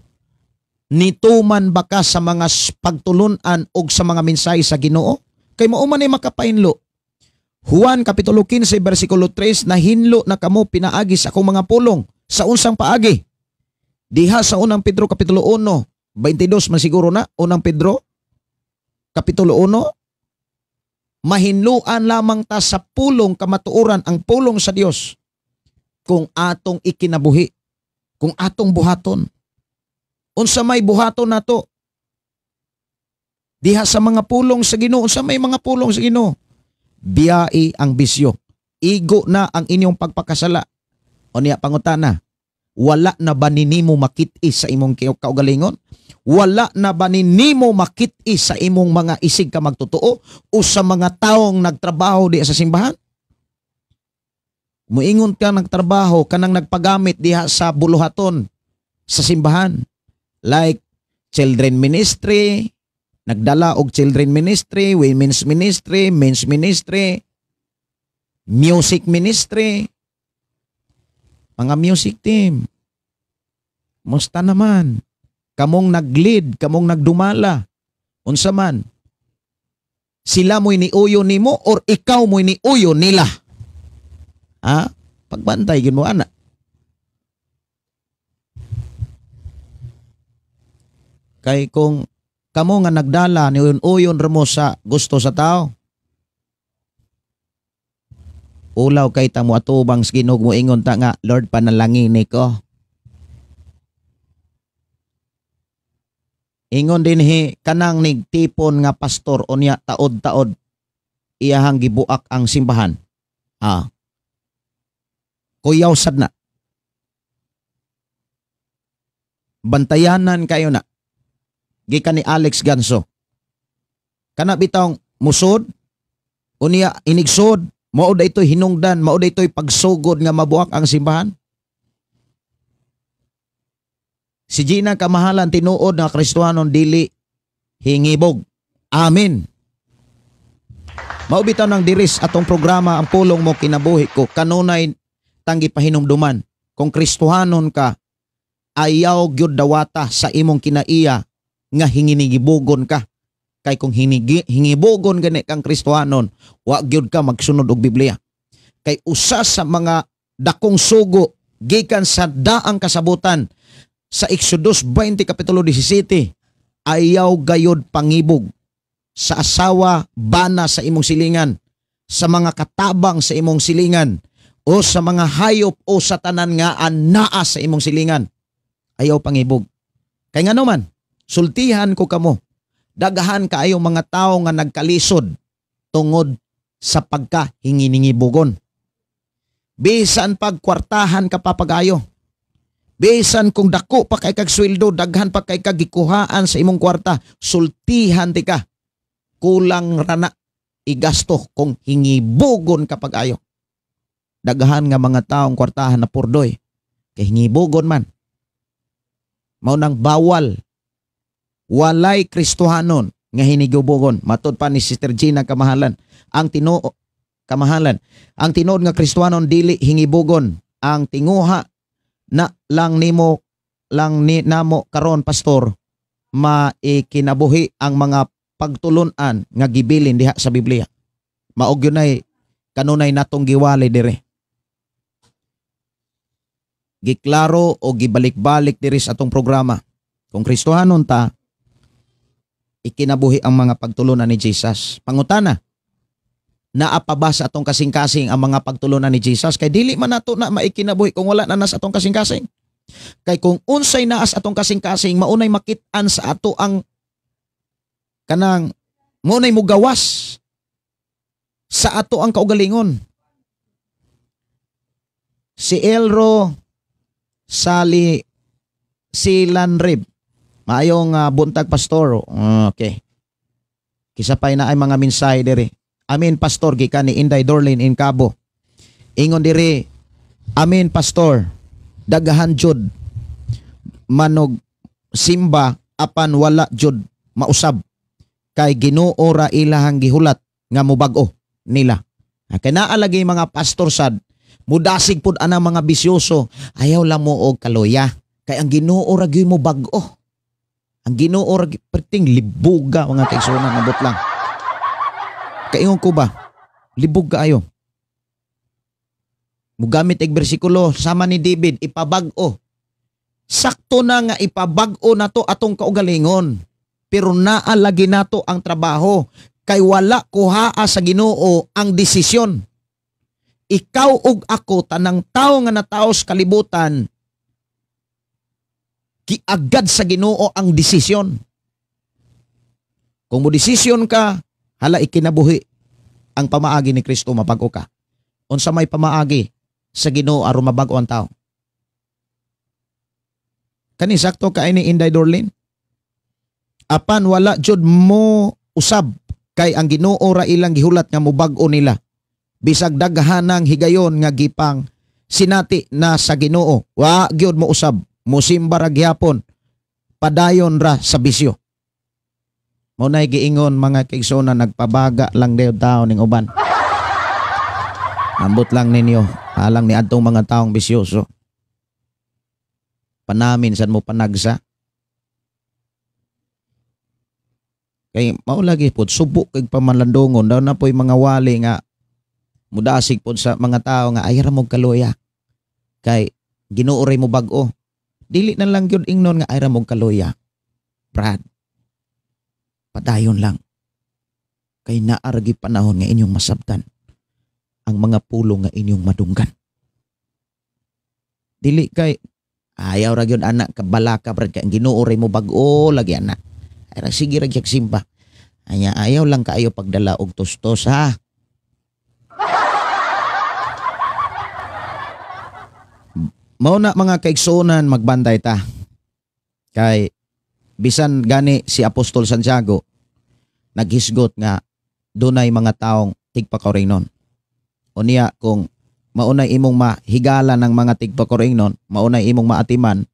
Nituman ba ka sa mga pagtulunan ug sa mga mensahe sa Ginoo? Kay mao man ay makapahinlo. Juan kapitulo 15 bersikulo 3, nahinlo na kamo pinaagi sa akong mga pulong. Sa unsang paagi? Diha sa unang Pedro kapitulo 1, 22 man siguro na, unang Pedro kapitulo 1, mahinluan lamang ta sa pulong kamatuoran, ang pulong sa Dios, kung atong ikinabuhi, kung atong buhaton. Unsa may buhaton nato? Diha sa mga pulong sa Ginoo, unsa may mga pulong sa Ginoo? Biyai ang bisyo. Igo na ang inyong pagpakasala. O niya pangutana, wala na ba ninimo makit-i sa imong kaugalingon? Wala na ba ninimo makit-i sa imong mga isig ka magtotoo o sa mga taong nagtrabaho di sa simbahan? Muingon ka nagtrabaho, kanang nagpagamit diha sa buluhaton sa simbahan. Like children ministry, nagdala og children ministry, women's ministry, men's ministry, music ministry, mga music team. Musta naman? Kamong nag-lead, kamong nagdumala. Unsa man? Sila mo'y niuyo nimo or ikaw mo'y niuyo nila? Ha? Pagbantay gid mo ana. Kay kung kamo nga nagdala ni uyon remo sa gusto sa tao, ulaw kay ta mo atubang sa Ginoo mo ingon ta nga, Lord panalangin ko. Ingon dinhi kanang nigtipon nga pastor unya taod-taod iyahang gibuak ang simbahan. Kuyaw sad na. Bantayanan kayo na. Gikan ni Alex Ganso. Kana bitawng musod unya inigsod, mao daytoy hinungdan, mao daytoy pagsugod nga mabuak ang simbahan. Si Gina kamahalan tinuod nga Kristohanon dili hingibog. Amen. Mao bitaw nang diris atong programa ang pulong mo kinabuhi ko kanunay tanggi pahinumduman. Kung Kristohanon ka, ayaw gyud dawata sa imong kinaiya nga hinginigibugon ka. Kay kung hingibugon gani kang Kristohanon, wa gyud ka magsunod og Biblia. Kay usa sa mga dakong sugo gikan sa daang kasabutan sa Exodus 20 kapitulo 17, ayaw gayod pangibog sa asawa, bana sa imong silingan, sa mga katabang sa imong silingan, o sa mga hayop o sa tanan nga anaa sa imong silingan. Ayaw pangibog. Kay nga naman, sultihan ko kamo, dagahan kaayo mga tao nga nagkalisod tungod sa pagkahinginingibugon. Bisan pagkwartahan ka papagayo. Bisan kung dako pa kay kag sweldo, daghan pa kay kag gikuhaan sa imong kwarta, sultihan ti ka. Kulang rana igasto kung hingibugon ka pag-ayo. Daghan nga mga taong kwartahan na purdoy kay hingibugon man. Mao nang bawal. Walay Kristohanon nga hinigibugon. Matod pa ni Sister Gina kamahalan. Ang tinuod nga Kristohanon dili hingibugon. Ang tinguha na lang nimo namo karon pastor maikinabuhi ang mga pagtulunan nga gibilin diha sa Biblia. Maog yun ay kanunay natong giwali dire. Giklaro o gibalik-balik diri sa atong programa. Kung Kristohanon ta, ikinabuhi ang mga pagtulunan ni Jesus. Pangutana, naapabasa atong kasing-kasing ang mga pagtulunan ni Jesus kay dili man nato na maikinabuhi kung wala na nas atong kasing-kasing. Kay kung unsay naas atong kasing-kasing maunay makit-an sa ato ang kanang maunay mo gawas sa ato ang kaugalingon. Si Elro Silanrib, maayong buntag pastor. Okay. Kisapay na ay mga mensahe diri. Amen pastor gikan ni Inday Dorlin in Cabo. Ingon diri, amen pastor. Dagahan jud manog simba apan wala jud mausab. Kay Ginoo ra ilahang gihulat nga mobag-o nila. Kay naa lagi mga pastor sad mudasig pud anang mga bisyoso, ayaw lang mo og kaloya. Kay ang Ginoo ra gyud mo bag-o. Ang Ginoo ra perting libuga mga kaigsunan nabot lang. Kaingon ko ba? Libog kaayo. Mugamit ig bersikulo sama ni David, ipabag-o. Sakto na nga ipabag-o na to atong kaugalingon. Pero naa lagi nato ang trabaho. Kay wala kuhaa sa Ginoo ang desisyon. Ikaw ug ako, tanang tao nga nataos kalibutan, kiagad sa Ginoo ang desisyon. Kung mo desisyon ka, hala ikinabuhi ang pamaagi ni Kristo mabag-o ka. Unsa may pamaagi sa Ginoo aron mabag-o ang tao. Kani sakto ka ni Inday Dorlin. Apan wala jud mo usab kay ang Ginoo ra ilang gihulat nga mobag-o nila. Bisag daghanang higayon nga gipang sinati na sa Ginoo. Wa gyud mo usab, musimba ra gyapon. Padayon ra sa bisyo. Mao nay giingon mga kaigsoon nagpabaga lang dayon tao ning uban. Ambot lang ninyo, alang ni adtong mga taong bisyoso. Panamin san mo panagsa. Kay mao lagi pud subok kay pamanlandongon daw na po'y mga wali nga mudasig pud sa mga tao nga ay ra mo kaloya. Kay Ginoo ray mo bag-o. Dili na lang gyud ingnon nga ay ra mo kaloya. Brad, padayon lang. Kay naaragi panahon nga inyong masabtan ang mga pulong nga inyong madunggan. Dili kay ayaw ra gyud anak kabalaka brad kay Ginoo ray mo bag-o lagi anak. Ay sige ra gyud simba. Anya ayaw lang kaayo pagdala og tustos ha. Mao na mga kaigsunan magbantay ta. Kay bisan gani si Apostol Santiago naghisgot nga dunay mga taong tigpakoringnon. Unya kung maunay imong mahigala ng mga tigpakoringnon, maunay imong maatiman,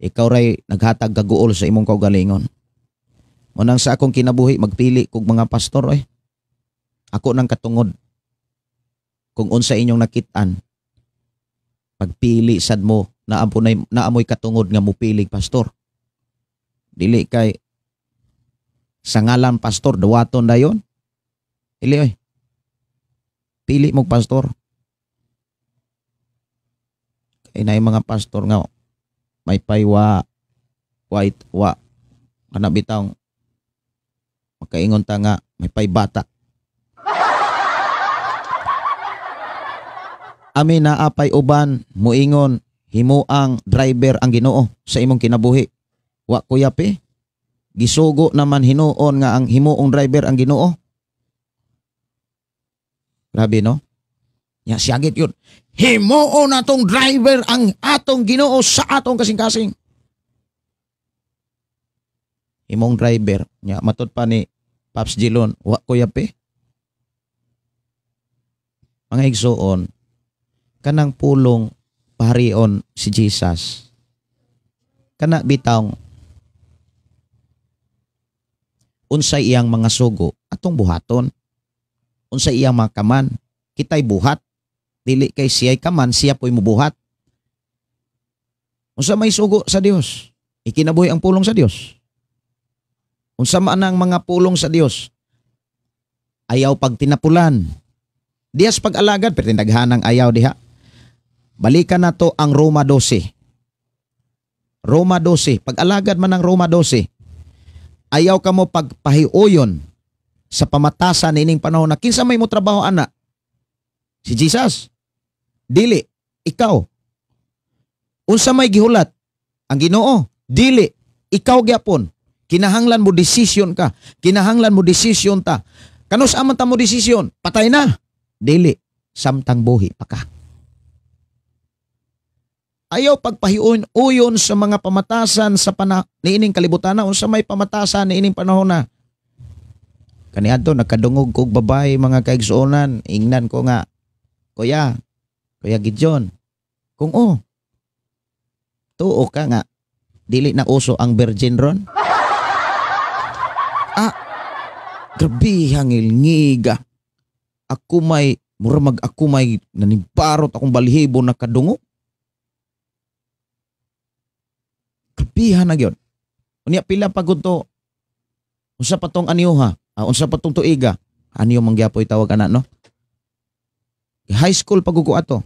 ikaw ray naghatag kaguol sa imong kaugalingon. Munang sa akong kinabuhi magpili kog mga pastor oy. Ako nang katungod. Kung unsa inyong nakitaan, pagpili sad mo naamoy katungod nga mupili pastor. Dili kay sa ngalan pastor dawaton dayon. Dili oy. Pili mo pastor. Kay na mga pastor nga may paywa white wa kana bitaw makaingon ta nga may paybata. Ami na apay uban muingon himuang driver ang Ginoo sa imong kinabuhi. Wa kuyapi. Gisugo naman hinuon nga ang himuong driver ang Ginoo. Grabe no? Ya siyagit yun. Himuon atong driver ang atong Ginoo sa atong kasing-kasing. Himong driver. Ya matud pa ni Paps Gilon. Wa kuyapi. Mga igsuon, kanang pulong paharion si Jesus. Kana bitang unsay iyang mga sugo atong buhaton. Unsay iyang mga kaman, kitay buhat. Dili kay siya'y kaman, siya po'y mubuhat. Unsa may sugo sa Dios, ikinabuhi ang pulong sa Dios. Unsa man ang mga pulong sa Dios, ayaw pag tinapulan. Diyas pag-alagad, pero tinaghanang ayaw diha. Balikan na to ang Roma 12. Roma 12, pag-alagad man ang Roma 12, ayaw ka mo pagpahiuyon sa pamatasan nining panahon na kinsa may mo trabaho ana? Si Jesus. Dili, ikaw. Unsa may gihulat? Ang Ginoo. Dili, ikaw gyapon. Kinahanglan mo desisyon ka. Kinahanglan mo desisyon ta. Kanus aman ta mo desisyon? Patay na. Dili, samtang buhi pa ka. Ayaw pagpahiuyon sa mga pamatasan sa niining kalibutan na unsa may pamatasan niining panahon na. Kaniadto nagkadungog kog babae mga kaigsuonan, ingnan ko nga, Kuya Gideon, kung tuo ka nga, dili na uso ang virgin ron? Grabe hangil ngiga. Ako may nanibarot akong balihibo na kadungog. Grabihan na gyud. Unya pila pagud to. Unsa pa tong aniyo ha? Unsa pa tong tuiga? Aniyo mangyapoy tawag ana no? High school pagugo ato.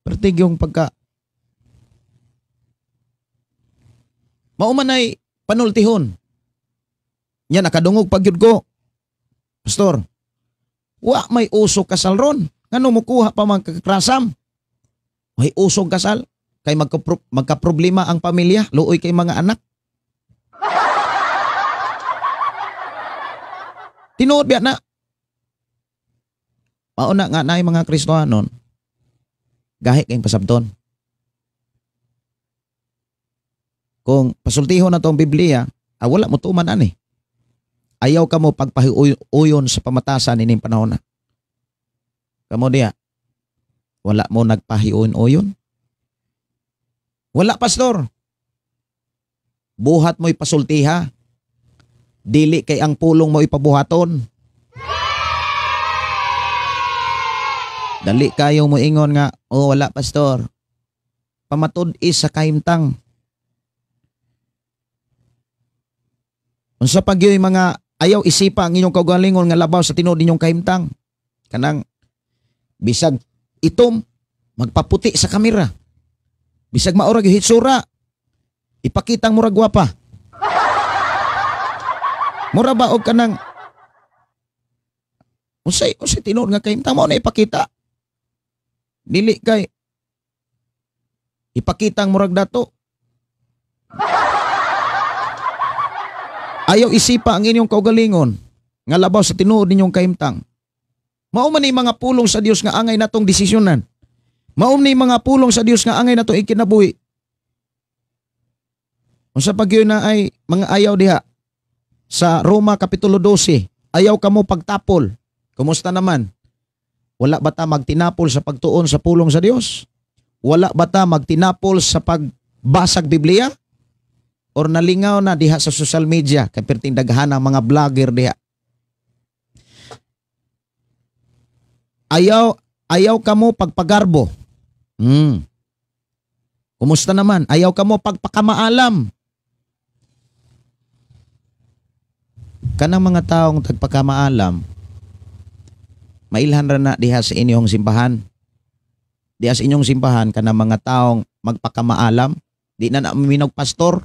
Pertig yung pagka maumanay panultihon. Nya nakadungog pagyud ko. Pastor, wa may uso kasal ron. Ngano mo kuha pa man kakrasam? May usog kasal kay magkaproblema ang pamilya, luoy kay mga anak. Tinuod biya na. Mauna nga na mga Kristohanon, gahi kayong pasabton. Kung pasultihon na tong Biblia, wala mo tuman ani. Ayaw ka mo pagpahiuyon sa pamatasan ining panahon na. Kamo diya, wala mo nagpahiuyon-uyon? Wala, pastor. Buhat mo'y pasultiha. Dili kay ang pulong mo ipabuhaton. Dali kayo mo ingon nga, wala, pastor. Pamatud is sa kahimtang. Unsa pag yung mga ayaw isipa ang inyong kaugalingon nga labaw sa tinuod ninyong kahimtang. Kanang bisag itom, magpaputi sa kamera. Bisag maurag yung hitsura, ipakitang murag gwapa. Mura ba og kanang unsay tinuod nga kahimtang mo na ipakita. Dili kay ipakitang murag dato. Ayaw isipa ang inyong kaugalingon nga labaw sa tinuod ninyong kahimtang. Mao man ni mga pulong sa Dios nga angay natong desisyonan. Mao ni mga pulong sa Dios nga angay natong ikinabuhi. Unsa pag yun na ay mga ayaw diha sa Roma Kapitulo 12, ayaw kamo pagtapol. Kumusta naman? Wala ba ta magtinapol sa pagtuon sa pulong sa Dios? Wala ba ta magtinapol sa pagbasag Biblia? Or nalingaw na diha sa social media kay perting daghan ang mga vlogger diha. Ayaw kamo pagpagarbo. Kumusta naman? Ayaw kamo pagpakamaalam. Kanang mga taong tagpakamaalam, mailhan ra na diha sa inyong simbahan. Diha sa inyong simbahan kanang mga taong magpakamaalam, di na minog pastor.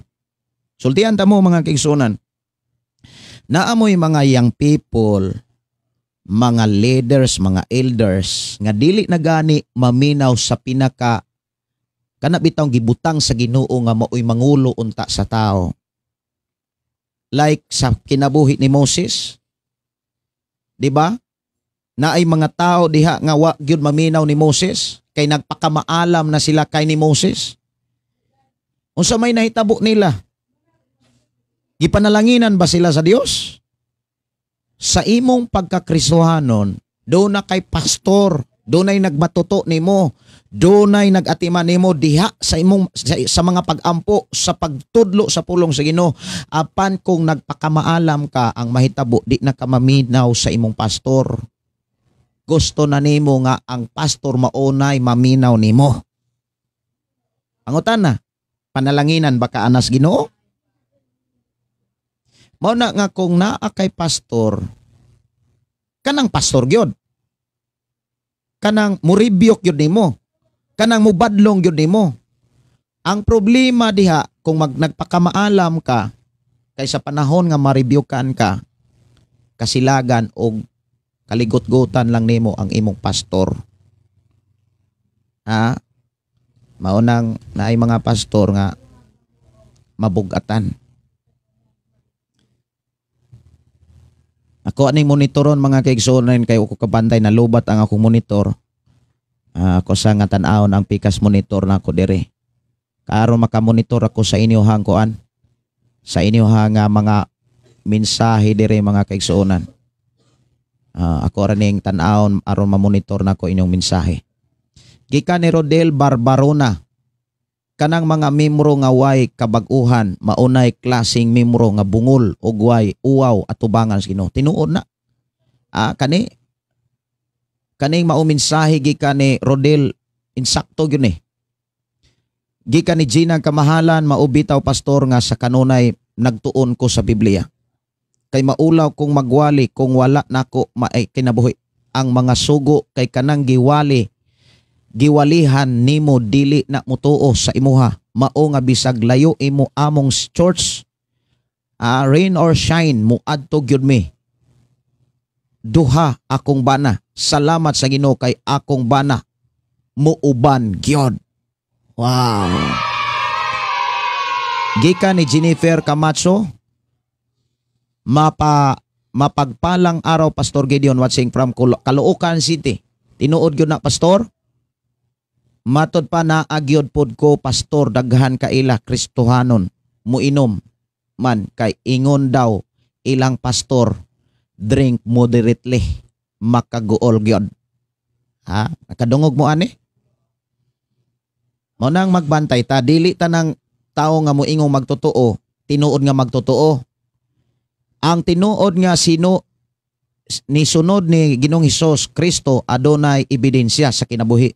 Sultihan ta mo mga kaigsunan. Naamoy mga young people, mga leaders, mga elders nga dili na gani maminaw sa pinaka kana bitaw gibutang sa Ginoo nga maoy mangulo unta sa tao. Like sa kinabuhi ni Moses. 'Di ba? Naay mga tao diha nga wa gyud maminaw ni Moses kay nagpakamaalam na sila kay ni Moses. Unsa may nahitabo nila? Gipanalanginan ba sila sa Dios? Sa imong pagkakristohanon, do na kay pastor, do nay nagmatuto nimo, do nay nagatiman nimo diha sa imong sa mga pagampo sa pagtudlo sa pulong sa Ginoo. Apan kung nagpakamaalam ka, ang mahitabo di na ka maminaw sa imong pastor. Gusto na nimo nga ang pastor maunay maminaw nimo. Ang utana, panalanginan ba ka anas Ginoo? Mao na nga kung naa kay pastor, kanang pastor gyud. Kanang muribyok gyud nimo. Kanang mubadlong gyud nimo. Ang problema diha kung nagpakamaalam ka kay sa panahon nga maribyukan ka, kasilagan og kaligot-gutan lang nimo ang imong pastor. Ha? Mao nang naay mga pastor nga mabugatan. Ako aning monitoron mga kaigsunan kay ko kabantay na lubat ang akong monitor. Ako sa nga tan-awon ang pikas monitor na ako dire. Karon makamonitor ako sa inyo hang kuan. Sa inyo hang mga mensahe dire mga kaigsunan. Ako raning tan-awon aron mamonitor nako inyong mensahe. Gikan ni Rodel Barbarona. Kanang mga membro nga way kabag-uhan, maunay klaseng membro nga bungol ug way uwaw at tubangan sa Ginoo. Tinuod na. Kaning maumensahe gikan ni Rodel insakto gyud ni. Gikan ni Gina Kamahalan, maubitaw pastor nga sa kanunay nagtuon ko sa Biblia. Kay maulaw kong magwali kung wala nako kinabuhi. Ang mga sugo kay kanang giwalihan nimo dili na mutuo sa imuha. Mao nga bisag layo imo among church, rain or shine, muadto gyud mi. Duha akong bana. Salamat sa Ginoo kay akong bana muuban gyud. Wow. Gikan ni Jennifer Camacho, mapagpalang araw Pastor Gideon watching from Caloocan City. Tinuod gyud na pastor. Matod pa na agyod pod ko pastor daghan kaila Kristohanon muinom man kay ingon daw ilang pastor drink moderately makaguol gyud. Nakadungog mo ani? Mao nang magbantay ta, dili ta nang tao nga moingong magtotoo, tinuod nga magtotoo. Ang tinuod nga ni sunod ni Ginoong Hesus Kristo adunay ebidensya sa kinabuhi.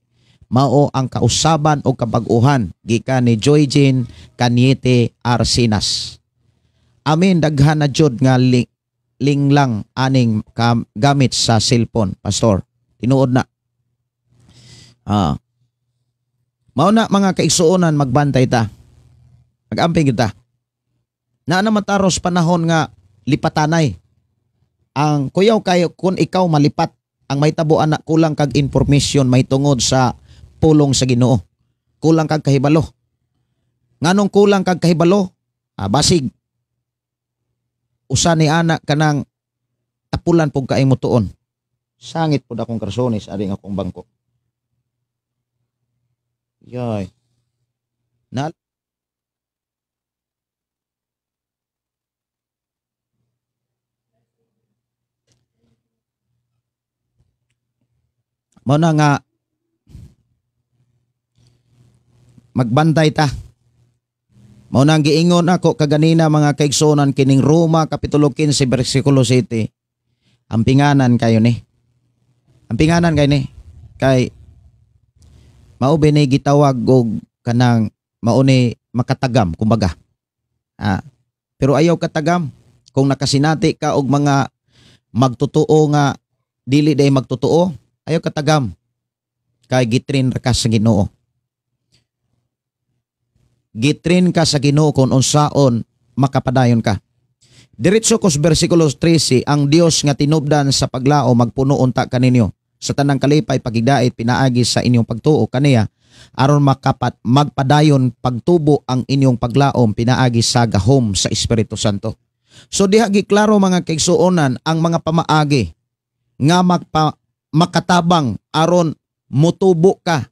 Mao ang kausaban o kabag-uhan gikan ni Joy Jean Caniete Arsinas. Amin daghan na jud nga linglang aning gamit sa cellphone, pastor. Tinuod na. Mao na mga kaigsuonan, magbantay ta. Mag-amping kita. Na mataros panahon nga lipatanay. Ang kuyaw kayo kung ikaw malipat, ang may tabuan na kulang kag informasyon may tungod sa pulong sa Ginoo. Kulang kag kahibalo. Nganong kulang kag kahibalo? Basig usa ni anak kanang tapulan pug kaay mo tuon. Sangit pud akong karsones ari akong bangko. Yoy. Na mo na nga magbantay ta. Mao nang giingon ako kaganina mga kaigsunan kining Roma kapitulo 15 bersikulo 7. Ampinganan kayo ni. Ampinganan kayo ni. Kay mao bini gitawag og kanang mao ni makatagam kumbaga. Pero ayaw katagam kung nakasinati ka og mga magtotoo nga dili day magtotoo, ayaw katagam. Kay gitrin ra ka sa Ginoo. Gitrin ka sa Ginoo kung unsaon makapadayon ka. Diretso ko sa versikulo 13, ang Dios nga tinubdan sa paglao magpuno unta kaninyo sa tanang kalipay pagigdait pinaagi sa inyong pagtuo kaniya aron magpadayon pagtubo ang inyong paglaom pinaagi sa gahom sa Espiritu Santo. So diha giklaro mga kaigsuonan ang mga pamaagi nga makatabang aron mutubo ka,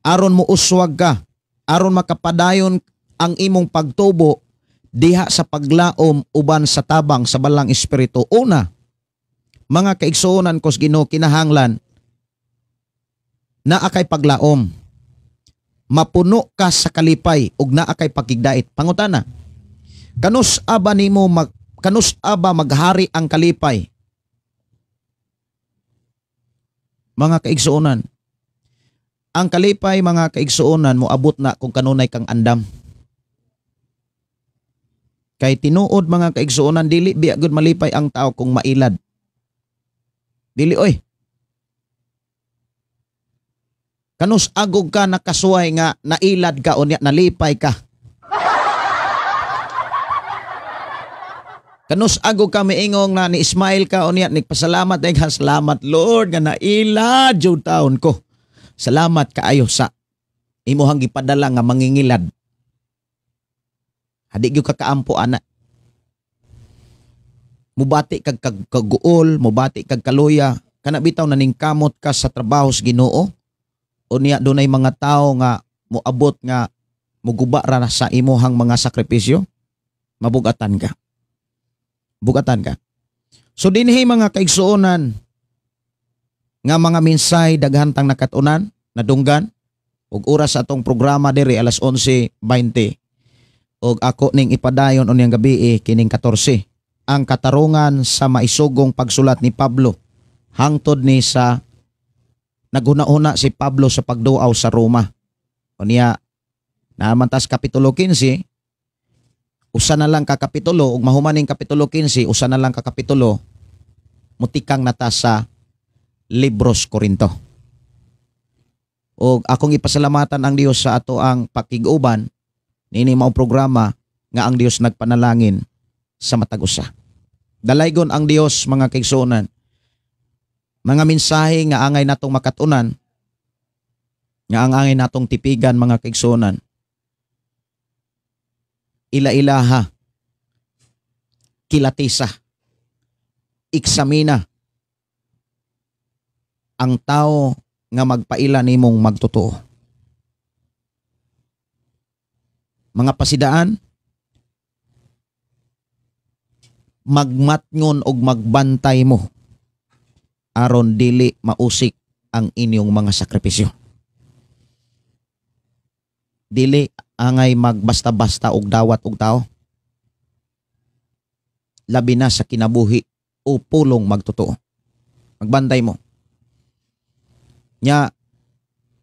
aron muuswag ka, aron makapadayon ang imong pagtubo diha sa paglaom uban sa tabang sa balang espiritu. Una, mga kaigsuonan kos Ginoo kinahanglan naa kay paglaom. Mapuno ka sa kalipay ug naa kay pagigdait. Pangutana, kanus aba maghari ang kalipay? Mga kaigsuonan, ang kalipay mga kaigsuonan moabot na kung kanunay kang andam. Kay tinuod mga kaigsuonan dili biya gud malipay ang tao kung mailad. Dili oy. Kanus agog ka nakasuway nga nailad ka o nalipay ka. Kanus agog ka miingong na ni-smile ka o niya nagpasalamat ay salamat Lord nga nailad jud taon ko. Salamat kaayo sa imuhang gipadala nga mangingilad. Hadi gyud ka kaampo ana. Mubati kag kaguol, mubati kag kaluya, kana bitaw naningkamot ka sa trabaho sa Ginoo. O niya dunay mga tao nga moabot nga muguba ra sa imuhang mga sakripisyo, mabugatan ka. Bugatan ka. So dinhi mga kaigsuonan nga mga minsay daghan tang nakatunan, nadunggan ug oras sa atong programa diri alas 11:20. Og ako ning ipadayon unyang gabi kining 14. Ang katarungan sa maisugong pagsulat ni Pablo hangtod ni sa naghuna-una si Pablo sa pagduaw sa Roma. Unya naman tas kapitulo 15, usa na lang ka kapitulo ug mahumaning kapitulo 15, usa na lang ka kapitulo mutikang nata sa Libros Korinto. Og akong ipasalamatan ang Dios sa ato ang pakiguban nini mao programa nga ang Dios nagpanalangin sa matag usa. Dalaygon ang Dios mga kaigsuonan. Mga mensahe nga angay natong makatunan, nga angay natong tipigan mga kaigsuonan. Ila-ilaha, kilatisa, iksamina ang tao nga magpaila nimong magtotoo. Mga pasidaan, magmatngon og magbantay mo aron dili mausik ang inyong mga sakripisyo. Dili angay magbasta-basta og dawat og tao. Labi na sa kinabuhi o pulong magtotoo. Magbantay mo. Nya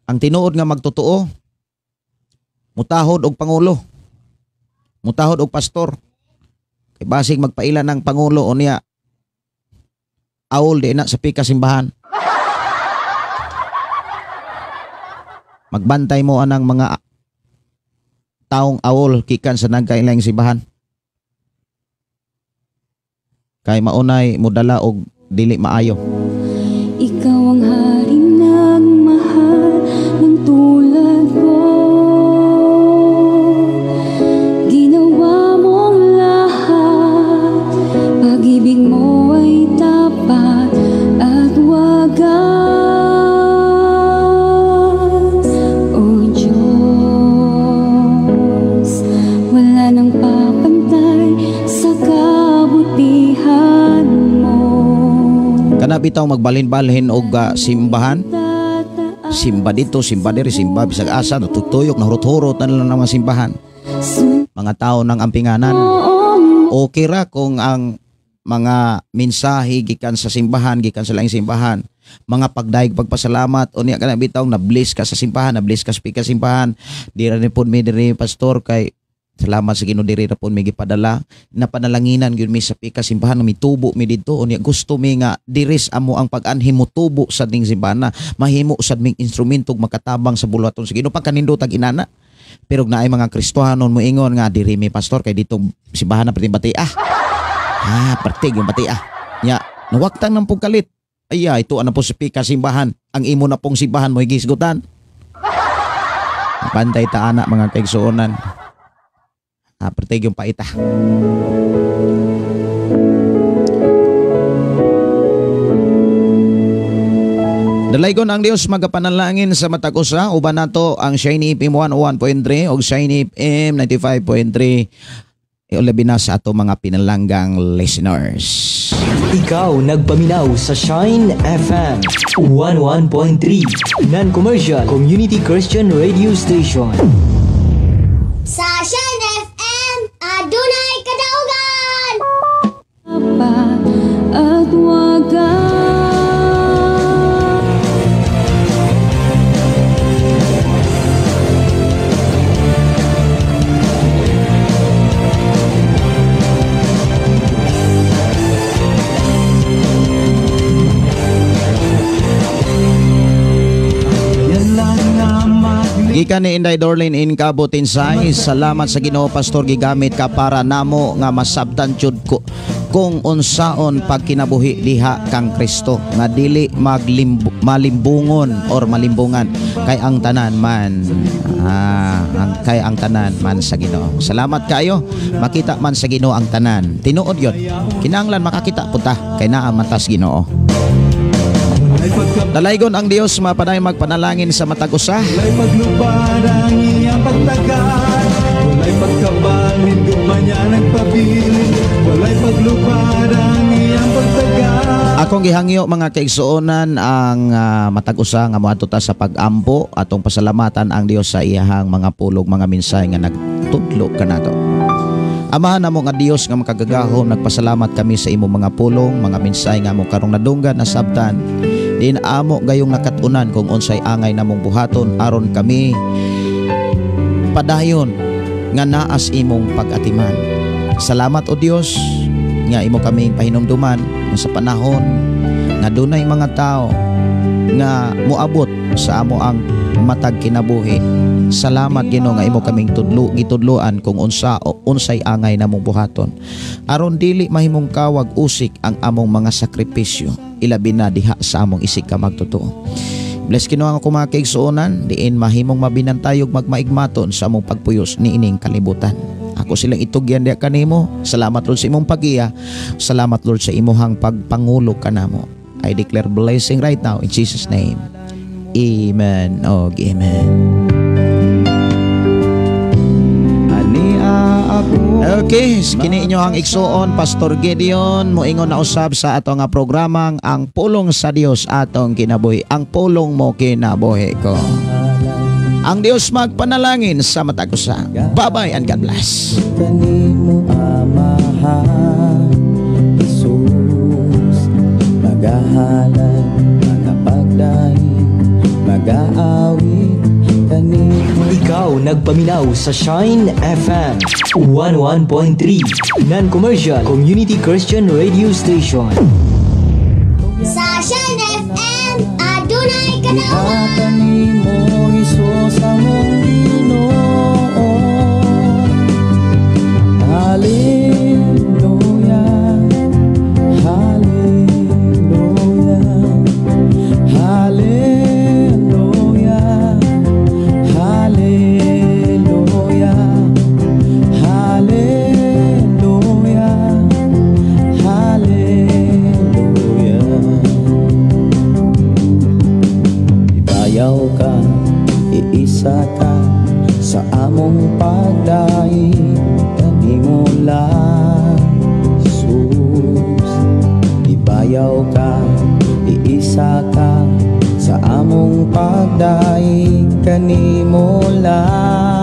ang tinuod nga magtotoo, mutahod og pangulo, mutahod og pastor. Kay basig magpaila ng pangulo o niya awol di na sa pika simbahan. Magbantay mo anang mga taong awol kikan sa nagkailang simbahan. Kay maunay mudala og dili maayo. Ikaw ang hari nagmahal ng tulad ko. kana bitaw magbalhin-balhin og simbahan. Simba dito, simba diri, simba bisag asa natutuyok, nahurot-hurot na lang ng mga simbahan. Mga tao ng ampinganan. Okay ra kung ang mga mensahe gikan sa simbahan, gikan sa laing simbahan, mga pagdaig pagpasalamat unya kana bitaw na bless ka sa simbahan, na bless ka sa simbahan. Dira ni pud mi diri pastor kay salamat sa Ginoo diri ra pud mi gipadala na panalanginan gyud mi sa pika simbahan mi tubo mi didto unya gusto mi nga diris amo ang pag-anhim mo tubo sa ding simbahan na mahimo usad ming instrumento makatabang sa bulaton sa Ginoo pagkanindot ag inana. Pero naay mga Kristohanon moingon nga diri mi pastor kay dito simbahan na perti partig yung bati nya nawaktang ng pugkalit aya ito ano po sa pika simbahan ang imo na pong simbahan mo higisgutan pantay ta ana mga kaigsuonan. Pertig yung paita. Dalaygon ang Dios magapanalangin sa matag usa uban nato ang Shiny FM 101.3 o Shiny FM 95.3 labi na sa ato mga pinalanggang listeners. Ikaw nagpaminaw sa Shine FM 101.3 Non-Commercial Community Christian Radio Station. Sa Shine FM, adunay kadaugan! At wagas Gikan ni Inday Dorlin in Cabo Tinsay, salamat sa Ginoo pastor gigamit ka para namo nga masabtan jud ko kung unsaon pagkinabuhi diha kang Kristo nga dili malimbungon or malimbungan kay ang tanan man sa Ginoo. Salamat kayo makita man sa Ginoo ang tanan. Tinuod yon. Kinahanglan makakita punta kay naa man tas Ginoo. Dalaygon ang Dios mapaday magpanalangin sa matag usa. Walay paglubad ang iyang pagtagal, walay pagkabalin man niya nagpabilin, walay paglubad ang iyang pagtagal. Akong gihangyo mga kaigsuonan ang matag usa nga moadto ta sa pag-ampo atong pasalamatan ang Dios sa iyahang mga pulong mga mensahe nga nagtudlo kanato. Amahan namo nga Dios nga makagagahom, nagpasalamat kami sa imo mga pulong, mga mensahe nga mo karong nadunggan na sabtan. Din amo gayong nakatunan kung unsay angay namong buhaton aron kami padayon nga naas imong pag-atiman. Salamat o Dios nga imo kaming pahinumduman sa panahon nga dunay mga tao nga moabot sa amo ang matag kinabuhi. Salamat Ginoo nga imo kaming gitudloan kung unsay angay namong buhaton aron dili mahimong kawag usik ang among mga sakripisyo ilabi na diha sa among isig ka magtotoo. Bless Ginoo ang mga kaigsuonan diin mahimong mabinantayog magmaigmaton sa among pagpuyos niining kalibutan. Ako silang itugyan diha kanimo. Salamat Lord sa imong pagiya. Salamat Lord sa imuhang pagpangulo kanamo. I declare blessing right now in Jesus name. Amen. Amen. Okay, kini inyo ang igsuon Pastor Gideon moingon na usab sa ato nga programang ang pulong sa Dios atong kinabuhi. Ang pulong mo kinabuhi ko. Ang Dios magpanalangin sa matag usa. Bye-bye and God bless. Kanimo amahan Jesus, magahalan, magapagdahi, mag-aawit kanimo. Ikaw nagpaminaw sa Shine FM 101.3 Non-Commercial Community Christian Radio Station. Sa Shine FM, adunay kadaugan! Kanimo Hesus among Ginoo. Hallelujah, hallelujah, hallelujah, hallelujah, hallelujah, hallelujah. Ibayaw ka, iisa ka sa among pagdahi kanimo lang Jesus. Ibayaw ka, iisa ka sa among pagdaig kanimo lang.